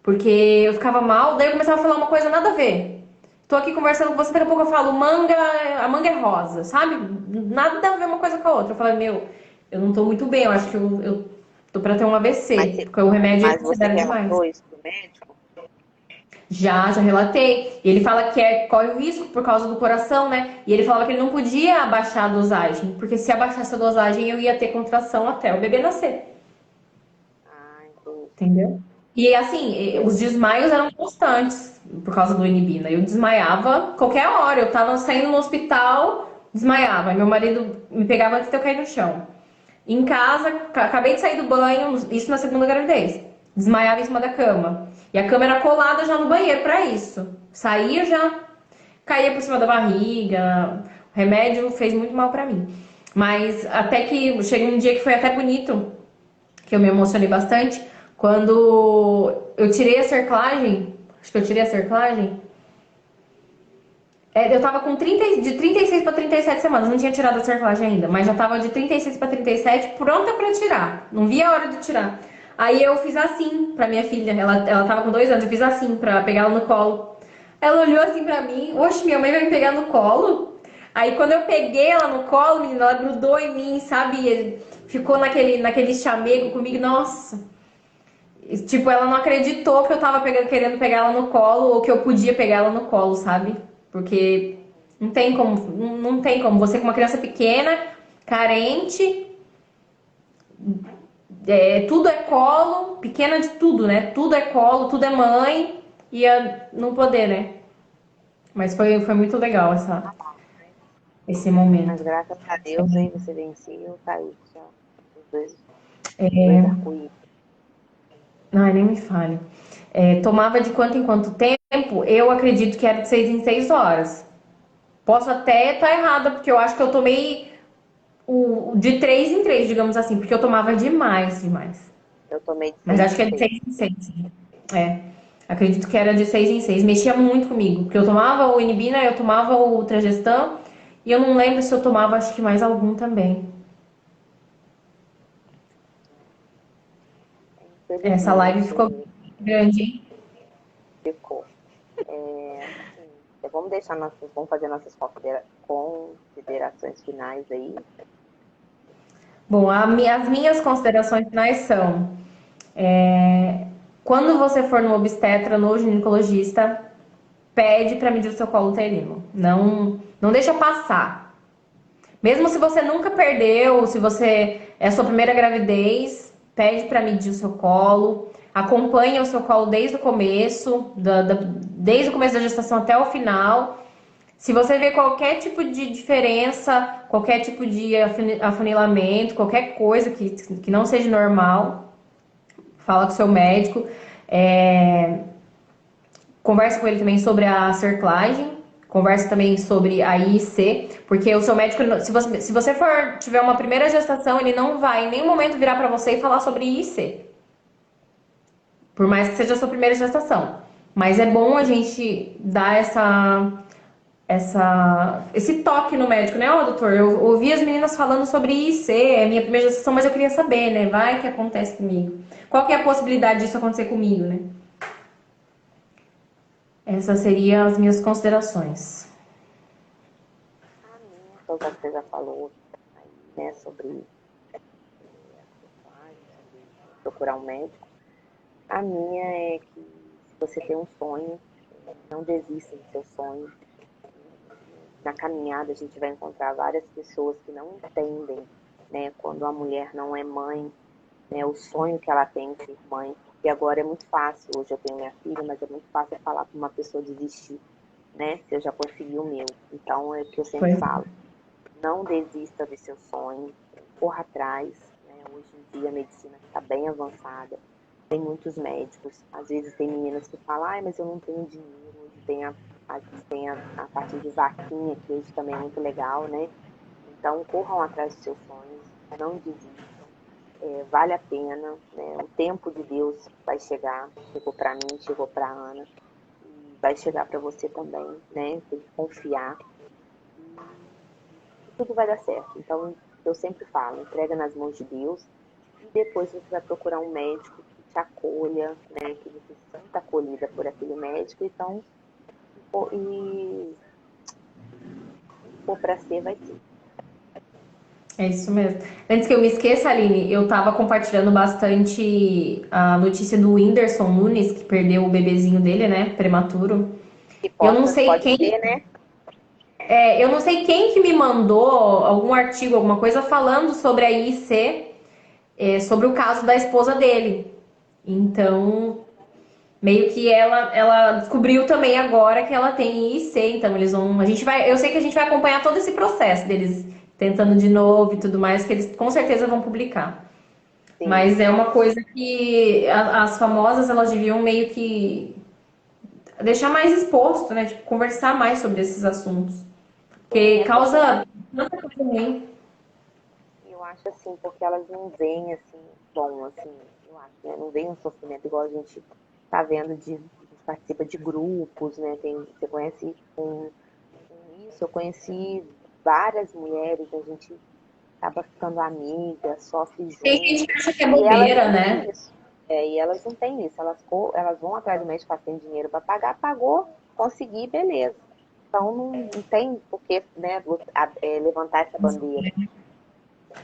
Porque eu ficava mal, daí eu começava a falar uma coisa nada a ver. Tô aqui conversando com você, daqui a pouco eu falo manga, a manga é rosa, sabe? Nada a ver uma coisa com a outra. Eu falei, meu, eu não tô muito bem, eu acho que eu tô pra ter um Mas, AVC, porque o remédio é mas você severo demais. relatou isso pro médico? Já relatei. E ele fala que corre o risco por causa do coração, né? E ele falava que ele não podia abaixar a dosagem, porque se abaixasse a dosagem eu ia ter contração até o bebê nascer. Ah, entendi. Entendeu? E assim, os desmaios eram constantes por causa do inibina. Eu desmaiava qualquer hora. Eu tava saindo no hospital, desmaiava. Meu marido me pegava antes de eu cair no chão. Em casa, acabei de sair do banho, isso na segunda gravidez. Desmaiava em cima da cama. E a cama era colada já no banheiro pra isso. Saía já, caía por cima da barriga. O remédio fez muito mal pra mim. Mas até que chega um dia que foi até bonito, que eu me emocionei bastante, quando eu tirei a cerclagem, acho que eu tirei a cerclagem, eu tava com 30, de 36 para 37 semanas, não tinha tirado a cerclagem ainda, mas já tava de 36 para 37, pronta para tirar, não via a hora de tirar. Aí eu fiz assim pra minha filha, ela tava com 2 anos, eu fiz assim pra pegar ela no colo. Ela olhou assim pra mim, oxe, minha mãe vai me pegar no colo? Aí quando eu peguei ela no colo, menina, ela grudou em mim, sabe? E ficou naquele chamego comigo, nossa. Tipo, ela não acreditou que eu tava querendo pegar ela no colo ou que eu podia pegar ela no colo, sabe? Porque não tem como, não tem como. Você com uma criança pequena, carente, tudo é colo, pequena de tudo, né? Tudo é colo, tudo é mãe, e não poder, né? Mas foi muito legal esse Mas momento. graças a Deus aí você venceu, tá aí já. Os dois arco-íris. Ai, nem me fale. Tomava de quanto em quanto tempo? Eu acredito que era de 6 em 6 horas. Posso até estar errada, porque eu acho que eu tomei de 3 em 3, digamos assim, porque eu tomava demais, demais. Eu tomei de Mas seis acho em que é de seis. 6 em 6. É, acredito que era de 6 em 6. Mexia muito comigo, porque eu tomava o Inibina, eu tomava o Tragestan, e eu não lembro se eu tomava, acho que mais algum também. Essa live Infelizmente, ficou grande, hein? ficou. Assim, vamos fazer nossas considerações finais aí. Bom, as minhas considerações finais são: quando você for no obstetra, no ginecologista, pede para medir o seu colo uterino. Não, não deixa passar. Mesmo se você nunca perdeu, se você é a sua primeira gravidez, pede para medir o seu colo, acompanha o seu colo desde o começo, desde o começo da gestação até o final. Se você vê qualquer tipo de diferença, qualquer tipo de afunilamento, qualquer coisa que não seja normal, fala com o seu médico. É, Conversa com ele também sobre a cerclagem, conversa também sobre a IC, porque o seu médico, se você tiver uma primeira gestação, ele não vai em nenhum momento virar para você e falar sobre IC, por mais que seja a sua primeira gestação. Mas é bom a gente dar esse toque no médico, né? Ó, doutor, eu ouvi as meninas falando sobre IC, é minha primeira gestação, mas eu queria saber, né? Vai que acontece comigo. Qual que é a possibilidade disso acontecer comigo, né? Essas seriam as minhas considerações. A minha, então, já que você já falou aí, né, sobre sobre procurar um médico. A minha é que se você tem um sonho, não desista do seu sonho. Na caminhada a gente vai encontrar várias pessoas que não entendem, né, quando a mulher não é mãe, né, o sonho que ela tem de ser mãe. E agora é muito fácil, hoje eu tenho minha filha, mas é muito fácil falar para uma pessoa desistir, né, se eu já consegui o meu. Então é o que eu sempre Pois falo, não desista de seu sonho, corra atrás, né? Hoje em dia a medicina está bem avançada, tem muitos médicos, às vezes tem meninas que falam, ai, mas eu não tenho dinheiro, hoje tem a parte de vaquinha, que hoje também é muito legal, né? Então corram atrás dos seus sonhos, não desistam, vale a pena, né? O tempo de Deus vai chegar, chegou para mim, chegou para a Ana, e vai chegar para você também, né? Tem que confiar. tudo vai dar certo. Então, eu sempre falo, entrega nas mãos de Deus e depois você vai procurar um médico que te acolha, né? Que você se sinta acolhida por aquele médico. Então, e for para ser, vai ser. É isso mesmo. Antes que eu me esqueça, Aline, eu tava compartilhando bastante a notícia do Whindersson Nunes, que perdeu o bebezinho dele, né? Prematuro. E Eu não possa, sei pode quem, ser, né? eu não sei quem que me mandou algum artigo, alguma coisa falando sobre a IC, sobre o caso da esposa dele. Então, meio que ela descobriu também agora que ela tem IC, então eles vão, eu sei que a gente vai acompanhar todo esse processo deles tentando de novo e tudo mais, que eles com certeza vão publicar. Sim. Mas é uma coisa que as famosas elas deviam meio que deixar mais exposto, né? Tipo, conversar mais sobre esses assuntos. Sim, Porque é porque causa tanta coisa ruim. eu acho assim, porque elas não veem assim, bom, assim, eu acho, né? Não veem um sofrimento igual a gente tá vendo a gente participa de grupos, né? Você conhece com isso, eu conheci várias mulheres, a gente acaba ficando amiga, sofre Tem gente junto, que acha que é e elas bobeira, não têm né? isso. E elas não têm isso, elas vão atrás do médico, elas têm dinheiro para pagar, pagou, consegui, beleza. Então não tem por que, né, levantar essa bandeira.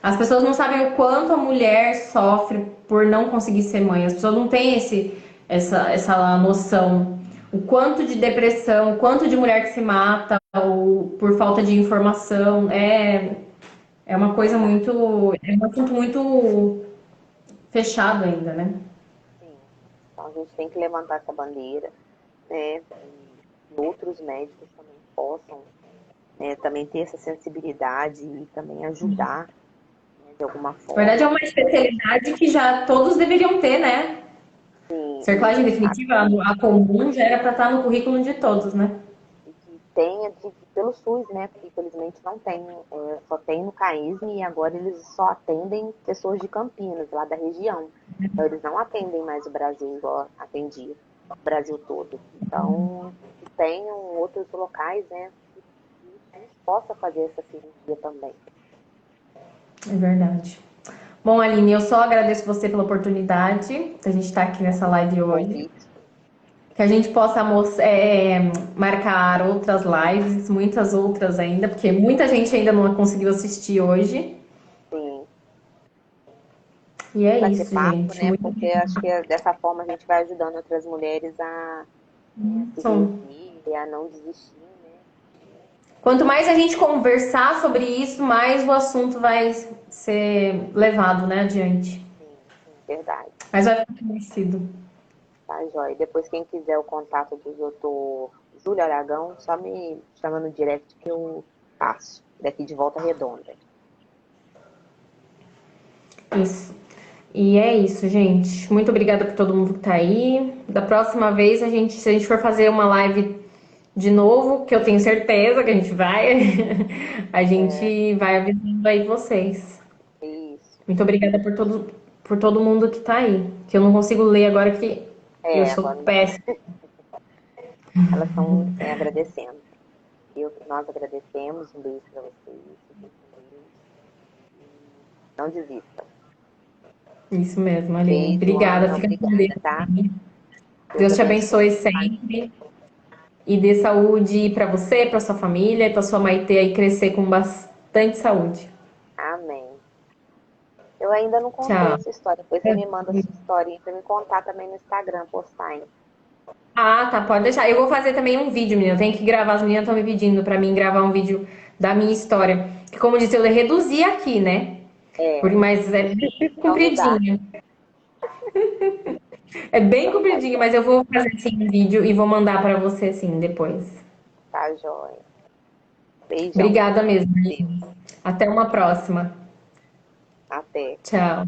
As pessoas não sabem o quanto a mulher sofre por não conseguir ser mãe. As pessoas não têm essa noção. O quanto de depressão, o quanto de mulher que se mata ou por falta de informação. É uma coisa Verdade, muito. É um assunto muito fechado ainda, né? sim. Então a gente tem que levantar essa bandeira, né, e que outros médicos também possam, né, também ter essa sensibilidade e também ajudar, né, de alguma Na verdade, é forma. uma especialidade que já todos deveriam ter, né? Sim, Cerclagem e definitiva, a comum, já era para estar no currículo de todos, né? que tenha pelo SUS, né? Porque infelizmente não tem, só tem no CAISM e agora eles só atendem pessoas de Campinas, lá da região. Então eles não atendem mais o Brasil igual atendia o Brasil todo. Então, que tenham outros locais, né? Que o SUS possa fazer essa cirurgia também. É verdade. Bom, Aline, eu só agradeço você pela oportunidade da gente estar aqui nessa live O hoje. convite. Que a gente possa marcar outras lives, muitas outras ainda, porque muita gente ainda não conseguiu assistir hoje. Sim, E é bater isso, papo, gente. né? Muito Porque acho que dessa forma a gente vai ajudando outras mulheres a, né, a se bom. reerguer e a não desistir, né? Quanto mais a gente conversar sobre isso, mais o assunto vai ser levado, né, adiante. Sim, sim, verdade. Mas vai ficar conhecido. Tá, joia. Depois, quem quiser o contato do doutor Júlio Aragão, só me chama no direct que eu passo, daqui de Volta Redonda. Isso. E é isso, gente. Muito obrigada por todo mundo que tá aí. Da próxima vez, se a gente for fazer uma live de novo, que eu tenho certeza que a gente vai, a É, gente vai avisando aí vocês. isso. Muito obrigada por todo mundo que tá aí. Que eu não consigo ler agora que eu sou Agora péssima. elas estão agradecendo. Nós agradecemos, um beijo para vocês, fiquem com Deus. E não desistam. Isso mesmo, Aline. Beijo, Obrigada. Ana, Fica com Deus. obrigada, tá? Deus Deus te abençoe abençoe a sua família. sempre e dê saúde para você, para sua família e para sua Maitê aí crescer com bastante saúde. Amém. Eu ainda não contei Tchau. essa história, depois você me manda a sua historinha para me contar também no Instagram, postar, hein? Ah, tá, pode deixar. Eu vou fazer também um vídeo, menina. Eu tenho que gravar, as meninas estão me pedindo pra mim gravar um vídeo da minha história. Que, como eu disse, eu reduzi aqui, né? É, Mas é bem então não dá. compridinho. É bem Então tá compridinho, jóia. mas eu vou fazer sim um vídeo e vou mandar pra você sim depois. Tá jóia. Beijão, Obrigada viu? mesmo. Deus. Até uma próxima. Até. Tchau.